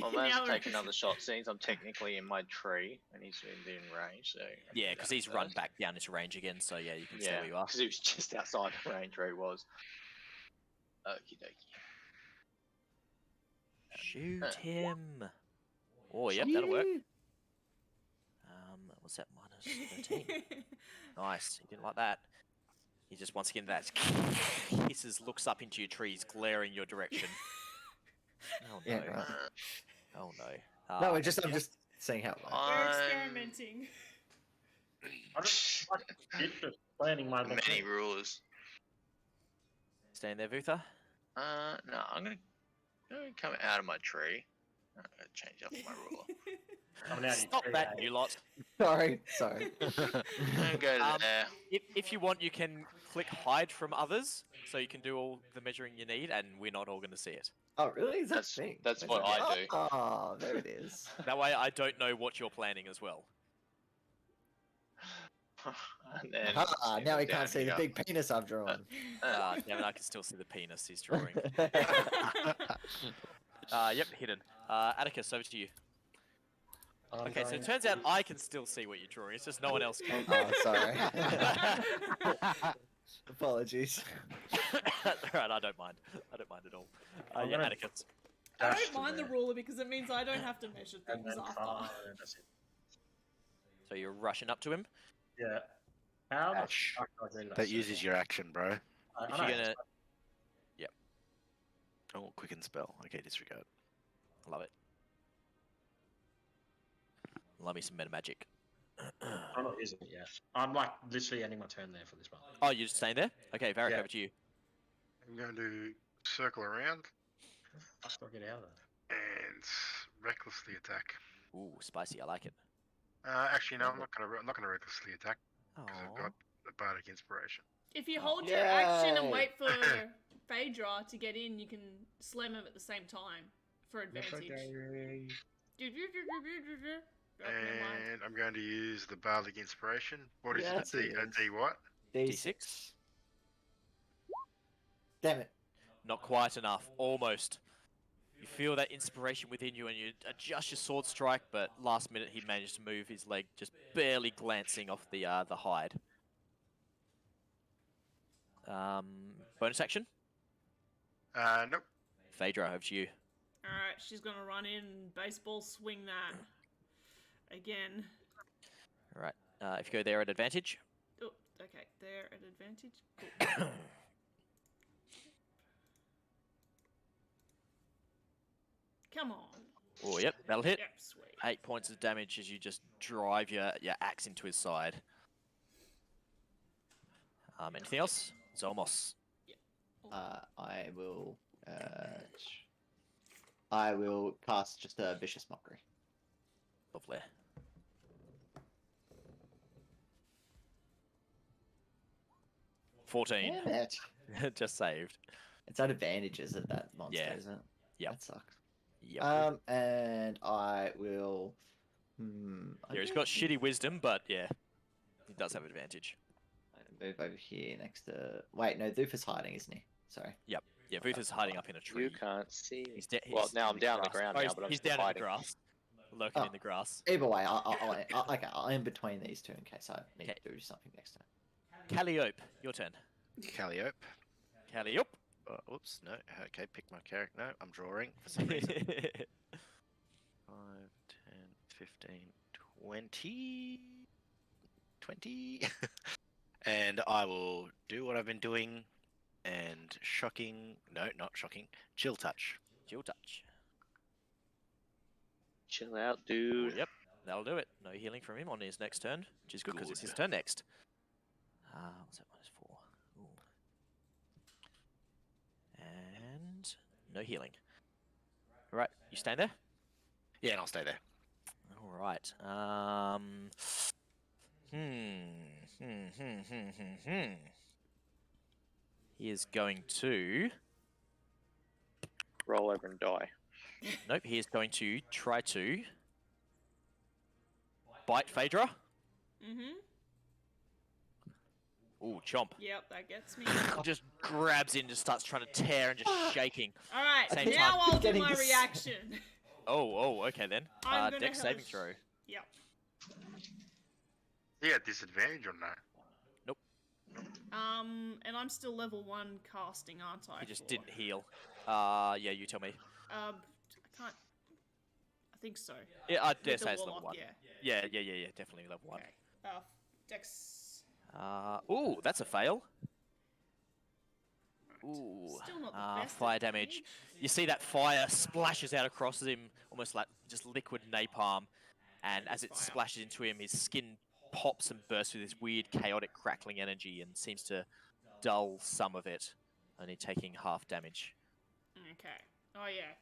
I'll manage Now to take we're- another shot since I'm technically in my tree and he's in range, so. I can Yeah, do because that he's run first. back down into range again, so yeah, you can stay Yeah, where you are. because he was just outside the range where he was. Okie dokie. Shoot him. Oh, yep, that'll work. What's that? -13. Nice. He didn't like that. He just once again that hisses, looks up into your trees, glaring your direction. Oh no. Yeah, right. Oh no. No, I'm just seeing how it works. We're experimenting. I just planning my next Many move. rulers. Staying there, Vutha. No, I'm gonna come out of my tree. I'm gonna change up my ruler. Coming out of your Stop tree, that, eh? you lot. Sorry. I'm gonna go there. If you want, you can click hide from others, so you can do all the measuring you need, and we're not all going to see it. Oh, really? Is that That's- a thing? that's what I do. Oh, there it is. That way, I don't know what you're planning as well. And then Now we down can't see the here. big penis I've drawn. Damn it, I can still see the penis he's drawing. Yep, hidden. Atticus, over to you. Okay, so it turns out I can still see what you're drawing. It's just no one else can. Oh, sorry. Apologies. Alright, I don't mind. I don't mind at all. I'm Yeah, gonna- Atticus. I Dash don't to mind the there. ruler because it means I don't have to measure And things then after. that's it. So you're rushing up to him. Yeah. How the Ash. fuck do I do that? That uses your action, bro. If you're gonna, Oh, quicken spell. Okay, disregard. love it. Love me some meta magic. I'm not using it yet. I'm like literally ending my turn there for this one. Oh, you're just staying there? Okay, Vharik, Yeah. over to you. I'm going to circle around How do I get out of there? and recklessly attack. Ooh, spicy. I like it. Actually, no, I'm not gonna recklessly attack because I've Aw. got the bardic inspiration. If you hold your action and Yay. wait for Phaedra to get in, you can slam him at the same time for advantage. Oh, never mind. And I'm going to use the bardic inspiration. What is Yeah, it? that's A D, it a is. D what? D6? Damn it. Not quite enough. Almost. You feel that inspiration within you and you adjust your sword strike, but last minute he managed to move his leg, just barely glancing off the hide. Bonus action? Nope. Phaedra, over to you. Alright, she's gonna run in and baseball swing that. Again. Alright. If you go there at advantage. Oh, okay, there at advantage. Cool. Come on. Oh, yep, that'll hit. Yep, sweet. 8 points of damage as you just drive your axe into his side. Anything else? Zolmos. I will cast just a vicious mockery. Lovely. $14. Damn it. Just saved. It's at advantages at that monster, Yeah. isn't it? Yep. That sucks. Yep. And I will. Yeah, he's got shitty wisdom, but yeah, he does have advantage. Move over here next to. Wait, no, Doof is hiding, isn't he? Sorry. Yeah, Vutha's hiding up in a tree. You can't see. Well, Now I'm down on the ground now, but I'm he's still down in the fighting. grass, lurking Oh. in the grass. Either way, okay, I'm in between these two in case I need to do something next time. Calliope, your turn. Calliope. Calliope. Oops, no. Okay, pick my character. No, I'm drawing for some reason. 5, 10, 15, 20. 20. And I will do what I've been doing. And shocking. No, not shocking. Chill touch. Chill touch. Chill out, Oh, dude. yep, that'll do it. No healing from him on his next turn, which is good because it's Good. his turn next. What's that? -4. Ooh. And no healing. Right, you staying there? Yeah, and I'll stay there. All right. He is going to. Roll over and die. Nope. He is going to try to bite Phaedra. Mm-hmm. Ooh, chomp. Yep, that gets me. Just grabs in, just starts trying to tear and just shaking. Alright, Same now time. I'll do Getting my this- reaction. Oh, okay then. I'm gonna Dex saving hellish- throw. Yep. Yeah, disadvantage on that. And I'm still level 1 casting, aren't I? He just for- didn't heal. Yeah, you tell me. Can't. I think so. Yeah, I dare With the say it's level Warlock, 1. Yeah. Yeah, definitely level 1. Okay. Dex. Ooh, that's a fail. Ooh, Still not the best. fire at damage. damage. You see that fire splashes out across him, almost like just liquid napalm. And as it Fire. splashes into him, his skin pops and bursts with this weird, chaotic, crackling energy and seems to dull some of it, only taking half damage. Okay. Oh yeah.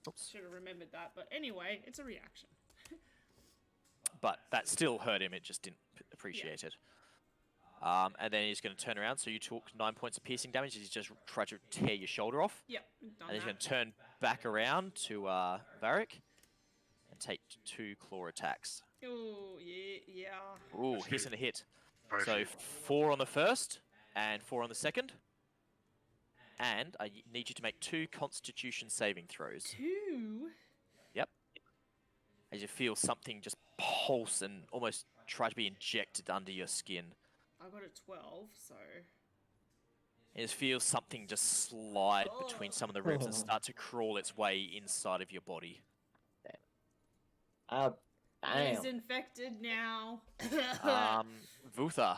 Oops. Should have remembered that. But anyway, it's a reaction. But that still hurt him, it just didn't appreciate it. And then he's going to turn around, so you took 9 points of piercing damage as he just tried to tear your shoulder off. Yep. Done And he's going that. to turn back around to Vharik and take 2 claw attacks. Oh yeah. Ooh, hit and a hit. Both So hit. 4 on the first and 4 on the second. And I need you to make 2 Constitution saving throws. 2. As you feel something just pulse and almost try to be injected under your skin. I got a 12, so. You just feel something just slide between some of the ribs and start to crawl its way inside of your body. He's Damn. infected now. Vutha.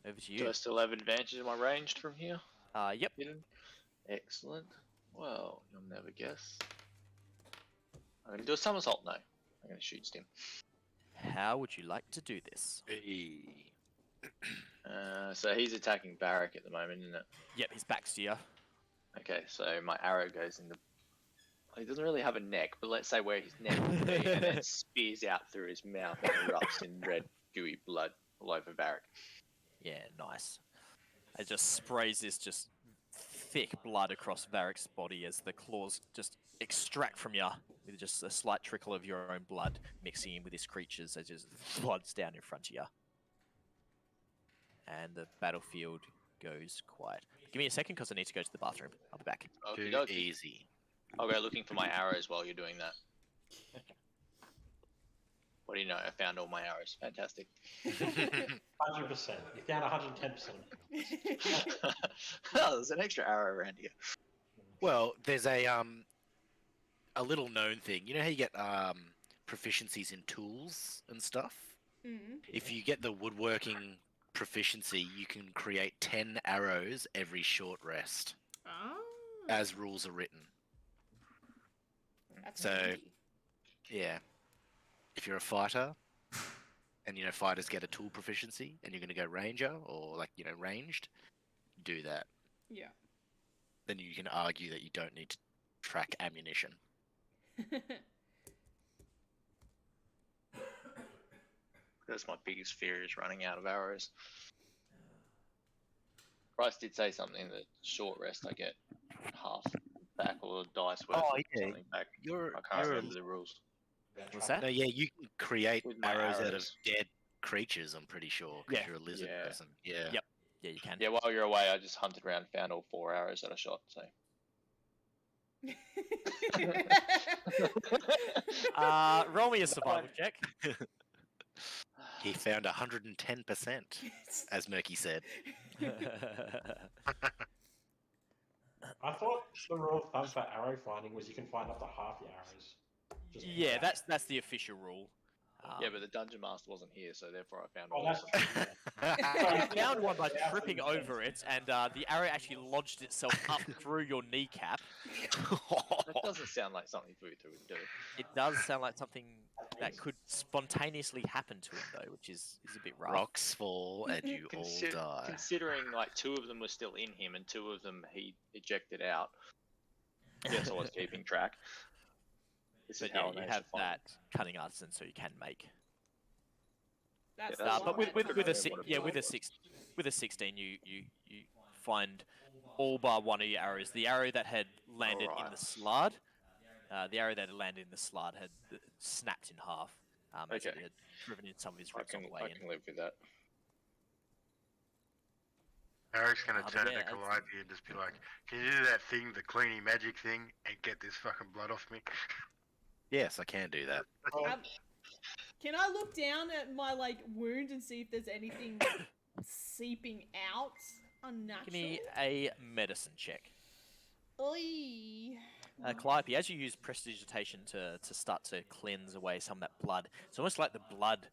Over to Do you. I still have advantage in my ranged from here? Yep. Hidden? Excellent. Well, you'll never guess. I'm going to do a somersault now. I'm going to shoot him. How would you like to do this? Hey. So he's attacking Vharik at the moment, isn't it? Yep, his back's to you. Okay, so my arrow goes in the... He doesn't really have a neck, but let's say where his neck would be, and then spears out through his mouth and erupts in red, gooey blood all over Vharik. Yeah, nice. It just sprays this just thick blood across Varric's body as the claws just extract from you with just a slight trickle of your own blood mixing in with this creature's as just blood's down in front of you. And the battlefield goes quiet. Give me a second because I need to go to the bathroom. I'll be back. Okay, Too easy. I'll go looking for my arrows while you're doing that. What do you know? I found all my arrows. Fantastic. 100%. You found 110%. Oh, there's an extra arrow around here. Well, there's a little known thing. You know how you get proficiencies in tools and stuff? Mm. If you get the woodworking proficiency, you can create 10 arrows every short rest, Oh. as rules are written. That's So- handy. Yeah. If you're a fighter, and you know fighters get a tool proficiency, and you're going to go ranger or like ranged, do that. Yeah. Then you can argue that you don't need to track ammunition. That's my biggest fear is running out of arrows. Bryce did say something that short rest I get half back or a dice worth Oh, or yeah. something back. You're I can't a- remember the rules. What's that? No, yeah, you can create With my arrows out of arrows. dead creatures. I'm pretty sure because Yeah. you're a lizard Yeah. person. Yeah. Yep. Yeah, you can. Yeah, while you're away, I just hunted around and found all 4 arrows that I shot, so. Roll me a survival check. He found 110%, as Murky said. I thought the rule of thumb for arrow finding was you can find up to half your arrows. Just Yeah, that's the official rule. Yeah, but the dungeon master wasn't here, so therefore I found Oh, all that's of them. You found one by tripping over it, and the arrow actually lodged itself up through your kneecap. That doesn't sound like something Vutha would do. It does sound like something that could spontaneously happen to him, though, which is a bit rough. Rocks fall and you all die. Considering like 2 of them were still in him and 2 of them he ejected out. Yes, I was keeping track. This But is how yeah, I you managed have to find that cunning artisan, so you can make. That's Yeah, that's But fine. with a Whatever. 16, you find all bar one of your arrows. The arrow that had landed in Alright. the slard, the arrow that had landed in the slard had snapped in half. As it Okay. had driven in some of his I ribs on can, the way I in. can live with that. Eric's gonna but turn yeah, to Calliope and just be like, "Can you do that thing, the cleaning magic thing, and get this fucking blood off me?" Yes, I can do that. Can I look down at my wound and see if there's anything seeping out unnatural? Give me a medicine check. Oi. Calliope, as you use prestidigitation to start to cleanse away some of that blood, it's almost like the blood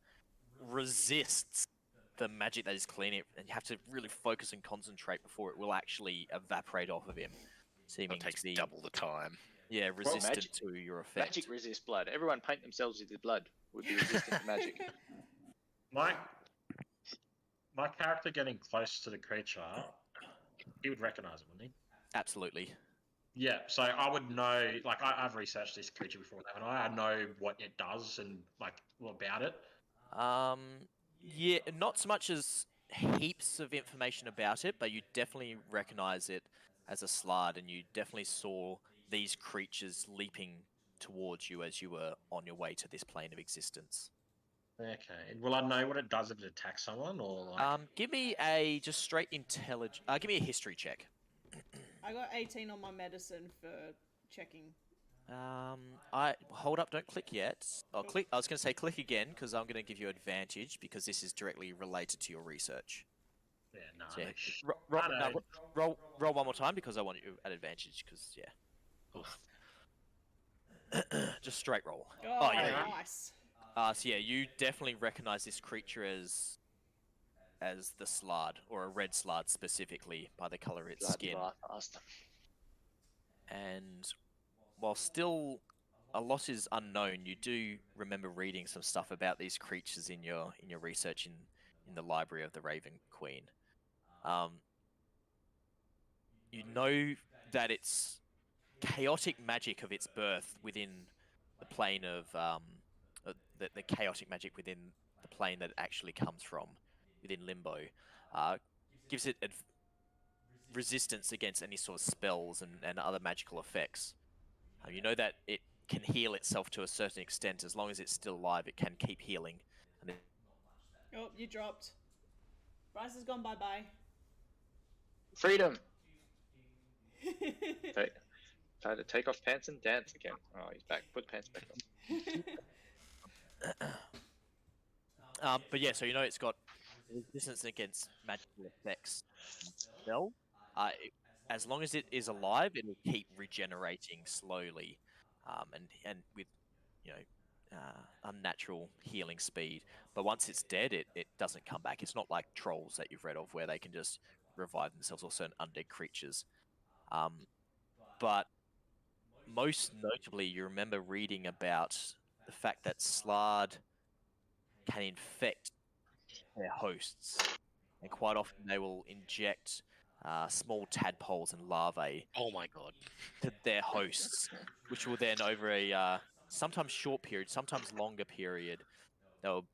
resists the magic that is cleaning it, and you have to really focus and concentrate before it will actually evaporate off of him, seeming It takes to be double the time. resistant magic- to your effect. Magic resists blood. Everyone paint themselves with the blood would be resistant to magic. My character getting close to the creature, he would recognize it, wouldn't he? Absolutely. Yeah, so I would know, like, I've researched this creature before, haven't I? I know what it does and, like, all about it. Yeah, not so much as heaps of information about it, but you definitely recognize it as a slard, and you definitely saw these creatures leaping towards you as you were on your way to this plane of existence. Okay. Will I know what it does if it attacks someone, or like? Give me a just straight intelligence. Give me a history check. I got 18 on my medicine for checking. I hold up. Don't click yet. Oh, click. I was going to say click again because I'm going to give you advantage because this is directly related to your research. Yeah, no. So, yeah, I know. roll one more time because I want you at advantage because just straight roll. Oh, yeah. nice. So yeah, you definitely recognize this creature as the slard, or a red slard specifically, by the color of its skin. And while still a lot is unknown, you do remember reading some stuff about these creatures in your research in the library of the Raven Queen. You know that it's chaotic magic of its birth within the plane of the chaotic magic within the plane that it actually comes from, within Limbo, gives it resistance against any sort of spells and other magical effects. You know that it can heal itself to a certain extent. As long as it's still alive, it can keep healing. And Oh, you dropped. Bryce has gone bye-bye. Freedom! Try to take off pants and dance again. Oh, he's back. Put pants back on. but yeah, so you know it's got resistance against magical effects. Well, as long as it is alive, it will keep regenerating slowly, and with unnatural healing speed. But once it's dead, it doesn't come back. It's not like trolls that you've read of where they can just revive themselves, or certain undead creatures. But most notably, you remember reading about the fact that Slard can infect their hosts, and quite often they will inject small tadpoles and larvae Oh my god. to their hosts, which will then, over a sometimes short period, sometimes longer period, they'll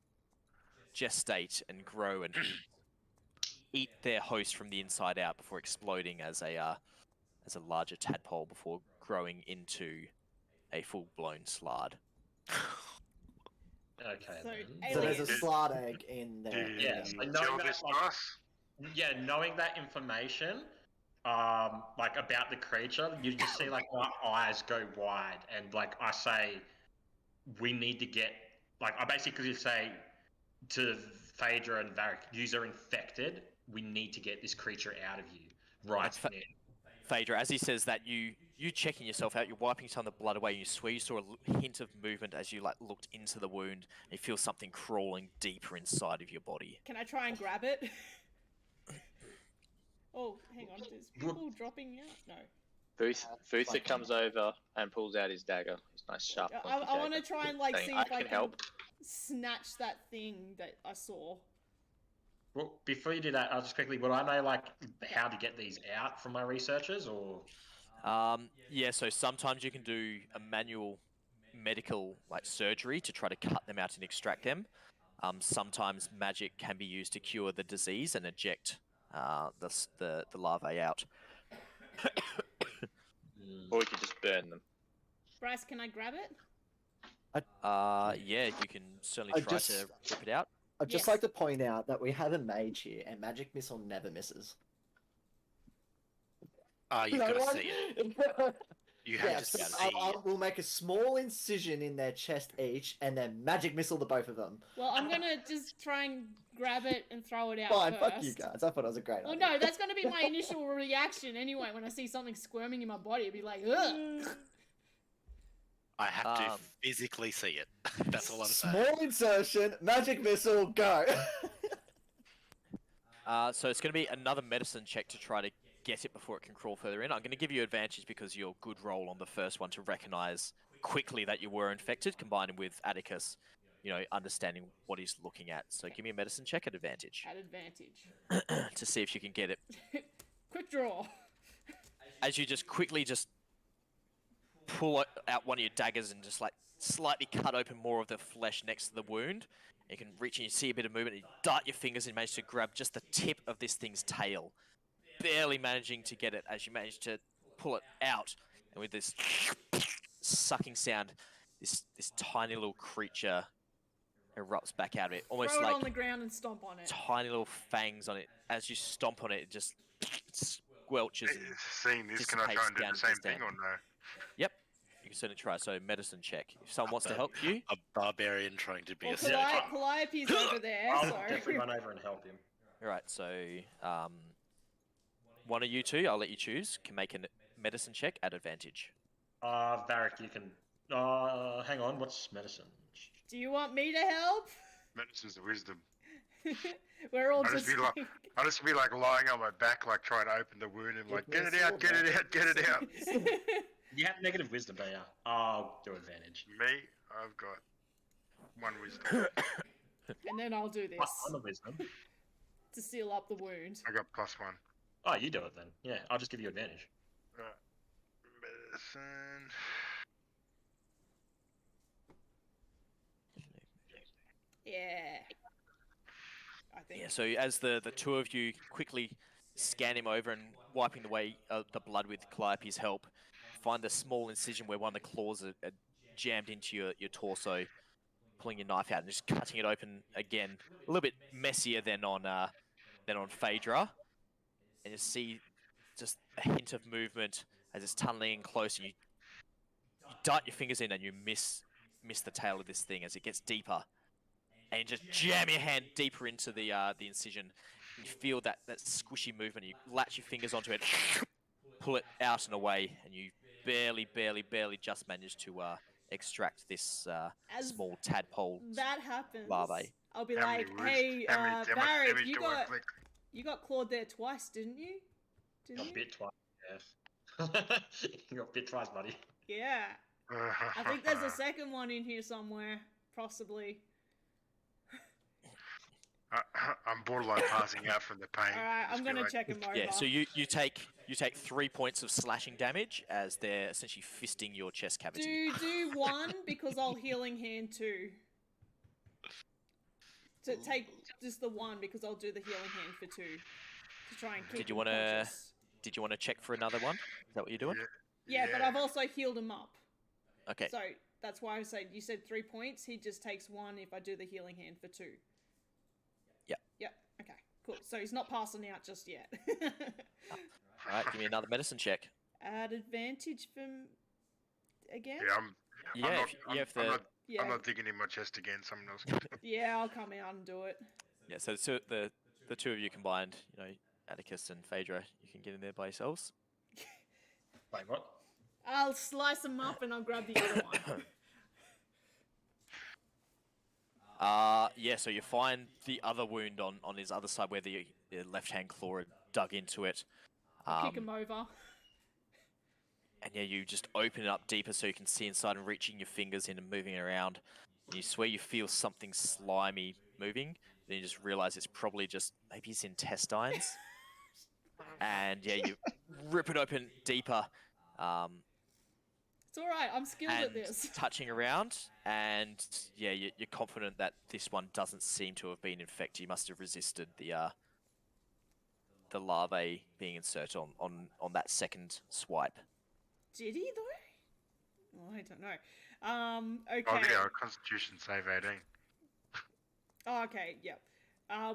gestate and grow and eat their host from the inside out before exploding as a larger tadpole before growing into a full-blown slard. Okay. So, then. So there's a aliens. slard egg in there. Yeah, Do so you knowing kill that, this like, boss? Yeah, knowing that information, like about the creature, you just see like my eyes go wide, and like I say, we need to get. Like I basically say to Phaedra and Vharik, yous are infected. We need to get this creature out of you right now. Phaedra, as he says that, you checking yourself out, you're wiping some of the blood away, and you swear you saw a hint of movement as you looked into the wound, and you feel something crawling deeper inside of your body. Can I try and grab it? Oh, hang on. There's people dropping out? No. Vutha comes over and pulls out his dagger. His nice sharp. I want to try and saying, see "I if I can help." snatch that thing that I saw. Well, before you do that, I'll just quickly. Would I know like how to get these out from my researchers, or? Yeah, so sometimes you can do a manual medical surgery to try to cut them out and extract them. Sometimes magic can be used to cure the disease and eject the larvae out. Or we could just burn them. Bryce, can I grab it? Yeah, you can certainly try to rip it out. I'd just Yes. like to point out that we have a mage here, and magic missile never misses. You've No got to one- see it. You have Yes, to see it. we'll make a small incision in their chest each, and then magic missile the both of them. Well, I'm gonna just try and grab it and throw it out Fine, first. fuck you guys. I thought it was a great Well, idea. no, that's gonna be my initial reaction anyway. When I see something squirming in my body, it'd be like, ugh. I have to Um, physically see it. That's all I'm saying. Small insertion, magic missile, go. So it's going to be another medicine check to try to get it before it can crawl further in. I'm going to give you advantage because your good roll on the first one to recognize quickly that you were infected, combined with Atticus, understanding what he's looking at. So give me a medicine check at advantage At advantage. to see if you can get it. Quick draw. As you just quickly pull out one of your daggers and just like slightly cut open more of the flesh next to the wound. You can reach and you see a bit of movement. And you dart your fingers and manage to grab just the tip of this thing's tail, barely managing to get it as you manage to pull it out. And with this sucking sound, this tiny little creature erupts back out of it, almost Throw it like on the ground and stomp on it. tiny little fangs on it. As you stomp on it, it just squelches and Seeing this, can I try and do down the same into thing stand. or no? Yep. You can certainly try. So medicine check. If someone wants to help you, A barbarian trying to be Well, a surgeon. Calliope's over there, I'll so... definitely run over and help him. all right. So one of you two, I'll let you choose, can make a medicine check at advantage. Vharik, you can. Hang on. What's medicine? Do you want me to help? Medicine's wisdom. We're all I'll just... just be like lying on my back, like trying to open the wound and like, get it out, get it out, get it out. You have negative wisdom, don't you? I'll do advantage. Me, I've got 1 wisdom. and then I'll do this On the wisdom. to seal up the wound. I got +1. Oh, you do it then. Yeah, I'll just give you advantage. Medicine. Yeah. I think. Yeah. So as the two of you quickly scan him over and wiping away the blood with Calliope's help, find the small incision where one of the claws are jammed into your torso, pulling your knife out and just cutting it open again, a little bit messier than on Phaedra, and you see just a hint of movement as it's tunneling in close, and you dart your fingers in and you miss the tail of this thing as it gets deeper, and you just jam your hand deeper into the incision. And you feel that squishy movement. You latch your fingers onto it, pull it out and away, and you barely just manage to extract this As small tadpole that happens, larvae. I'll be How like, many hey, how much Vharik, damage do I inflict? you got clawed there twice, didn't you? Didn't Got you? bit twice. Yes. You got bit twice, buddy. Yeah. I think there's a second one in here somewhere, possibly. I'm borderline passing out from the pain. Alright, Just I'm feel gonna like- check him over. Yeah, so you take 3 points of slashing damage as they're essentially fisting your chest cavity. Do 1 because I'll healing hand 2. To take just the 1 because I'll do the healing hand for 2 to try and keep. Did you him wanna- conscious. Did you want to check for another one? Is that what you're doing? Yeah, but I've also healed him up. Okay. So that's why I said you said 3 points. He just takes 1 if I do the healing hand for 2. Yep. Yep. Okay. Cool. So he's not passing out just yet. All right, give me another medicine check. Add advantage from again. Yeah, I'm Yeah, not, if, yeah, if the Yeah. I'm not digging in my chest again. Someone else can. Yeah, I'll come out and do it. yeah, so the two of you combined, Atticus and Phaedra, you can get in there by yourselves. Wait, what? I'll slice him up and I'll grab the other one. Yeah, so you find the other wound on his other side where the left-hand claw had dug into it. Kick him over. And yeah, you just open it up deeper so you can see inside and reaching your fingers in and moving it around. And you swear you feel something slimy moving. Then you just realize it's probably just maybe his intestines. And yeah, you rip it open deeper. It's all right. I'm skilled at And this. touching around, and yeah, you're confident that this one doesn't seem to have been infected. You must have resisted the larvae being inserted on that second swipe. Did he though? Oh, I don't know. Okay. Oh yeah, Constitution save 18. Oh, okay. Yep.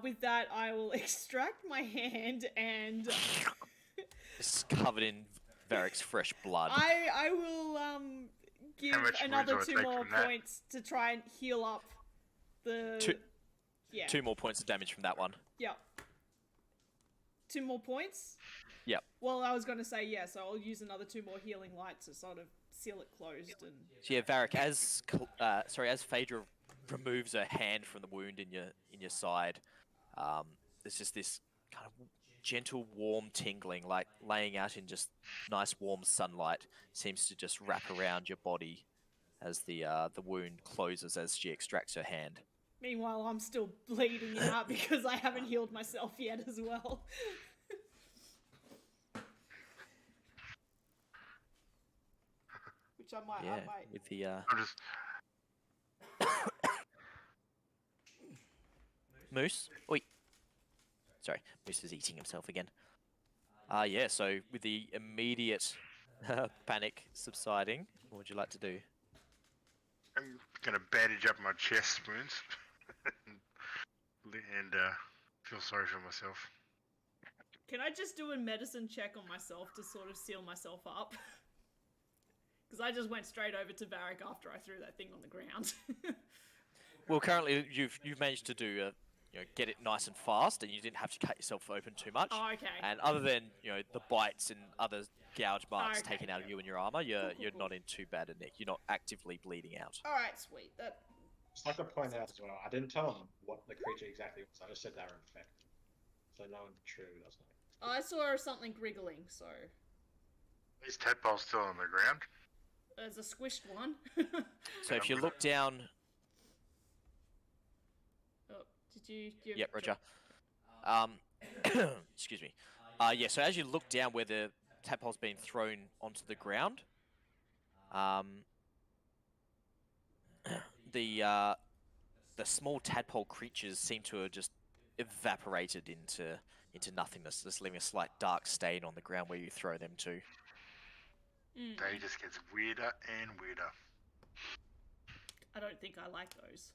With that, I will extract my hand and It's covered in Vharik's fresh blood. I will give much another wounds do I 2 take more from that? points to try and heal up the. Two- Yeah. 2 more points of damage from that one. Yep. 2 more points. Yep. Well, I was going to say yeah, so I'll use another 2 more healing light to sort of seal it closed and. So yeah, Vharik, as Phaedra removes her hand from the wound in your side, there's just this kind of gentle, warm tingling, like laying out in just nice, warm sunlight, seems to just wrap around your body as the wound closes as she extracts her hand. Meanwhile, I'm still bleeding out because I haven't healed myself yet as well. Which I might. Yeah, with the I'm just. Moose. Oi. Sorry, Moose is eating himself again. Yeah, so with the immediate panic subsiding, what would you like to do? I'm gonna bandage up my chest wounds and feel sorry for myself. Can I just do a medicine check on myself to sort of seal myself up? Because I just went straight over to Vharik after I threw that thing on the ground. Well, currently you've managed to do get it nice and fast, and you didn't have to cut yourself open too much. Oh, okay. And other than the bites and other gouge marks Okay, taken out of yeah. you and your armor, you're Cool. not in too bad a nick. You're not actively bleeding out. All right, sweet. That. Just like to point out as well, I didn't tell them what the creature exactly was. I just said they were infected. So no one truly does know. I saw something wriggling, so These tadpoles still on the ground. there's a squished one. So if you look down, Oh, did you? yep, Roger. Excuse me. Yeah. So as you look down where the tadpole's been thrown onto the ground, the small tadpole creatures seem to have just evaporated into nothingness, just leaving a slight dark stain on the ground where you throw them to. Mm, Day just gets weirder and weirder. I don't think I like those.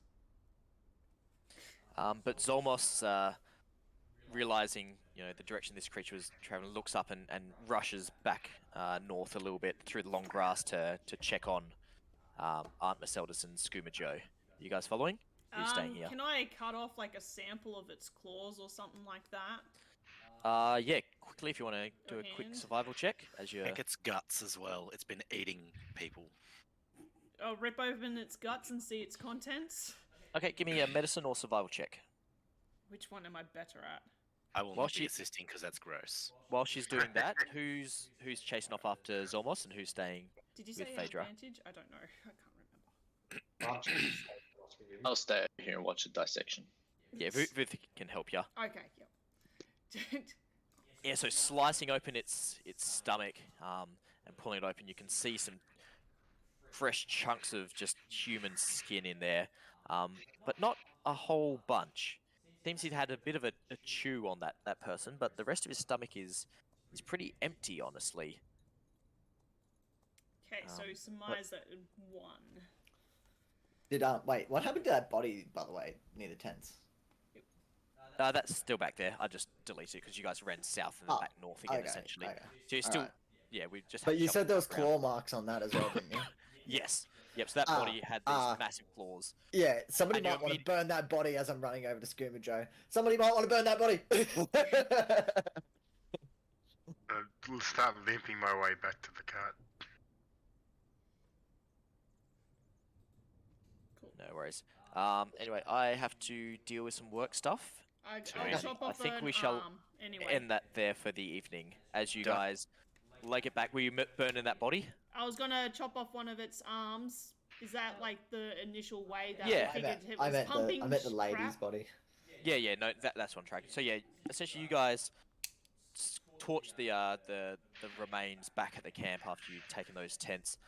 But Zolmos, realizing the direction this creature was traveling, looks up and rushes back north a little bit through the long grass to check on Aunt Mercedes and Skooma Joe. You guys following? Are you staying here? Can I cut off like a sample of its claws or something like that? Yeah, quickly if you want to do a quick Hand. survival check as you. Check its guts as well. It's been eating people. I'll rip open its guts and see its contents. Okay, give me a medicine or survival check. Which one am I better at? I will Well, not be she- assisting because that's gross. While she's doing that, who's chasing off after Zolmos and who's staying? Did you say With you had Phaedra. advantage? I don't know. I can't remember. I'll stay over here and watch the dissection. Yeah, Vutha can help you. Okay, yep. Yeah, so slicing open its stomach and pulling it open, you can see some fresh chunks of just human skin in there, but not a whole bunch. Seems he'd had a bit of a chew on that person, but the rest of his stomach is pretty empty, honestly. Okay, so surmise that one. Did wait, what happened to that body, by the way, near the tents? That's still back there. I just deleted it because you guys ran south and then Oh, back north again, okay, essentially. okay. So you're still, Alright. yeah, we just. But had you shoved said it there was around. claw marks on that as well, didn't you? Yes. Yep. So that Ah, body had these ah. massive claws. Yeah, somebody And you might want to imme- burn that body as I'm running over to Skooma Joe. Somebody might want to burn that body! I'll start limping my way back to the cart. No worries. Anyway, I have to deal with some work stuff. I'll I chop off think an we shall arm. Anyway, End that there for the evening. As you Done. guys leg it back, were you burning that body? I was gonna chop off one of its arms. Is that like the initial way that Yeah. I figured it I was meant pumping the lady's crap? body. Yeah, no, that's one track. So yeah, essentially you guys torch the remains back at the camp after you've taken those tents.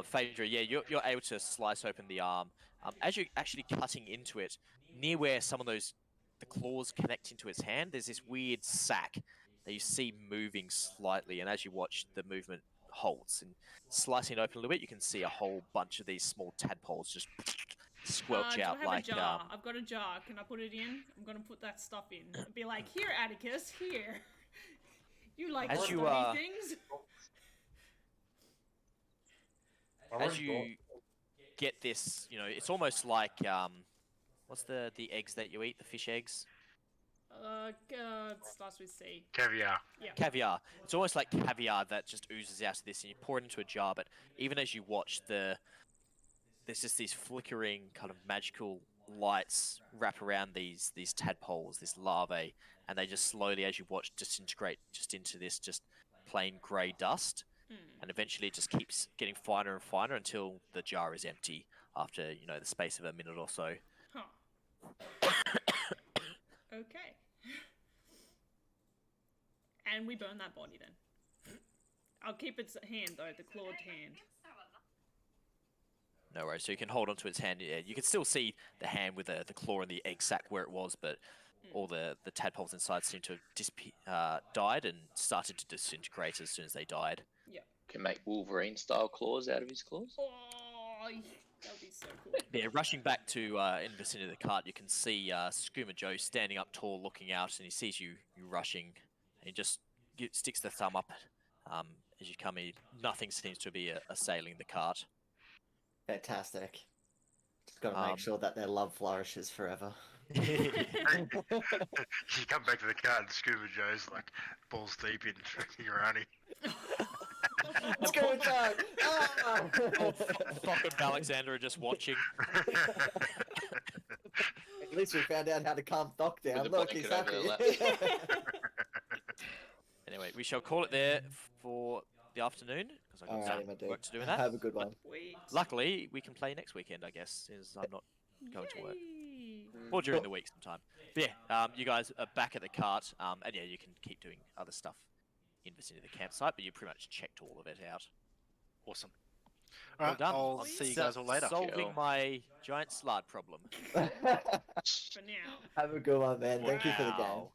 Phaedra, yeah, you're able to slice open the arm. As you're actually cutting into it, near where some of the claws connect into its hand, there's this weird sack that you see moving slightly, and as you watch, the movement halts. And slicing it open a little bit, you can see a whole bunch of these small tadpoles just squelch Do out I have like. a jar? I've got a jar. Can I put it in? I'm gonna put that stuff in. And be like, here, Atticus, here. You like As stuffy you, things? As you get this, it's almost like what's the eggs that you eat, the fish eggs? It starts with C. Caviar. Caviar. It's almost like caviar that just oozes out of this, and you pour it into a jar. But even as you watch, there's just these flickering kind of magical lights wrap around these tadpoles, this larvae, and they just slowly, as you watch, disintegrate just into this just plain grey dust. And eventually it just keeps getting finer and finer until the jar is empty after, the space of a minute or so. Huh. Okay. And we burn that body then. I'll keep its hand though, the clawed hand. No worries. So you can hold onto its hand. Yeah, you can still see the hand with the claw and the egg sac where it was, but all the tadpoles inside seem to have died and started to disintegrate as soon as they died. Yeah. Can make Wolverine style claws out of his claws. Oh, that would be so cool. Yeah, rushing back to in the vicinity of the cart, you can see Skooma Joe standing up tall, looking out, and he sees you rushing. And he just sticks the thumb up as you come in. Nothing seems to be assailing the cart. Fantastic. Just got to make sure that their love flourishes forever. You come back to the car and Scuba Joe's like balls deep in Irani. Let's go, Joe! Ah! Fock and Alexander are just watching. At least we found out how to calm Doc down. With the Look, he's blanket over happy. the Anyway, we shall call it there for the afternoon, because I've got Alrighty, some my dude. work to do in that. Have a good one. Sweet. Luckily, we can play next weekend, I guess, since I'm not going to work. Yay. Or during the week sometime. But yeah, you guys are back at the cart, and yeah, you can keep doing other stuff in vicinity of the campsite, but you pretty much checked all of it out. Awesome. Well Alright, done. I'll see you guys all later. Solving Cool. my giant slard problem. For now. Have a good one, man. Thank you for the game. Wow.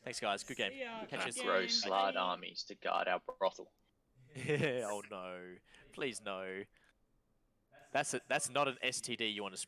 Thanks, guys. Good game. See ya. Catch you Good Grow game. slard Bye. armies to guard our brothel. Oh no. Please no. That's not an STD you want to